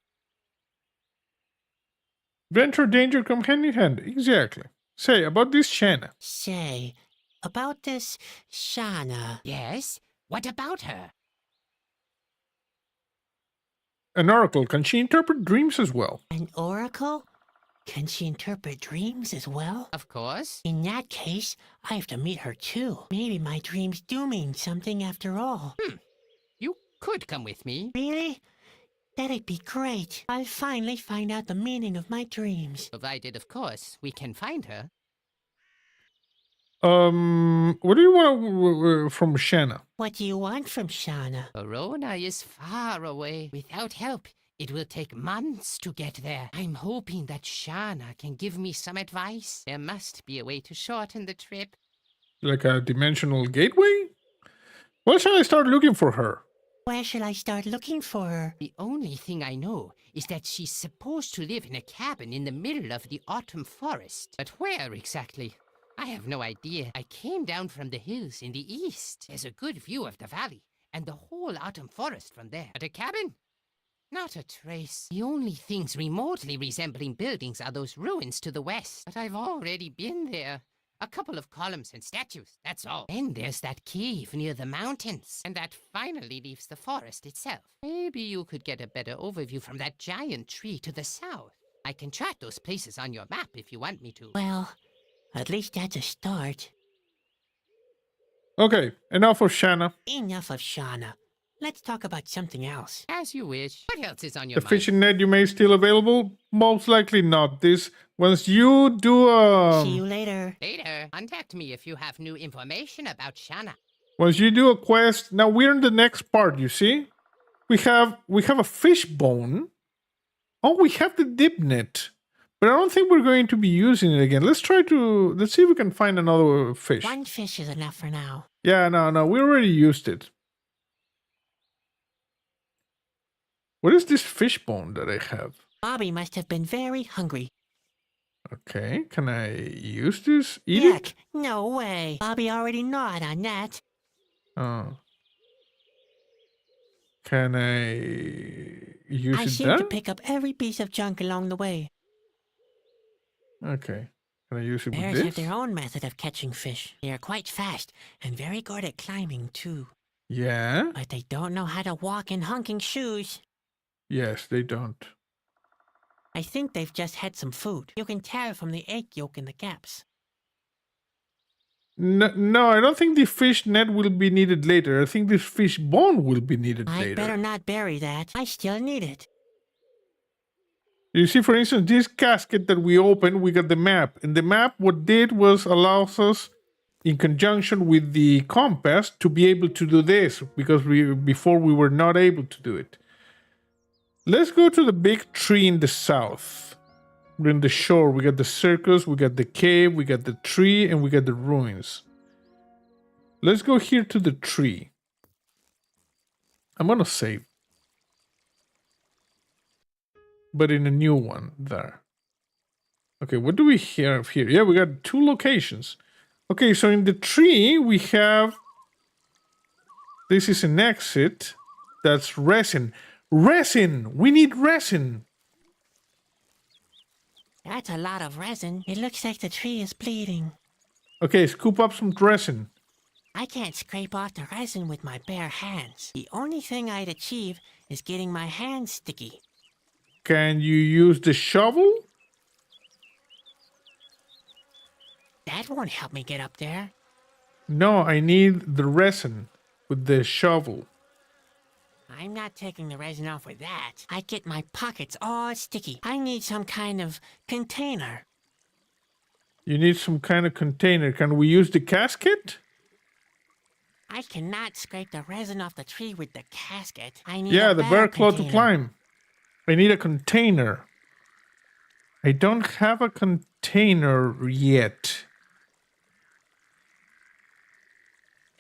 Speaker 1: Venture, danger come hand in hand. Exactly. Say, about this Shanna.
Speaker 3: Say, about this Shana.
Speaker 8: Yes? What about her?
Speaker 1: An oracle, can she interpret dreams as well?
Speaker 3: An oracle? Can she interpret dreams as well?
Speaker 8: Of course.
Speaker 3: In that case, I have to meet her too. Maybe my dreams do mean something after all.
Speaker 8: You could come with me.
Speaker 3: Really? That'd be great. I'll finally find out the meaning of my dreams.
Speaker 8: Provided, of course, we can find her.
Speaker 1: What do you want from Shanna?
Speaker 3: What do you want from Shauna?
Speaker 8: Verona is far away. Without help, it will take months to get there. I'm hoping that Shana can give me some advice. There must be a way to shorten the trip.
Speaker 1: Like a dimensional gateway? Where shall I start looking for her?
Speaker 3: Where shall I start looking for her?
Speaker 8: The only thing I know is that she's supposed to live in a cabin in the middle of the autumn forest. But where exactly? I have no idea. I came down from the hills in the east. There's a good view of the valley and the whole autumn forest from there. But a cabin? Not a trace. The only things remotely resembling buildings are those ruins to the west. But I've already been there. A couple of columns and statues, that's all. Then there's that cave near the mountains. And that finally leaves the forest itself. Maybe you could get a better overview from that giant tree to the south. I can chart those places on your map if you want me to.
Speaker 3: Well, at least that's a start.
Speaker 1: Okay, enough of Shanna.
Speaker 3: Enough of Shauna. Let's talk about something else.
Speaker 8: As you wish. What else is on your
Speaker 1: The
Speaker 8: mind?
Speaker 1: fishing net you made still available? Most likely not. This once you do
Speaker 3: See you later.
Speaker 8: Later, contact me if you have new information about Shana.
Speaker 1: once you do a quest. Now we're in the next part. You see, we have a fish bone. Oh, we have the dip net, but I don't think we're going to be using it again. Let's see if we can find another fish.
Speaker 3: One fish is enough for now.
Speaker 1: Yeah, no, we already used it. What is this fish bone that I have?
Speaker 3: Bobby must have been very hungry.
Speaker 1: Okay, can I use this? Eat it?
Speaker 3: Yuck, no way. Bobby already gnawed on that.
Speaker 1: Oh. Can I use
Speaker 3: I
Speaker 1: it
Speaker 3: seem
Speaker 1: there?
Speaker 3: to pick up every piece of junk along the way.
Speaker 1: Okay. Can I use it with
Speaker 3: Bears have
Speaker 1: this?
Speaker 3: their own method of catching fish. They are quite fast and very good at climbing too.
Speaker 1: Yeah?
Speaker 3: But they don't know how to walk in honking shoes.
Speaker 1: Yes, they don't.
Speaker 3: I think they've just had some food. You can tell from the egg yolk in the gaps.
Speaker 1: No, I don't think the fish net will be needed later. I think this fish bone will be needed
Speaker 3: I
Speaker 1: later.
Speaker 3: better not bury that. I still need it.
Speaker 1: You see, for instance, this casket that we opened, we got the map. And the map, what did was allows us, in conjunction with the compass, to be able to do this. Because before we were not able to do it. Let's go to the big tree in the south. We're in the shore. We got the circus, we got the cave, we got the tree, and we got the ruins. Let's go here to the tree. I'm gonna save. But in a new one there. Okay, what do we have here? Yeah, we got 2 locations. Okay, so in the tree we have... This is an exit. That's resin. Resin! We need resin!
Speaker 3: That's a lot of resin. It looks like the tree is bleeding.
Speaker 1: Okay, scoop up some resin.
Speaker 3: I can't scrape off the resin with my bare hands. The only thing I'd achieve is getting my hands sticky.
Speaker 1: Can you use the shovel?
Speaker 3: That won't help me get up there.
Speaker 1: No, I need the resin with the shovel.
Speaker 3: I'm not taking the resin off with that. I get my pockets all sticky. I need some kind of container.
Speaker 1: You need some kind of container. Can we use the casket?
Speaker 3: I cannot scrape the resin off the tree with the casket. I need
Speaker 1: Yeah,
Speaker 3: a
Speaker 1: the
Speaker 3: better
Speaker 1: bear claw to
Speaker 3: container.
Speaker 1: climb. I need a container. I don't have a container yet.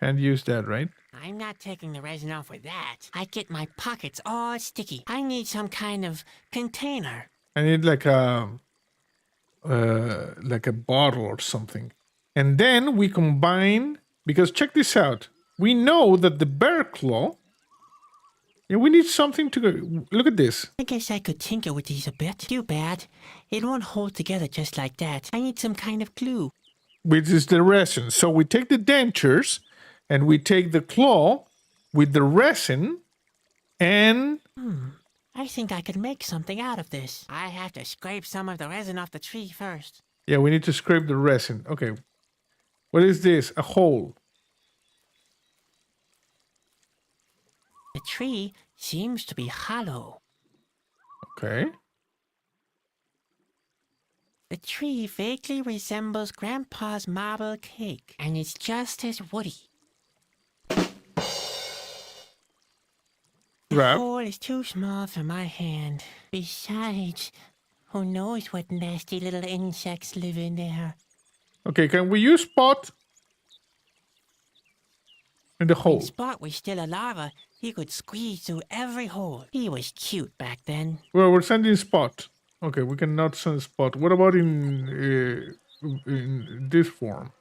Speaker 1: Can't use that, right?
Speaker 3: I'm not taking the resin off with that. I get my pockets all sticky. I need some kind of container.
Speaker 1: I need like a bottle or something. And then we combine, because check this out. We know that the bear claw, yeah, we need something to go. Look at this.
Speaker 3: I guess I could tinker with these a bit. Too bad. It won't hold together just like that. I need some kind of glue.
Speaker 1: Which is the resin. So we take the dentures and we take the claw with the resin and...
Speaker 3: I think I could make something out of this. I have to scrape some of the resin off the tree first.
Speaker 1: Yeah, we need to scrape the resin. Okay. What is this? A hole.
Speaker 3: The tree seems to be hollow.
Speaker 1: Okay.
Speaker 3: The tree vaguely resembles Grandpa's marble cake, and it's just as woody. The
Speaker 1: Grab.
Speaker 3: hole is too small for my hand. Besides, who knows what nasty little insects live in there?
Speaker 1: Okay, can we use Spot in the
Speaker 3: When
Speaker 1: hole?
Speaker 3: Spot was still a larva, he could squeeze through every hole. He was cute back then.
Speaker 1: Well, we're sending Spot. Okay, we cannot send Spot. What about in this form?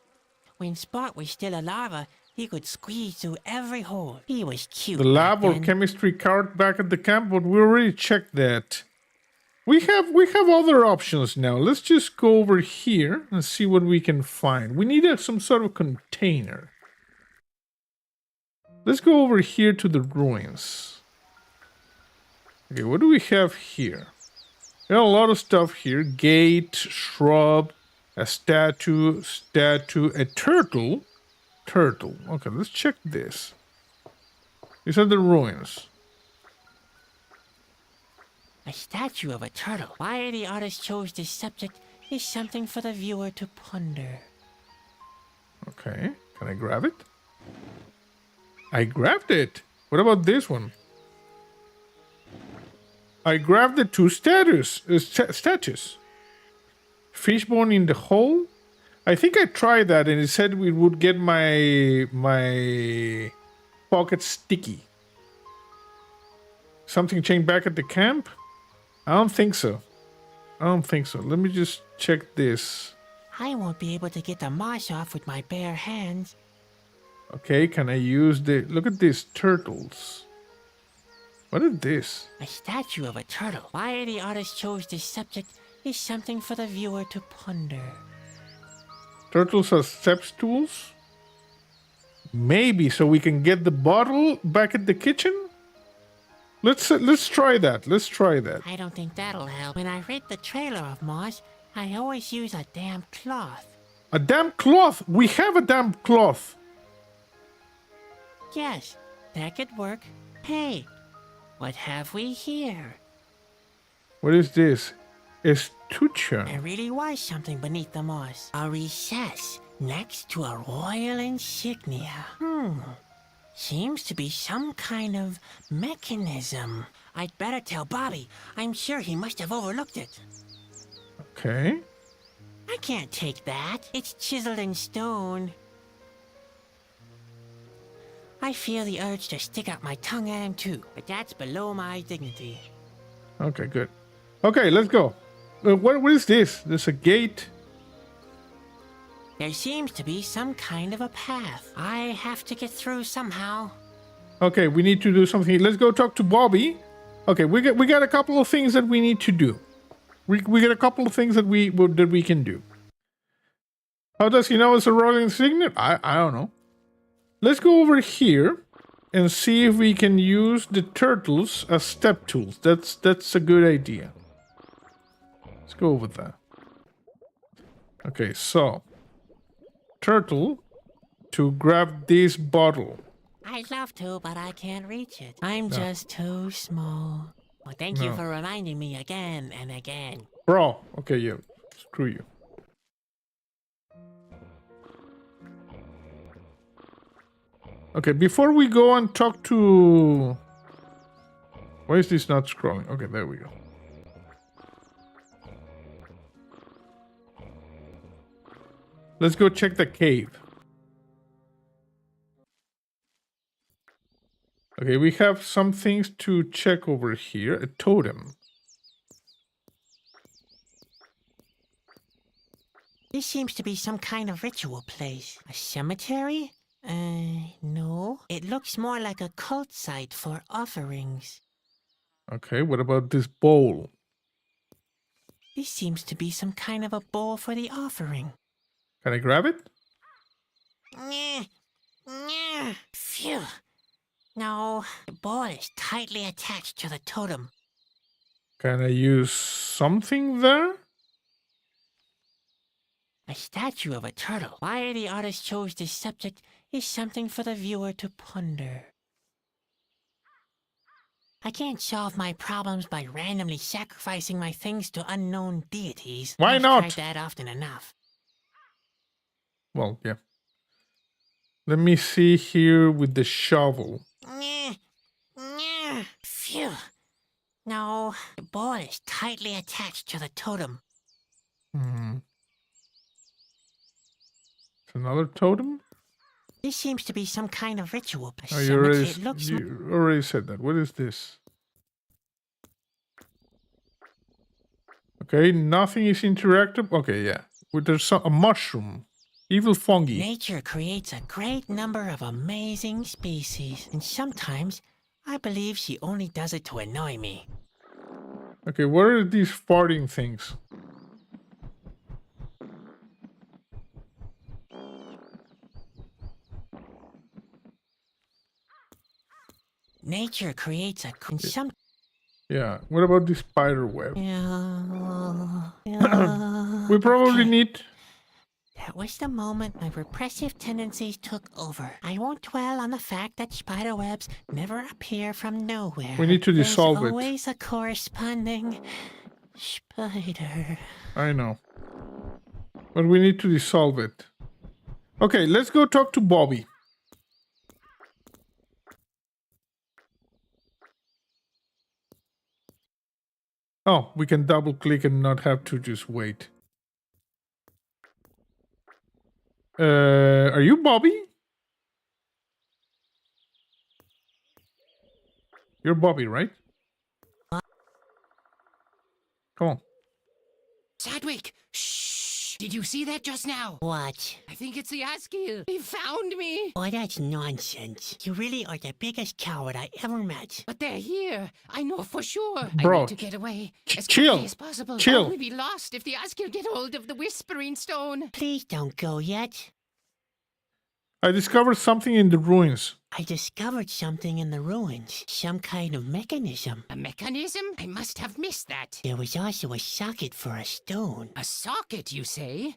Speaker 3: When Spot was still a larva, he could squeeze through every hole. He was cute
Speaker 1: The
Speaker 3: back
Speaker 1: lab or
Speaker 3: then.
Speaker 1: chemistry card back at the camp, but we already checked that. We have other options now. Let's just go over here and see what we can find. We need some sort of container. Let's go over here to the ruins. Okay, what do we have here? There are a lot of stuff here. Gate, shrub, a statue, a turtle. Turtle. Okay, let's check this. These are the ruins.
Speaker 3: A statue of a turtle. Why the artist chose this subject is something for the viewer to ponder.
Speaker 1: Okay, can I grab it? I grabbed it. What about this one? I grabbed the two statues. Fishbone in the hole. I think I tried that and it said it would get my pocket sticky. Something changed back at the camp? I don't think so. Let me just check this.
Speaker 3: I won't be able to get the moss off with my bare hands.
Speaker 1: Okay, can I use the... Look at these turtles. What is this?
Speaker 3: A statue of a turtle. Why the artist chose this subject is something for the viewer to ponder.
Speaker 1: Turtles are step stools? Maybe, so we can get the bottle back at the kitchen? Let's try that. Let's try that.
Speaker 3: I don't think that'll help. When I read the trailer of Moss, I always use a damp cloth.
Speaker 1: A damp cloth? We have a damp cloth.
Speaker 3: Yes, that could work. Hey, what have we here?
Speaker 1: What is this? Escutcheon.
Speaker 3: There really was something beneath the moss. A recess next to a royal insignia. Seems to be some kind of mechanism. I'd better tell Bobby. I'm sure he must have overlooked it.
Speaker 1: Okay.
Speaker 3: I can't take that. It's chiseled in stone. I feel the urge to stick out my tongue at him too, but that's below my dignity.
Speaker 1: Okay, good. Okay, let's go. What is this? There's a gate.
Speaker 3: There seems to be some kind of a path. I have to get through somehow.
Speaker 1: Okay, we need to do something. Let's go talk to Bobby. Okay, we got a couple of things that we need to do. We got a couple of things that we can do. How does he know it's a royal insignia? I don't know. Let's go over here and see if we can use the turtles as step tools. That's a good idea. Let's go over there. Okay, so turtle to grab this bottle.
Speaker 3: I'd love to, but I can't reach it. I'm just too small. Well, thank you for reminding me again and again.
Speaker 1: Bro, okay, yeah, screw you. Okay, before we go and talk to... Why is this not scrolling? Okay, there we go. Let's go check the cave. Okay, we have some things to check over here. A totem.
Speaker 3: This seems to be some kind of ritual place. A cemetery? No. It looks more like a cult site for offerings.
Speaker 1: Okay, what about this bowl?
Speaker 3: This seems to be some kind of a bowl for the offering.
Speaker 1: Can I grab it?
Speaker 3: Phew. No, the bowl is tightly attached to the totem.
Speaker 1: Can I use something there?
Speaker 3: A statue of a turtle. Why the artist chose this subject is something for the viewer to ponder. I can't solve my problems by randomly sacrificing my things to unknown deities.
Speaker 1: Why
Speaker 3: I've
Speaker 1: not?
Speaker 3: tried that often enough.
Speaker 1: Well, yeah. Let me see here with the shovel.
Speaker 3: Phew. No, the ball is tightly attached to the totem.
Speaker 1: Hmm. It's another totem?
Speaker 3: This seems to be some kind of ritual.
Speaker 1: Oh,
Speaker 3: It looks
Speaker 1: you already said that. What is this? Okay, nothing is interactive. Okay, yeah. There's a mushroom. Evil fungi.
Speaker 3: Nature creates a great number of amazing species, and sometimes I believe she only does it to annoy me.
Speaker 1: Okay, what are these farting things?
Speaker 3: Nature creates some.
Speaker 1: Yeah, what about this spider web?
Speaker 3: Yeah,
Speaker 1: We probably
Speaker 3: okay.
Speaker 1: need...
Speaker 3: That was the moment my repressive tendencies took over. I won't dwell on the fact that spider webs never appear from nowhere.
Speaker 1: We need to dissolve it.
Speaker 3: There's always a corresponding spider.
Speaker 1: I know. But we need to dissolve it. Okay, let's go talk to Bobby. Oh, we can double click and not have to just wait. Are you Bobby? You're Bobby, right? Come on.
Speaker 8: Sadwick! Shh! Did you see that just now?
Speaker 3: What?
Speaker 8: I think it's the Askeil. He found me.
Speaker 3: Oh, that's nonsense. You really are the biggest coward I ever met.
Speaker 8: But they're here. I know for sure.
Speaker 1: Bro,
Speaker 8: I need to get away as
Speaker 1: chill.
Speaker 8: quickly as possible.
Speaker 1: Chill.
Speaker 8: I'll only be lost if the Askeil get hold of the Whispering Stone.
Speaker 3: Please don't go yet.
Speaker 1: I discovered something in the ruins.
Speaker 3: I discovered something in the ruins. Some kind of mechanism.
Speaker 8: A mechanism? I must have missed that.
Speaker 3: There was also a socket for a stone.
Speaker 8: A socket, you say?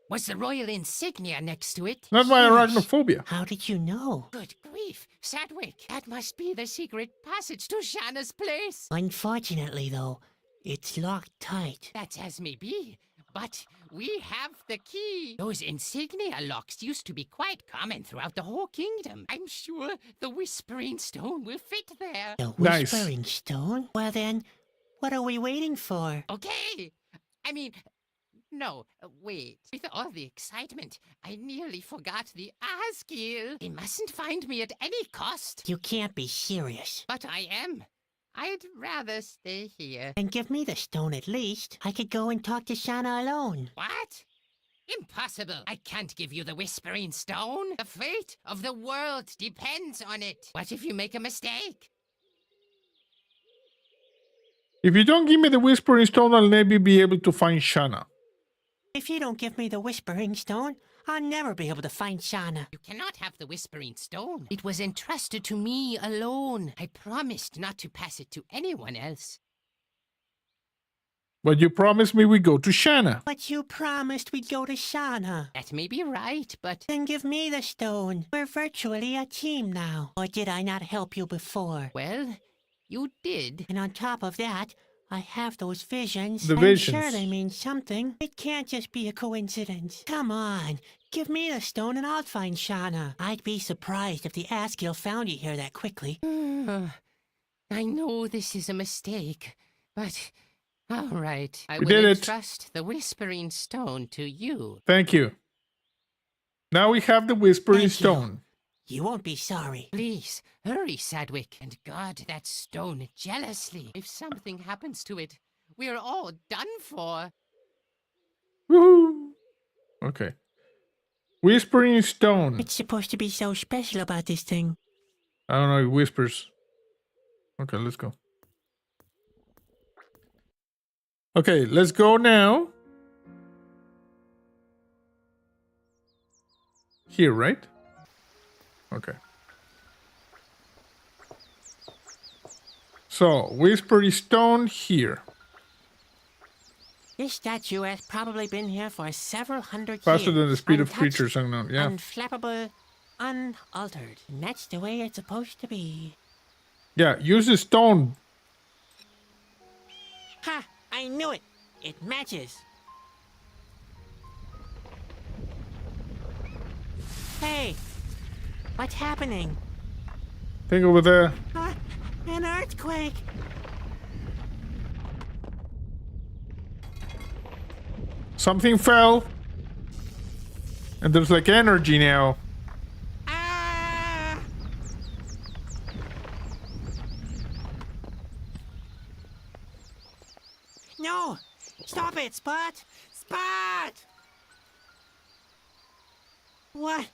Speaker 8: Was the royal insignia next to it?
Speaker 1: Not my
Speaker 3: Yes.
Speaker 1: arachnophobia.
Speaker 3: How did you know?
Speaker 8: Good grief, Sadwick. That must be the secret passage to Shanna's place.
Speaker 3: Unfortunately, though, it's locked tight.
Speaker 8: That's as may be. But we have the key. Those insignia locks used to be quite common throughout the whole kingdom. I'm sure the Whispering Stone will fit there.
Speaker 3: The
Speaker 1: Nice.
Speaker 3: Whispering Stone? Well then, what are we waiting for?
Speaker 8: Okay. I mean, no, wait. With all the excitement, I nearly forgot the Askeil. They mustn't find me at any cost.
Speaker 3: You can't be serious.
Speaker 8: But I am. I'd rather stay here.
Speaker 3: And give me the stone at least. I could go and talk to Shanna alone.
Speaker 8: What? Impossible. I can't give you the Whispering Stone. The fate of the world depends on it. What if you make a mistake?
Speaker 1: If you don't give me the Whispering Stone, I'll maybe be able to find Shanna.
Speaker 3: If you don't give me the Whispering Stone, I'll never be able to find Shanna.
Speaker 8: You cannot have the Whispering Stone. It was entrusted to me alone. I promised not to pass it to anyone else.
Speaker 1: But you promised me we go to Shanna.
Speaker 3: But you promised we'd go to Shanna.
Speaker 8: That may be right, but
Speaker 3: Then give me the stone. We're virtually a team now. Or did I not help you before?
Speaker 8: well, you did.
Speaker 3: And on top of that, I have those visions.
Speaker 1: The
Speaker 3: I'm
Speaker 1: visions.
Speaker 3: sure they mean something. It can't just be a coincidence. Come on, give me the stone and I'll find Shanna. I'd be surprised if the Askeil found you here that quickly.
Speaker 8: I know this is a mistake, but all right. I
Speaker 1: We
Speaker 8: will
Speaker 1: did it.
Speaker 8: entrust the Whispering Stone to you.
Speaker 1: Thank you. Now we have the Whispering
Speaker 3: Thank you.
Speaker 1: Stone.
Speaker 3: You won't be sorry.
Speaker 8: Please, hurry, Sadwick, and guard that stone jealously. If something happens to it, we're all done for.
Speaker 1: Woohoo! Okay. Whispering Stone.
Speaker 3: What's supposed to be so special about this thing?
Speaker 1: I don't know, it whispers. Okay, let's go. Okay, let's go now. Here, right? Okay. So, Whispering Stone here.
Speaker 3: This statue has probably been here for several hundred
Speaker 1: Faster
Speaker 3: years.
Speaker 1: than the speed of
Speaker 3: untouched,
Speaker 1: creatures unknown. Yeah.
Speaker 3: Unflappable, unaltered. And that's the way it's supposed to be.
Speaker 1: Yeah, use the stone.
Speaker 3: Ha! I knew it. It matches. Hey, what's happening?
Speaker 1: Think over there.
Speaker 3: An earthquake.
Speaker 1: Something fell. And there's like energy now.
Speaker 3: Ah! No! Stop it, Spot! Spot! What?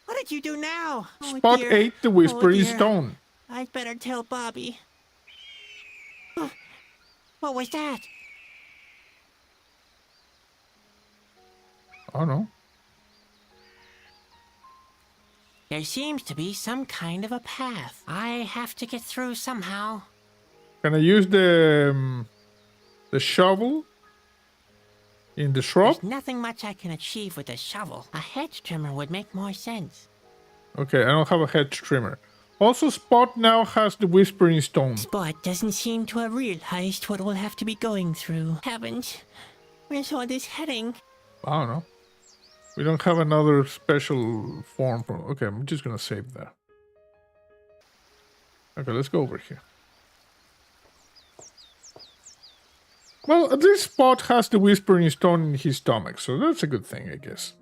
Speaker 3: What did you do now? Oh,
Speaker 1: Spot
Speaker 3: dear.
Speaker 1: ate the whispering
Speaker 3: dear.
Speaker 1: stone.
Speaker 3: I'd better tell Bobby. What was that?
Speaker 1: Oh no.
Speaker 3: There seems to be some kind of a path. I have to get through somehow.
Speaker 1: Can I use the shovel in the shrub?
Speaker 3: There's nothing much I can achieve with a shovel. A hedge trimmer would make more sense.
Speaker 1: Okay, I don't have a hedge trimmer. Also, Spot now has the whispering stone.
Speaker 3: Spot doesn't seem to have realized what we'll have to be going through. Haven't. Where's all this heading?
Speaker 1: I don't know. We don't have another special form for... Okay, I'm just gonna save that. Okay, let's go over here. Well, this Spot has the whispering stone in his stomach, so that's a good thing, I guess.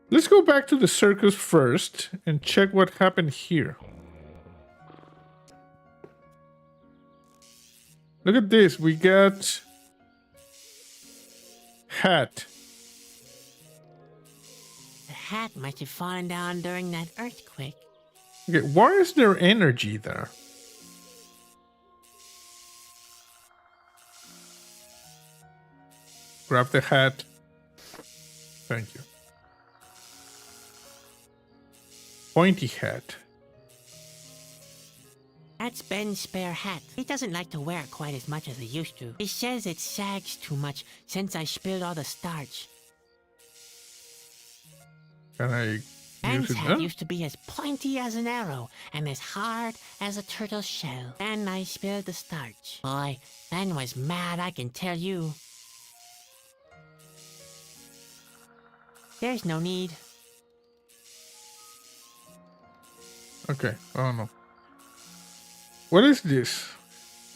Speaker 1: Let's go back to the circus first and check what happened here. Look at this. We got... hat.
Speaker 3: The hat must have fallen down during that earthquake.
Speaker 1: Okay, why is there energy there? Grab the hat. Thank you. Pointy hat.
Speaker 3: That's Ben's spare hat. He doesn't like to wear it quite as much as he used to. He says it sags too much since I spilled all the starch.
Speaker 1: Can I
Speaker 3: Ben's
Speaker 1: use it
Speaker 3: hat
Speaker 1: now?
Speaker 3: used to be as pointy as an arrow and as hard as a turtle's shell. Then I spilled the starch. Boy, Ben was mad, I can tell you. There's no need.
Speaker 1: Okay, I don't know. What is this?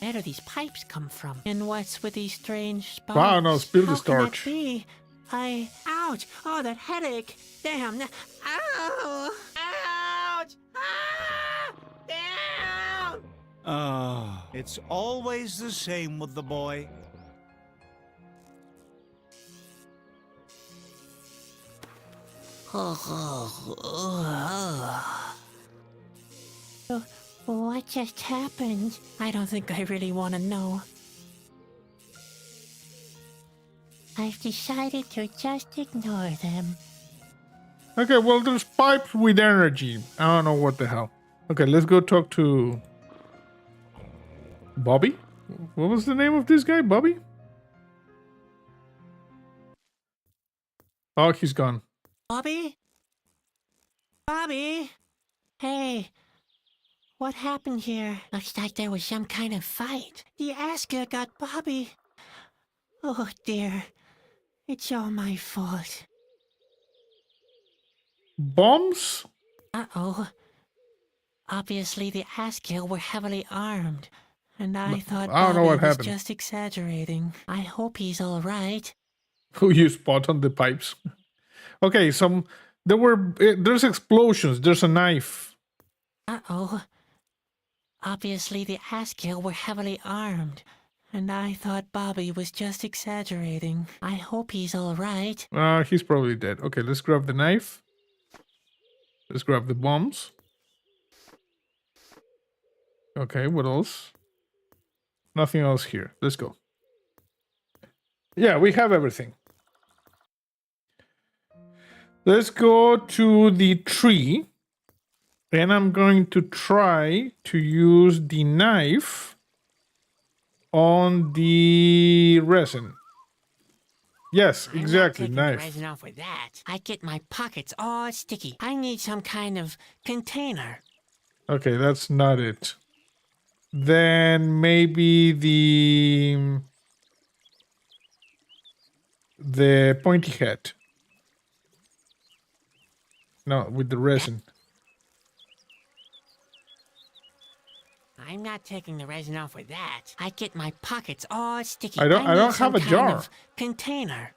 Speaker 3: Where do these pipes come from? And what's with these strange spots?
Speaker 1: Wow, no, spill the
Speaker 3: How
Speaker 1: starch.
Speaker 3: Can that be? Ouch! Oh, that headache! Damn! Ow! Ouch! Ah! Damn!
Speaker 6: Ah, it's always the same with the boy.
Speaker 3: What just happened? I don't think I really want to know. I've decided to just ignore them.
Speaker 1: Okay, well, there's pipes with energy. I don't know what the hell. Okay, let's go talk to... Bobby? What was the name of this guy? Bobby? Oh, he's gone.
Speaker 3: Bobby? Bobby? Hey, what happened here? Looks like there was some kind of fight. The Asker got Bobby. Oh dear, it's all my fault.
Speaker 1: Bombs?
Speaker 3: Uh-oh. Obviously the Asker were heavily armed. And I thought
Speaker 1: I don't know
Speaker 3: Bobby
Speaker 1: what
Speaker 3: was
Speaker 1: happened.
Speaker 3: just exaggerating. I hope he's all right.
Speaker 1: Who you spot on the pipes? Okay, there's explosions. There's a knife.
Speaker 3: Uh-oh. Obviously the Asker were heavily armed. And I thought Bobby was just exaggerating. I hope he's all right.
Speaker 1: He's probably dead. Okay, let's grab the knife. Let's grab the bombs. Okay, what else? Nothing else here. Let's go. Yeah, we have everything. Let's go to the tree. And I'm going to try to use the knife on the resin. Yes, exactly,
Speaker 3: I'm not taking
Speaker 1: knife.
Speaker 3: resin off with that. I get my pockets all sticky. I need some kind of container.
Speaker 1: Okay, that's not it. Then maybe the pointy head. No, with the resin.
Speaker 3: I'm not taking the resin off with that. I get my pockets all sticky.
Speaker 1: I don't
Speaker 3: need
Speaker 1: have
Speaker 3: some
Speaker 1: a
Speaker 3: kind
Speaker 1: jar.
Speaker 3: of container.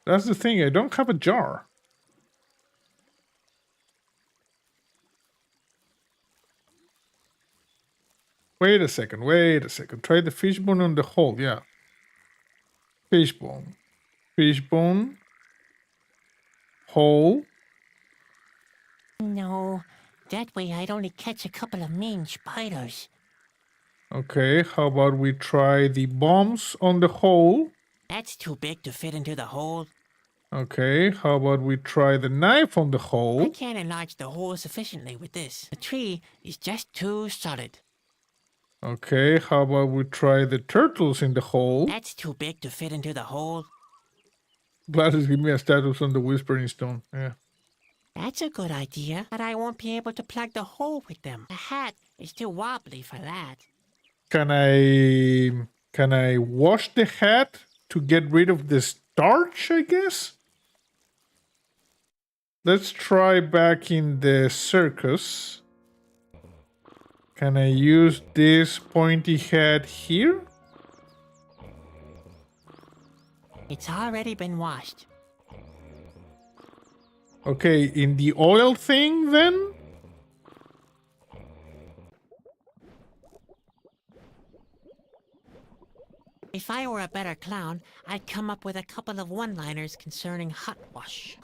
Speaker 1: That's the thing. I don't have a jar. Wait a second. Try the fishbone on the hole. Yeah. Fishbone. Fishbone. Hole.
Speaker 3: No, that way I'd only catch a couple of mean spiders.
Speaker 1: Okay, how about we try the bombs on the hole?
Speaker 3: That's too big to fit into the hole.
Speaker 1: Okay, how about we try the knife on the
Speaker 3: I
Speaker 1: hole?
Speaker 3: can't enlarge the hole sufficiently with this. The tree is just too solid.
Speaker 1: Okay, how about we try the turtles in the hole?
Speaker 3: That's too big to fit into the hole.
Speaker 1: Glasses give me a status on the Whispering Stone. Yeah.
Speaker 3: That's a good idea, but I won't be able to plug the hole with them. The hat is too wobbly for that.
Speaker 1: Can I wash the hat to get rid of the starch, I guess? Let's try back in the circus. Can I use this pointy head here?
Speaker 3: It's already been washed.
Speaker 1: Okay, in the oil thing then?
Speaker 3: If I were a better clown, I'd come up with a couple of one-liners concerning hot wash.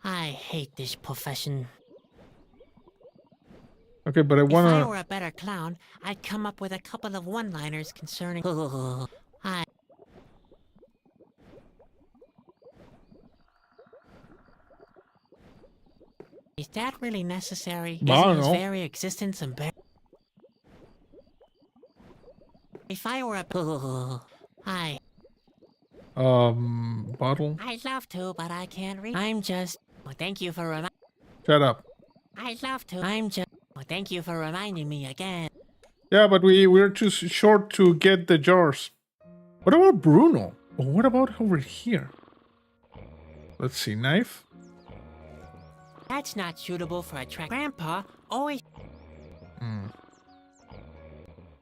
Speaker 3: I hate this profession.
Speaker 1: Okay, but I
Speaker 3: If I
Speaker 1: wanna...
Speaker 3: were a better clown, I'd come up with a couple of one-liners concerning... I... Is that really necessary?
Speaker 1: I don't
Speaker 3: Isn't his
Speaker 1: know.
Speaker 3: very existence embarrassing? If I were a... I...
Speaker 1: Bottle?
Speaker 3: I'd love to, but I can't read. I'm just... Well, thank you for reminding...
Speaker 1: Shut up.
Speaker 3: I'd love to. I'm just... Well, thank you for reminding me again.
Speaker 1: Yeah, but we're too short to get the jars. What about Bruno? Oh, what about over here? Let's see, knife.
Speaker 3: That's not suitable for a track. Grandpa always...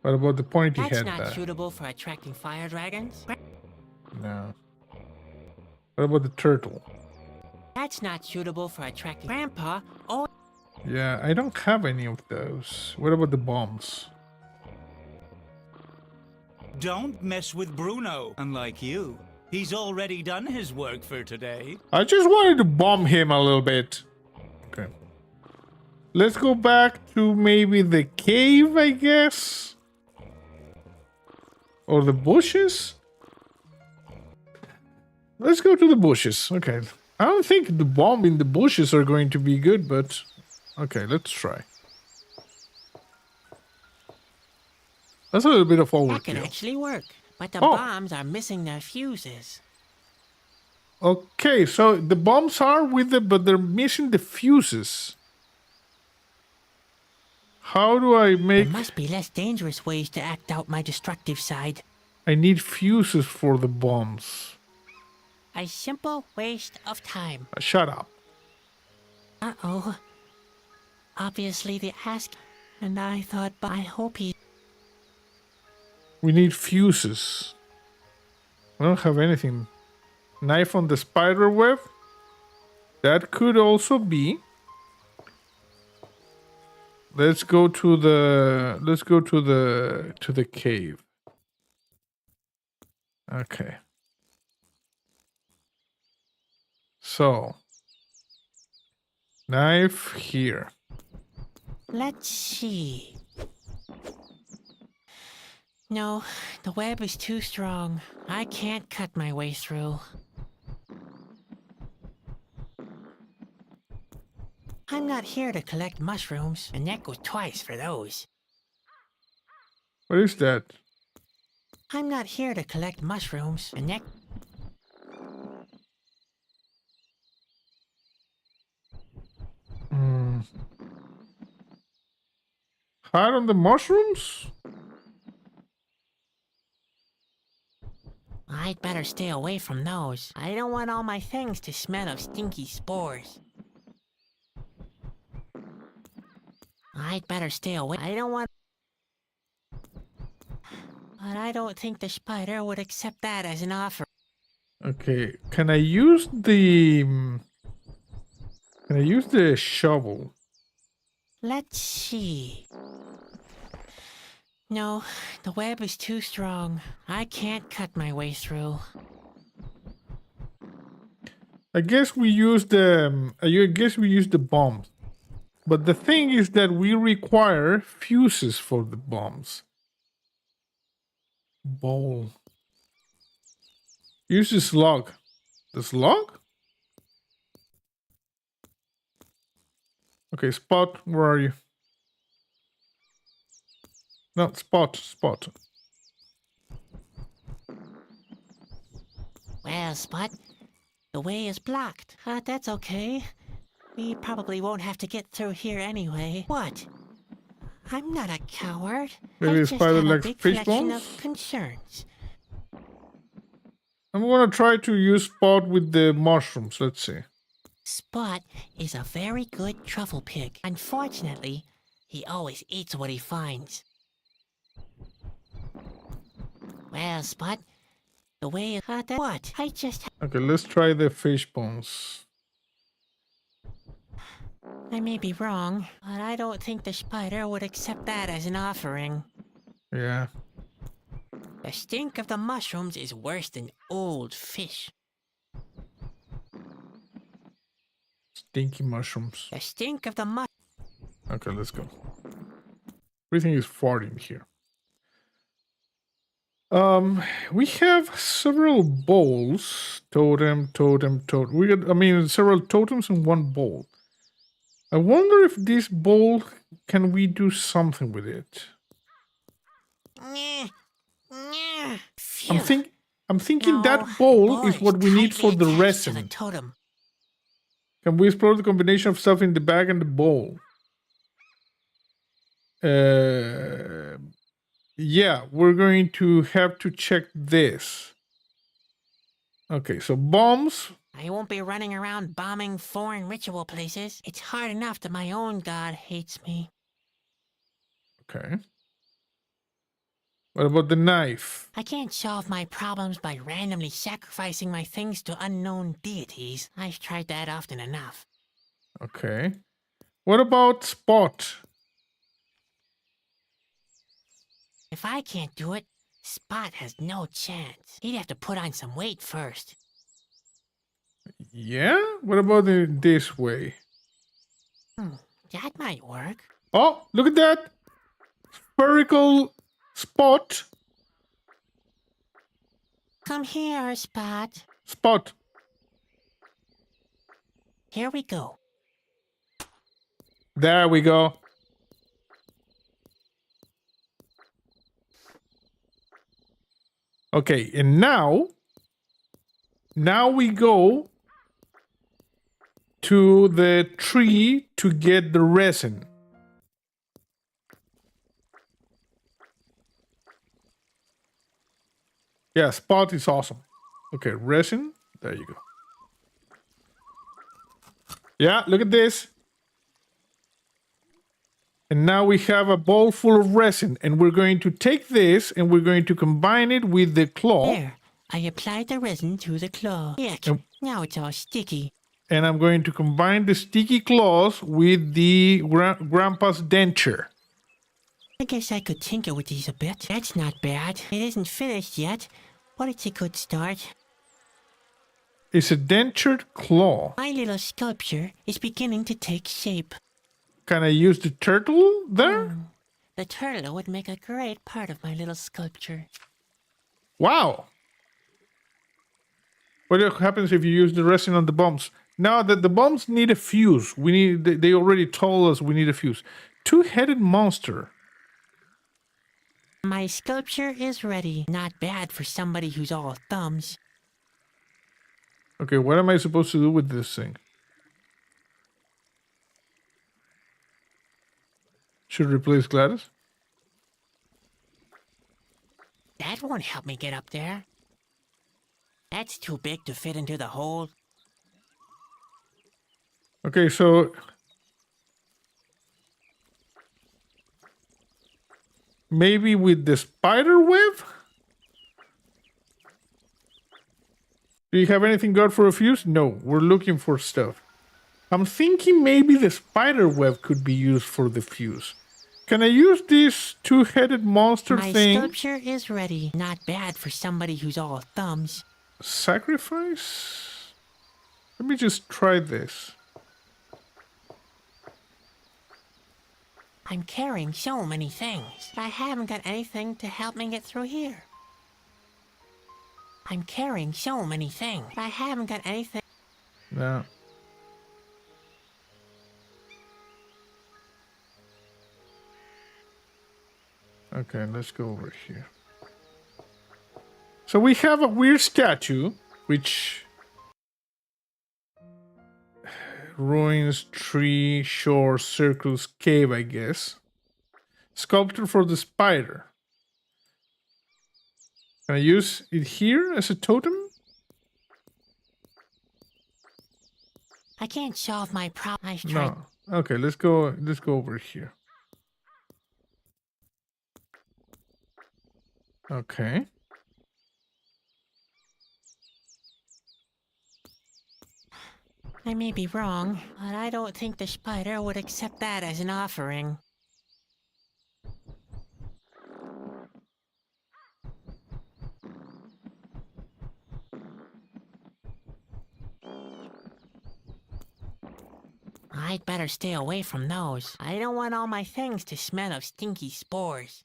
Speaker 1: What about the pointy
Speaker 3: That's
Speaker 1: head
Speaker 3: not
Speaker 1: there?
Speaker 3: suitable for attracting fire dragons.
Speaker 1: No. What about the turtle?
Speaker 3: That's not suitable for attracting... Grandpa always...
Speaker 1: Yeah, I don't have any of those. What about the bombs?
Speaker 6: Don't mess with Bruno, unlike you. He's already done his work for today.
Speaker 1: I just wanted to bomb him a little bit. Okay. Let's go back to maybe the cave, I guess. Or the bushes? Let's go to the bushes. Okay. I don't think the bomb in the bushes are going to be good, but... Okay, let's try. That's a little bit of
Speaker 3: That could
Speaker 1: overkill.
Speaker 3: actually work. But the
Speaker 1: Oh.
Speaker 3: bombs are missing their fuses.
Speaker 1: Okay, so the bombs are with the... But they're missing the fuses. How do I make...
Speaker 3: There must be less dangerous ways to act out my destructive side.
Speaker 1: I need fuses for the bombs.
Speaker 3: A simple waste of time.
Speaker 1: Shut up.
Speaker 3: Uh-oh. Obviously they asked, and I thought, but I hope he...
Speaker 1: We need fuses. I don't have anything. Knife on the spider web? That could also be. Let's go to the cave. Okay. So knife here.
Speaker 3: Let's see. No, the web is too strong. I can't cut my way through. I'm not here to collect mushrooms, and that goes twice for those.
Speaker 1: What is that?
Speaker 3: I'm not here to collect mushrooms, and that...
Speaker 1: Hide on the mushrooms?
Speaker 3: I'd better stay away from those. I don't want all my things to smell of stinky spores. I'd better stay away. I don't want... But I don't think the spider would accept that as an offer.
Speaker 1: Okay, can I use the... Can I use the shovel?
Speaker 3: Let's see. No, the web is too strong. I can't cut my way through.
Speaker 1: I guess we use the... I guess we use the bombs. But the thing is that we require fuses for the bombs. Bowl. Use the slug. The slug? Okay, Spot, where are you? No, Spot.
Speaker 3: Well, Spot, the way is blocked. That's okay. We probably won't have to get through here anyway. What? I'm not a coward.
Speaker 1: Maybe
Speaker 3: I
Speaker 1: the
Speaker 3: just
Speaker 1: spider
Speaker 3: have a
Speaker 1: likes
Speaker 3: big
Speaker 1: fish
Speaker 3: collection
Speaker 1: bones?
Speaker 3: of concerns.
Speaker 1: I'm gonna try to use Spot with the mushrooms. Let's see.
Speaker 3: Spot is a very good truffle pig. Unfortunately, he always eats what he finds. Well, Spot, the way... what? I just...
Speaker 1: Okay, let's try the fish bones.
Speaker 3: I may be wrong, but I don't think the spider would accept that as an offering.
Speaker 1: Yeah.
Speaker 3: The stink of the mushrooms is worse than old fish.
Speaker 1: Stinky mushrooms.
Speaker 3: The stink of the
Speaker 1: Okay, let's go. Everything is farting here. We have several bowls. Totem. We got, several totems in one bowl. I wonder if this bowl, can we do something with it? I'm thinking that bowl is what we need for the resin.
Speaker 3: The totem.
Speaker 1: Can we explore the combination of stuff in the bag and the bowl? Yeah, we're going to have to check this. Okay, so bombs.
Speaker 3: I won't be running around bombing foreign ritual places. It's hard enough that my own god hates me.
Speaker 1: Okay. What about the knife?
Speaker 3: I can't solve my problems by randomly sacrificing my things to unknown deities. I've tried that often enough.
Speaker 1: Okay. What about Spot?
Speaker 3: If I can't do it, Spot has no chance. He'd have to put on some weight first.
Speaker 1: Yeah? What about this way?
Speaker 3: That might work.
Speaker 1: Oh, look at that! Spherical Spot.
Speaker 3: Come here, Spot.
Speaker 1: Spot.
Speaker 3: Here we go.
Speaker 1: There we go. Okay, and now we go to the tree to get the resin. Yeah, Spot is awesome. Okay, resin. There you go. Yeah, look at this. And now we have a bowl full of resin, and we're going to take this and we're going to combine it with the claw.
Speaker 3: There, I applied the resin to the claw. Yuck, now it's all sticky.
Speaker 1: And I'm going to combine the sticky claws with the grandpa's denture.
Speaker 3: I guess I could tinker with these a bit. That's not bad. It isn't finished yet, but it's a good start.
Speaker 1: It's a dentured claw.
Speaker 3: My little sculpture is beginning to take shape.
Speaker 1: Can I use the turtle there?
Speaker 3: The turtle would make a great part of my little sculpture.
Speaker 1: Wow. What happens if you use the resin on the bombs? Now that the bombs need a fuse. They already told us we need a fuse. Two-headed monster.
Speaker 3: My sculpture is ready. Not bad for somebody who's all thumbs.
Speaker 1: Okay, what am I supposed to do with this thing? Should replace Gladys.
Speaker 3: That won't help me get up there. That's too big to fit into the hole.
Speaker 1: Okay, so maybe with the spider web? Do you have anything good for a fuse? No, we're looking for stuff. I'm thinking maybe the spider web could be used for the fuse. Can I use this two-headed monster
Speaker 3: My
Speaker 1: thing?
Speaker 3: sculpture is ready. Not bad for somebody who's all thumbs.
Speaker 1: Sacrifice? Let me just try this.
Speaker 3: I'm carrying so many things. I haven't got anything to help me get through here. I'm carrying so many things. I haven't got anything.
Speaker 1: No. Okay, let's go over here. So we have a weird statue, which ruins, tree, shore, circles, cave, I guess. Sculpture for the spider. Can I use it here as a totem?
Speaker 3: I can't solve my problem. I've tried.
Speaker 1: No. Okay, let's go over here. Okay.
Speaker 3: I may be wrong, but I don't think the spider would accept that as an offering. I'd better stay away from those. I don't want all my things to smell of stinky spores.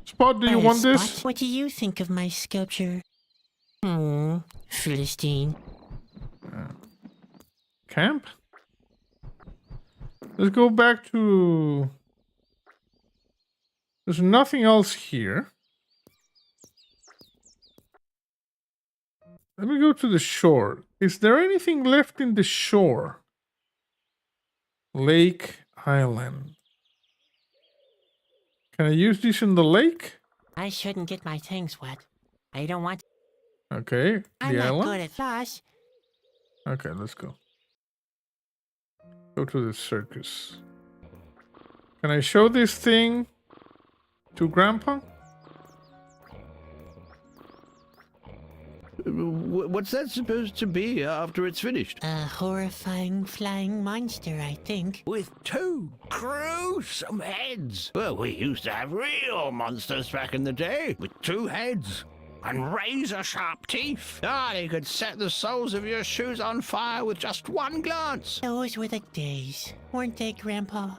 Speaker 1: Spot, do you want
Speaker 3: Spot,
Speaker 1: this?
Speaker 3: what do you think of my sculpture? Philistine.
Speaker 1: Camp? Let's go back to... There's nothing else here. Let me go to the shore. Is there anything left in the shore? Lake Island. Can I use this in the lake?
Speaker 3: I shouldn't get my things wet. I don't want...
Speaker 1: Okay,
Speaker 3: I'm
Speaker 1: the
Speaker 3: not
Speaker 1: island.
Speaker 3: good at flush.
Speaker 1: Okay, let's go. Go to the circus. Can I show this thing to Grandpa?
Speaker 7: What's that supposed to be after it's finished?
Speaker 3: A horrifying flying monster, I think.
Speaker 7: With two gruesome heads. Well, we used to have real monsters back in the day, with two heads and razor-sharp teeth. They could set the soles of your shoes on fire with just one glance.
Speaker 3: Those were the days, weren't they, Grandpa?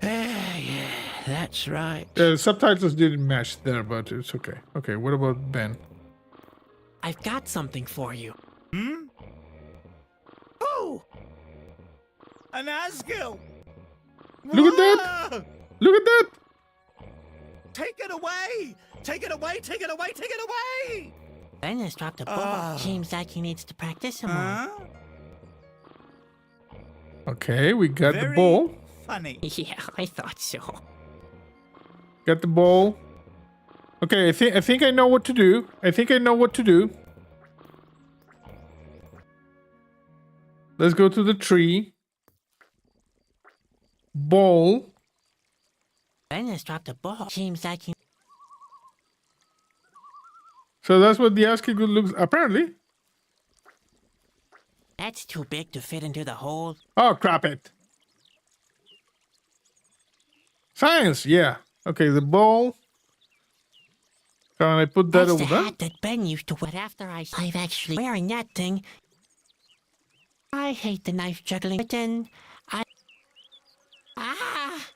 Speaker 7: Yeah, that's right.
Speaker 1: The subtitles didn't match there, but it's okay. Okay, what about Ben?
Speaker 3: I've got something for you.
Speaker 6: Oh! An Asgil!
Speaker 1: Look at that! Look at that!
Speaker 6: Take it away! Take it away! Take it away! Take it away!
Speaker 3: Ben has dropped a ball. Seems like he needs to practice some more.
Speaker 6: Huh?
Speaker 1: Okay, we got the
Speaker 6: Very
Speaker 1: ball.
Speaker 6: funny.
Speaker 3: Yeah, I thought so.
Speaker 1: Got the ball. Okay, I think I know what to do. Let's go to the tree. Ball.
Speaker 3: Ben has dropped a ball. Seems like he...
Speaker 1: So that's what the ASCII code looks... Apparently.
Speaker 3: That's too big to fit into the hole.
Speaker 1: Oh, crap it. Science, yeah. Okay, the ball. Can I put that
Speaker 3: That's
Speaker 1: over
Speaker 3: the
Speaker 1: there?
Speaker 3: hat that Ben used to wear. But after I've actually wearing that thing. I hate the knife juggling, but then Ah!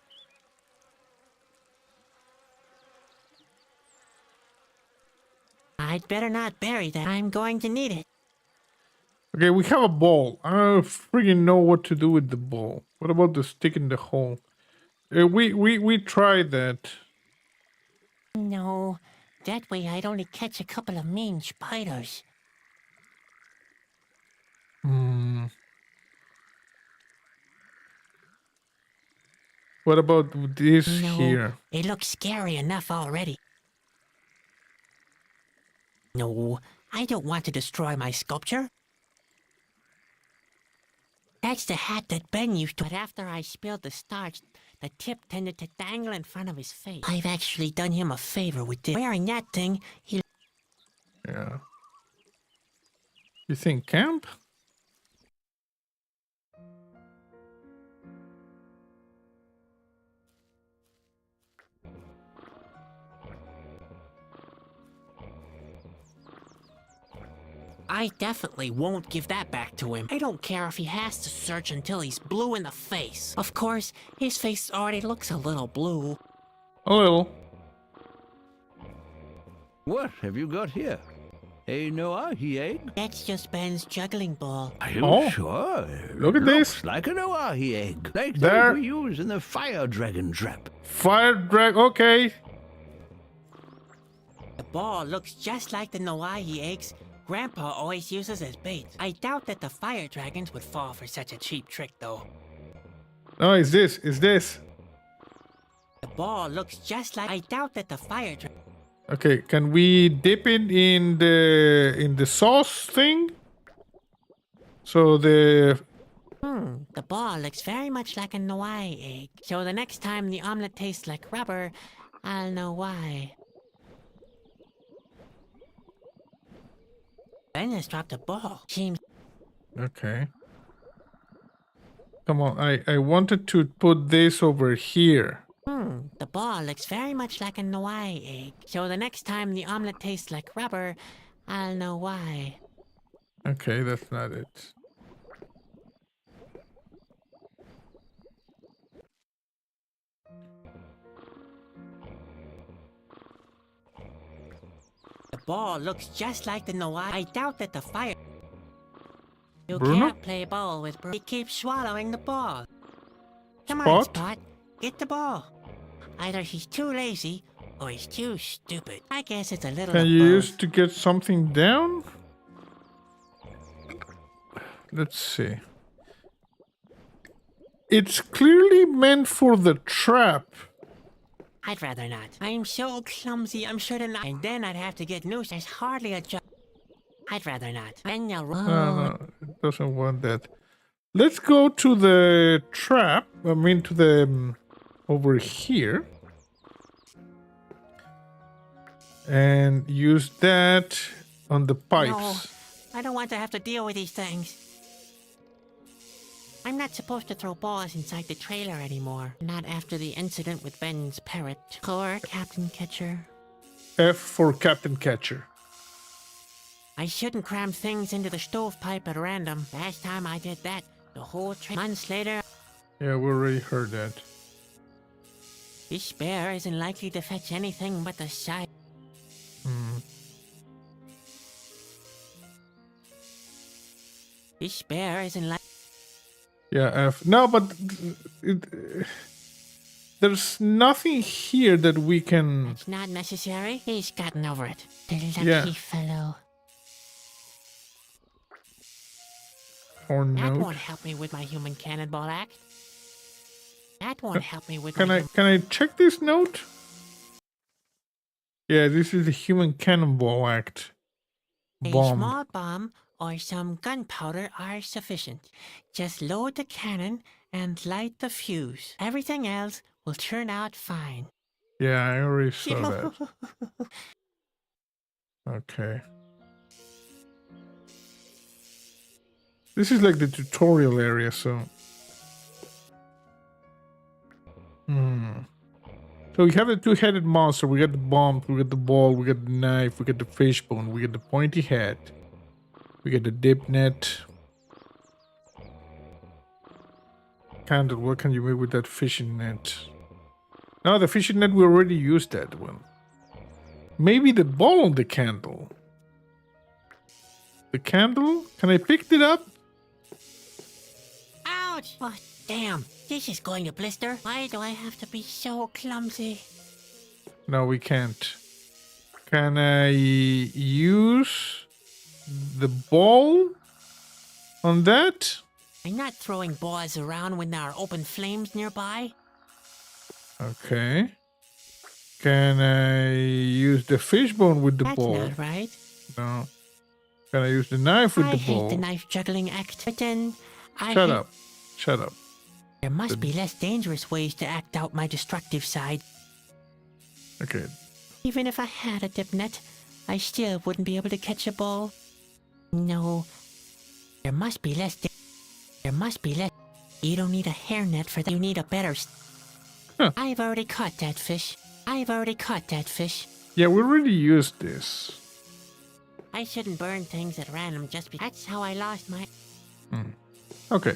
Speaker 3: I'd better not bury that. I'm going to need it.
Speaker 1: Okay, we have a ball. I don't freaking know what to do with the ball. What about the stick in the hole? We tried that.
Speaker 3: No, that way I'd only catch a couple of mean spiders.
Speaker 1: What about this
Speaker 3: No,
Speaker 1: here?
Speaker 3: it looks scary enough already. No, I don't want to destroy my sculpture. That's the hat that Ben used to. But after I spilled the starch, the tip tended to dangle in front of his face. I've actually done him a favor with this. Wearing that thing, he...
Speaker 1: Yeah. You think camp?
Speaker 3: I definitely won't give that back to him. I don't care if he has to search until he's blue in the face. Of course, his face already looks a little blue.
Speaker 1: A little.
Speaker 7: What have you got here? A Noahi egg?
Speaker 3: That's just Ben's juggling ball.
Speaker 7: Are you
Speaker 1: Oh,
Speaker 7: sure?
Speaker 1: look at
Speaker 7: Looks
Speaker 1: this.
Speaker 7: like a Noahi egg. Like
Speaker 1: There.
Speaker 7: those we use in the fire dragon trap.
Speaker 1: Fire drag. Okay.
Speaker 3: The ball looks just like the Noahi eggs Grandpa always uses as bait. I doubt that the fire dragons would fall for such a cheap trick, though.
Speaker 1: No, it's this. It's this.
Speaker 3: The ball looks just like... I doubt that the fire dragon...
Speaker 1: Okay, can we dip it in the sauce thing? So the
Speaker 3: The ball looks very much like a Noahi egg. So the next time the omelet tastes like rubber, I'll know why. Ben has dropped a ball. Seems...
Speaker 1: okay. Come on, I wanted to put this over here.
Speaker 3: The ball looks very much like a Noahi egg. So the next time the omelet tastes like rubber, I'll know why.
Speaker 1: Okay, that's not it.
Speaker 3: The ball looks just like the Noahi. I doubt that the fire... You
Speaker 1: Bruno?
Speaker 3: can't play ball with Bruno. He keeps swallowing the ball. Come on,
Speaker 1: Spot?
Speaker 3: Spot. Get the ball. Either he's too lazy, or he's too stupid. I guess it's a little
Speaker 1: Can
Speaker 3: of
Speaker 1: you
Speaker 3: both.
Speaker 1: use to get something down? Let's see. It's clearly meant for the trap.
Speaker 3: I'd rather not. I'm so clumsy, I'm sure to not. And then I'd have to get noose. There's hardly a job. I'd rather not. Then you'll...
Speaker 1: No, it doesn't want that. Let's go to the trap. I mean, to the over here, and use that on the pipes.
Speaker 3: No, I don't want to have to deal with these things. I'm not supposed to throw balls inside the trailer anymore. Not after the incident with Ben's parrot. Or Captain Catcher.
Speaker 1: F for Captain Catcher.
Speaker 3: I shouldn't cram things into the stovepipe at random. Last time I did that, the whole months later...
Speaker 1: Yeah, we already heard that.
Speaker 3: This bear isn't likely to fetch anything but the side. This bear isn't like...
Speaker 1: Yeah, F. No, but there's nothing here that we can...
Speaker 3: It's not necessary. He's gotten over it. The lucky
Speaker 1: Yeah.
Speaker 3: fellow.
Speaker 1: Or
Speaker 3: That
Speaker 1: no.
Speaker 3: won't help me with my human cannonball act. That won't help me with
Speaker 1: Can
Speaker 3: my...
Speaker 1: I check this note? Yeah, this is the human cannonball act.
Speaker 3: A
Speaker 1: Bomb.
Speaker 3: small bomb or some gunpowder are sufficient. Just load the cannon and light the fuse. Everything else will turn out fine.
Speaker 1: Yeah, I already saw that. Okay. This is like the tutorial area, so... So we have the two-headed monster, we got the bomb, we got the ball, we got the knife, we got the fishbone, we got the pointy head, we got the dip net. Candle, what can you make with that fishing net? No, the fishing net, we already used that one. Maybe the ball on the candle. The candle? Can I pick it up?
Speaker 3: Ouch! Oh, damn. This is going to blister. Why do I have to be so clumsy?
Speaker 1: No, we can't. Can I use the ball on that?
Speaker 3: I'm not throwing balls around when there are open flames nearby.
Speaker 1: Okay. Can I use the fishbone with the
Speaker 3: That's
Speaker 1: ball?
Speaker 3: not right.
Speaker 1: No. Can I use the knife with
Speaker 3: I
Speaker 1: the
Speaker 3: hate
Speaker 1: ball?
Speaker 3: the knife juggling act. But then,
Speaker 1: Shut up. Shut up.
Speaker 3: There must be less dangerous ways to act out my destructive side.
Speaker 1: Okay.
Speaker 3: Even if I had a dip net, I still wouldn't be able to catch a ball. No. There must be less. There must be less. You don't need a hairnet for that. You need a better.
Speaker 1: Huh.
Speaker 3: I've already caught that fish. I've already caught that fish.
Speaker 1: Yeah, we already used this.
Speaker 3: I shouldn't burn things at random just because. That's how I lost my.
Speaker 1: Okay.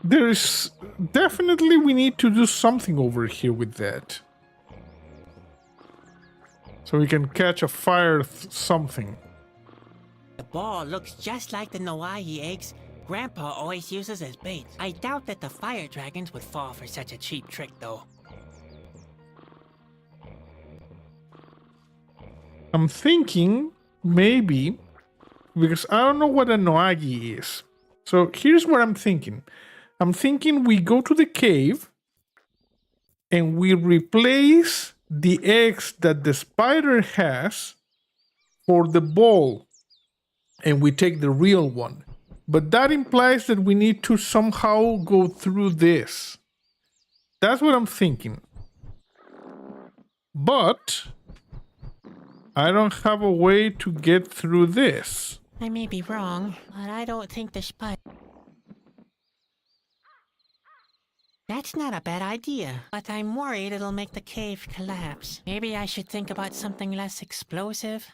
Speaker 1: There is definitely we need to do something over here with that. So we can catch a fire something.
Speaker 3: The ball looks just like the Noai eggs Grandpa always uses as bait. I doubt that the fire dragons would fall for such a cheap trick, though.
Speaker 1: I'm thinking maybe because I don't know what a Noagi is. So here's what I'm thinking. I'm thinking we go to the cave and we replace the eggs that the spider has for the ball and we take the real one. But that implies that we need to somehow go through this. That's what I'm thinking. But I don't have a way to get through this.
Speaker 3: I may be wrong, but I don't think the spider... That's not a bad idea, but I'm worried it'll make the cave collapse. Maybe I should think about something less explosive.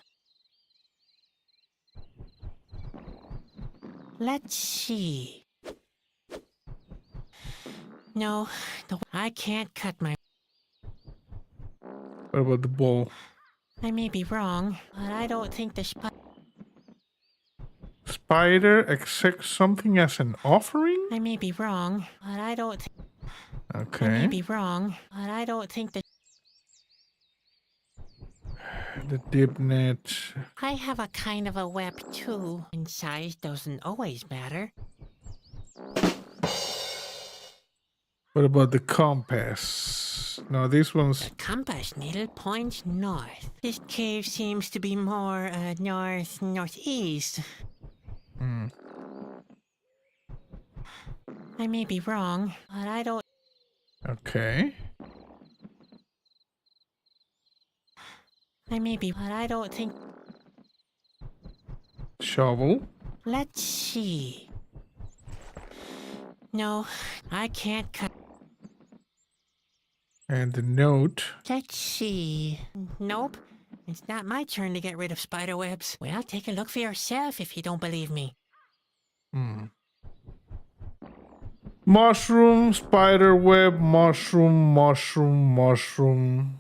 Speaker 3: Let's see. No, I can't cut my...
Speaker 1: What about the ball?
Speaker 3: I may be wrong, but I don't think the
Speaker 1: Spider accepts something as an offering?
Speaker 3: I may be wrong, but I don't think... I may
Speaker 1: Okay.
Speaker 3: be wrong, but I don't think the...
Speaker 1: The dip net.
Speaker 3: I have a kind of a web too, and size doesn't always matter.
Speaker 1: What about the compass? No, this one's...
Speaker 3: The compass needle points north. This cave seems to be more, northeast. I may be wrong, but I don't...
Speaker 1: Okay.
Speaker 3: I may be, but I don't think...
Speaker 1: Shovel.
Speaker 3: Let's see. No, I can't cut...
Speaker 1: And the note.
Speaker 3: Let's see. Nope. It's not my turn to get rid of spider webs. Well, take a look for yourself if you don't believe me.
Speaker 1: Mushroom, spider web, mushroom, mushroom, mushroom.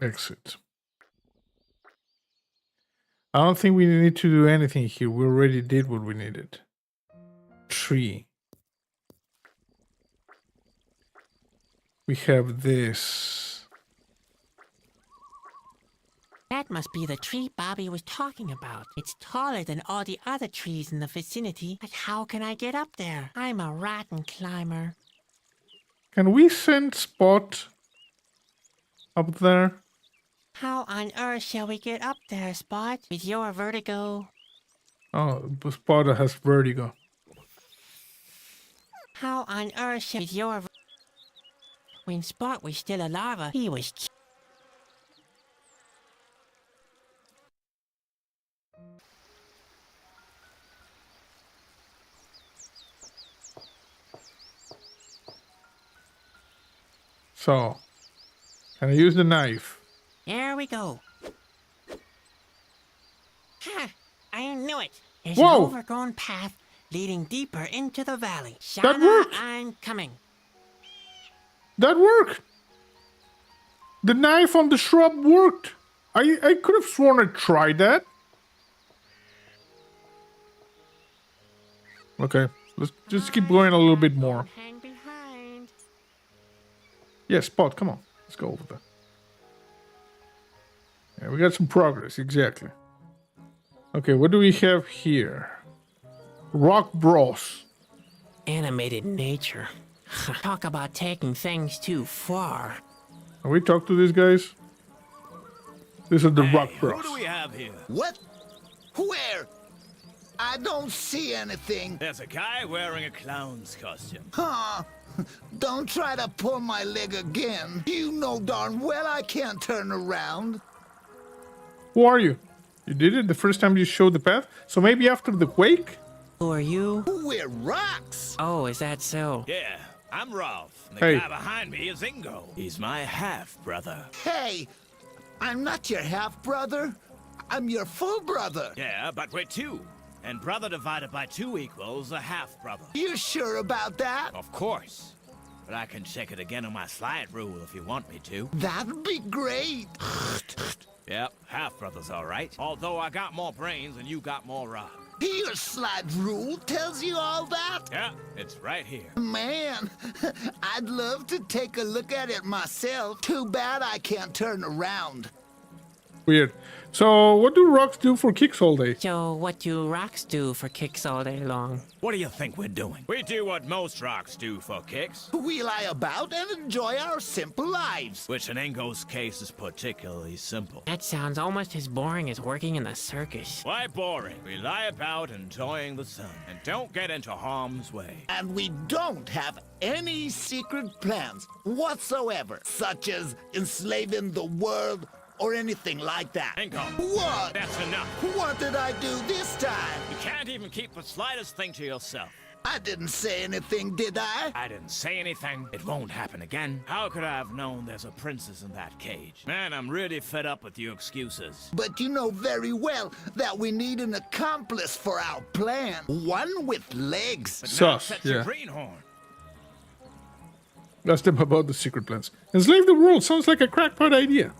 Speaker 1: Exit. I don't think we need to do anything here. We already did what we needed. Tree. We have this.
Speaker 3: That must be the tree Bobby was talking about. It's taller than all the other trees in the vicinity, but how can I get up there? I'm a rotten climber.
Speaker 1: Can we send Spot up there?
Speaker 3: How on earth shall we get up there, Spot? With your vertigo?
Speaker 1: Oh, Spot has vertigo.
Speaker 3: How on earth shall with your... When Spot was still a larva, he was...
Speaker 1: So, can I use the knife?
Speaker 3: There we go. Ha! I knew it. There's
Speaker 1: Whoa!
Speaker 3: an overgrown path leading deeper into the valley.
Speaker 1: That
Speaker 3: Shauna,
Speaker 1: worked!
Speaker 3: I'm coming.
Speaker 1: That worked! The knife on the shrub worked! I could have sworn I tried that. Okay, let's just keep going a little bit more.
Speaker 3: Hang behind.
Speaker 1: Yeah, Spot, come on. Let's go over there. Yeah, we got some progress, exactly. Okay, what do we have here? Rock Bros.
Speaker 3: Animated nature. Talk about taking things too far.
Speaker 1: Can we talk to these guys? These are the Rock Bros.
Speaker 9: Who do we have here?
Speaker 7: What? Where? I don't see anything.
Speaker 9: There's a guy wearing a clown's costume.
Speaker 7: Huh? Don't try to pull my leg again. You know darn well I can't turn around.
Speaker 1: Who are you? You did it the first time you showed the path? So maybe after the quake?
Speaker 3: Who are you?
Speaker 7: We're rocks.
Speaker 3: Oh, is that so?
Speaker 9: Yeah, I'm Rolf. And the
Speaker 1: Hey.
Speaker 9: guy behind me is Ingo. He's my half-brother.
Speaker 7: Hey, I'm not your half-brother. I'm your full brother.
Speaker 9: Yeah, but we're two. And brother divided by 2 equals a half-brother.
Speaker 7: You sure about that?
Speaker 9: Of course. But I can check it again on my slide rule if you want me to.
Speaker 7: That'd be great.
Speaker 9: Yep, half-brother's all right. Although I got more brains and you got more rock.
Speaker 7: Your slide rule tells you all that?
Speaker 9: Yeah, it's right here.
Speaker 7: Man, I'd love to take a look at it myself. Too bad I can't turn around.
Speaker 1: Weird. So, what do rocks do for kicks all day?
Speaker 3: So, what do rocks do for kicks all day long?
Speaker 9: What do you think we're doing? We do what most rocks do for kicks.
Speaker 7: We lie about and enjoy our simple lives.
Speaker 9: Which in Ingo's case is particularly simple.
Speaker 3: That sounds almost as boring as working in the circus.
Speaker 9: Why boring? We lie about enjoying the sun and don't get into harm's way.
Speaker 7: And we don't have any secret plans whatsoever, such as enslaving the world or anything like that.
Speaker 9: Ingo.
Speaker 7: What?
Speaker 9: That's enough.
Speaker 7: What did I do this time?
Speaker 9: You can't even keep the slightest thing to yourself.
Speaker 7: I didn't say anything, did I?
Speaker 9: I didn't say anything. It won't happen again. How could I have known there's a princess in that cage? Man, I'm really fed up with your excuses.
Speaker 7: But you know very well that we need an accomplice for our plan. One with legs.
Speaker 9: But now
Speaker 1: Sus,
Speaker 9: set
Speaker 1: yeah.
Speaker 9: your greenhorn.
Speaker 1: Ask them about the secret plans. Enslave the world sounds like a crackpot idea.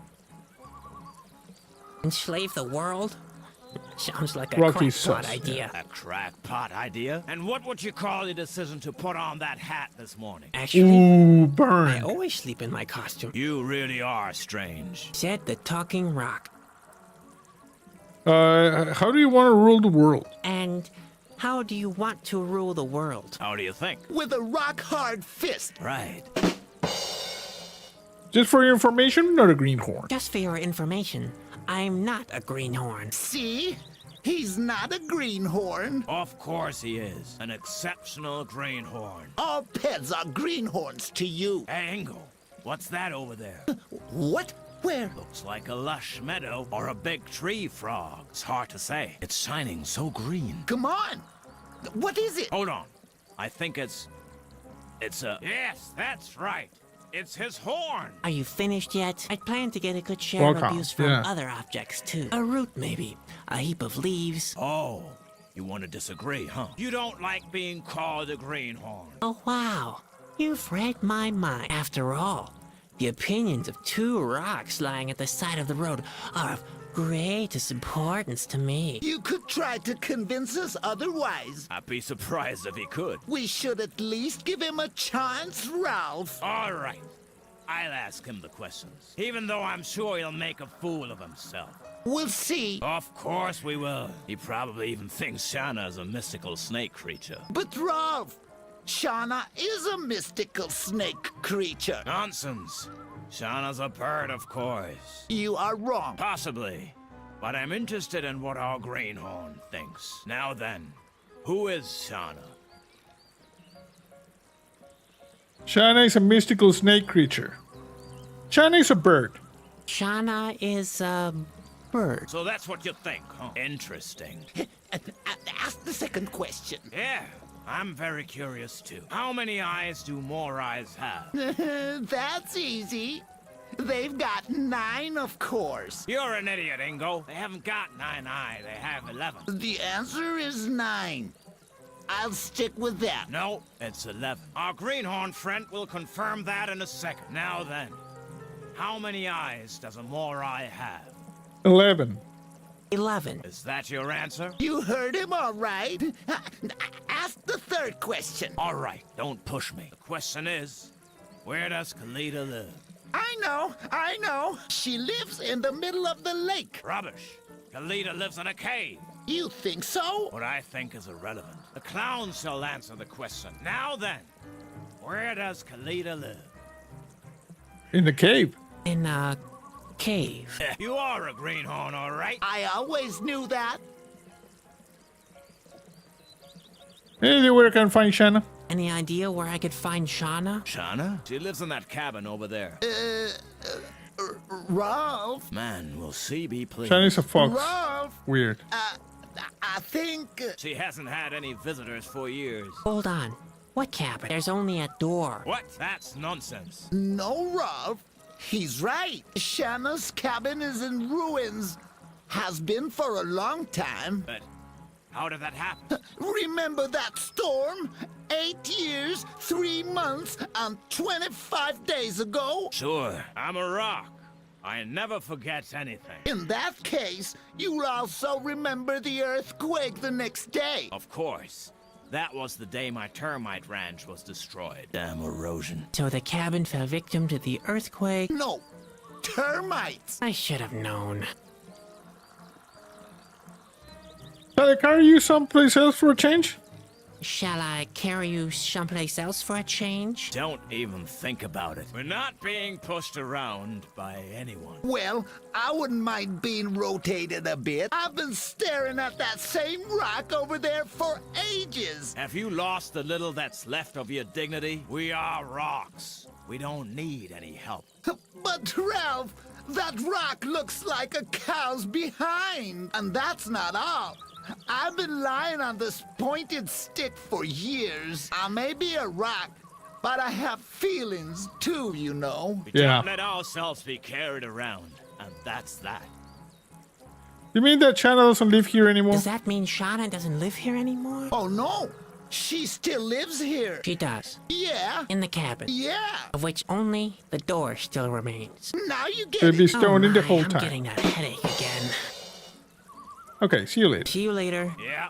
Speaker 3: Enslave the world? Sounds like a
Speaker 1: Rocky
Speaker 3: crackpot
Speaker 1: sus,
Speaker 3: idea.
Speaker 9: A crackpot idea? And what would you call your decision to put on that hat this morning?
Speaker 3: Actually,
Speaker 1: Ooh,
Speaker 3: I
Speaker 1: burn.
Speaker 3: always sleep in my costume.
Speaker 9: You really are strange.
Speaker 3: Said the talking rock.
Speaker 1: How do you want to rule the world?
Speaker 3: And how do you want to rule the world?
Speaker 9: How do you think?
Speaker 7: With a rock-hard fist.
Speaker 9: Right.
Speaker 1: Just for your information, not a greenhorn.
Speaker 3: Just for your information, I'm not a greenhorn.
Speaker 7: See? He's not a greenhorn.
Speaker 9: Of course he is. An exceptional greenhorn.
Speaker 7: All pets are greenhorns to you.
Speaker 9: Hey, Ingo, what's that over there?
Speaker 7: What? Where?
Speaker 9: Looks like a lush meadow or a big tree frog. It's hard to say. It's shining so green.
Speaker 7: Come on. What is it?
Speaker 9: Hold on. I think it's a... Yes, that's right. It's his horn.
Speaker 3: Are you finished yet? I plan to get a good share of
Speaker 1: Welcome,
Speaker 3: abuse from
Speaker 1: yeah.
Speaker 3: other objects too. A root maybe. A heap of leaves.
Speaker 9: Oh, you want to disagree, huh? You don't like being called a greenhorn.
Speaker 3: Oh wow. You've read my mind. After all, the opinions of two rocks lying at the side of the road are of greatest importance to me.
Speaker 7: You could try to convince us otherwise.
Speaker 9: I'd be surprised if he could.
Speaker 7: We should at least give him a chance, Ralph.
Speaker 9: All right. I'll ask him the questions, even though I'm sure he'll make a fool of himself.
Speaker 7: We'll see.
Speaker 9: Of course we will. He probably even thinks Shana is a mystical snake creature.
Speaker 7: But Ralph, Shauna is a mystical snake creature.
Speaker 9: Nonsense. Shana's a bird, of course.
Speaker 7: You are wrong.
Speaker 9: Possibly. But I'm interested in what our greenhorn thinks. Now then, who is Shana?
Speaker 1: Shana is a mystical snake creature. Shana is a bird.
Speaker 3: Shana is a bird.
Speaker 9: So that's what you think, huh? Interesting.
Speaker 7: Ask the second question.
Speaker 9: Yeah, I'm very curious too. How many eyes do more eyes have?
Speaker 7: That's easy. They've got 9, of course.
Speaker 9: You're an idiot, Ingo. They haven't got 9 eyes, they have 11.
Speaker 7: The answer is 9. I'll stick with that.
Speaker 9: No, it's 11. Our greenhorn friend will confirm that in a second. Now then, how many eyes does a Morai have?
Speaker 1: 11.
Speaker 3: 11.
Speaker 9: Is that your answer?
Speaker 7: You heard him all right. Ask the third question.
Speaker 9: All right, don't push me. The question is, where does Kalita live?
Speaker 7: I know. She lives in the middle of the lake.
Speaker 9: Rubbish. Kalita lives in a cave.
Speaker 7: You think so?
Speaker 9: What I think is irrelevant. The clown shall answer the question. Now then, where does Kalita live?
Speaker 1: In the cave.
Speaker 3: In a cave.
Speaker 9: You are a greenhorn, all right?
Speaker 7: I always knew that.
Speaker 1: Hey, where can I find Shanna?
Speaker 3: Any idea where I could find Shauna?
Speaker 9: Shauna? She lives in that cabin over there.
Speaker 7: Rolf?
Speaker 9: Man, will she be pleased?
Speaker 1: Shanna's a fox.
Speaker 7: Rolf?
Speaker 1: Weird.
Speaker 7: I think...
Speaker 9: She hasn't had any visitors for years.
Speaker 3: Hold on. What cabin? There's only a door.
Speaker 9: What? That's nonsense.
Speaker 7: No, Rolf. He's right. Shanna's cabin is in ruins. Has been for a long time.
Speaker 9: But how did that happen?
Speaker 7: Remember that storm? 8 years, 3 months, and 25 days ago?
Speaker 9: Sure, I'm a rock. I never forget anything.
Speaker 7: In that case, you'll also remember the earthquake the next day.
Speaker 9: Of course. That was the day my termite ranch was destroyed. Damn erosion.
Speaker 3: So the cabin fell victim to the earthquake?
Speaker 7: No, termites.
Speaker 3: I should have known.
Speaker 1: Shall I carry you someplace else for a change?
Speaker 3: Shall I carry you someplace else for a change?
Speaker 9: Don't even think about it. We're not being pushed around by anyone.
Speaker 7: Well, I wouldn't mind being rotated a bit. I've been staring at that same rock over there for ages.
Speaker 9: Have you lost the little that's left of your dignity? We are rocks. We don't need any help.
Speaker 7: But Ralph, that rock looks like a cow's behind. And that's not all. I've been lying on this pointed stick for years. I may be a rock, but I have feelings too, you know.
Speaker 9: We
Speaker 1: Yeah.
Speaker 9: don't let ourselves be carried around, and that's that.
Speaker 1: You mean that Shanna doesn't live here anymore?
Speaker 3: Does that mean Shauna doesn't live here anymore?
Speaker 7: Oh no, she still lives here.
Speaker 3: She does.
Speaker 7: Yeah,
Speaker 3: In the cabin.
Speaker 7: yeah.
Speaker 3: Of which only the door still remains.
Speaker 7: Now you get
Speaker 1: They'd be
Speaker 7: it.
Speaker 1: stoned in the
Speaker 3: my,
Speaker 1: whole
Speaker 3: I'm
Speaker 1: time.
Speaker 3: getting that headache again.
Speaker 1: Okay, see you later.
Speaker 3: See you later.
Speaker 9: Yeah.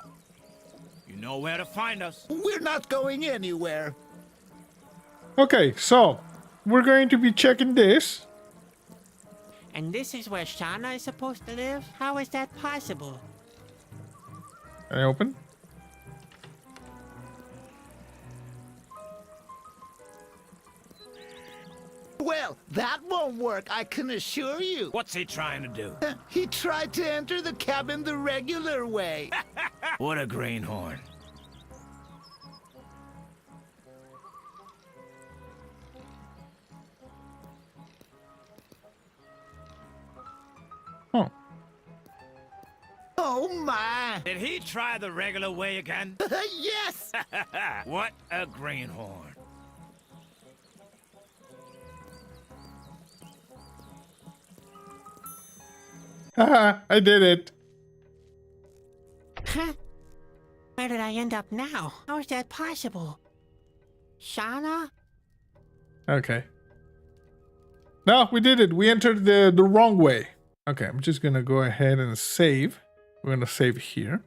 Speaker 9: You know where to find us.
Speaker 7: We're not going anywhere.
Speaker 1: Okay, so we're going to be checking this.
Speaker 3: And this is where Shauna is supposed to live? How is that possible?
Speaker 1: Can I open?
Speaker 7: Well, that won't work, I can assure you.
Speaker 9: What's he trying to do?
Speaker 7: He tried to enter the cabin the regular way.
Speaker 9: What a greenhorn.
Speaker 1: Oh.
Speaker 7: Oh my!
Speaker 9: Did he try the regular way again?
Speaker 7: Yes!
Speaker 9: What a greenhorn.
Speaker 1: Haha, I did it.
Speaker 3: Huh? Where did I end up now? How is that possible? Shauna?
Speaker 1: Okay. No, we did it. We entered the wrong way. Okay, I'm just gonna go ahead and save. We're gonna save here.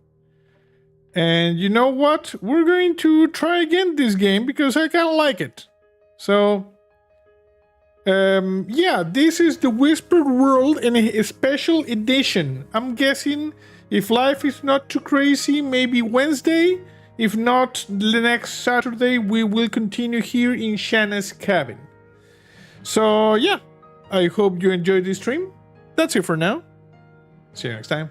Speaker 1: And you know what? We're going to try again this game because I kind of like it. So, yeah, this is the Whispered World in a special edition. I'm guessing if life is not too crazy, maybe Wednesday. If not, the next Saturday, we will continue here in Shanna's cabin. So, yeah, I hope you enjoyed this stream. That's it for now. See you next time.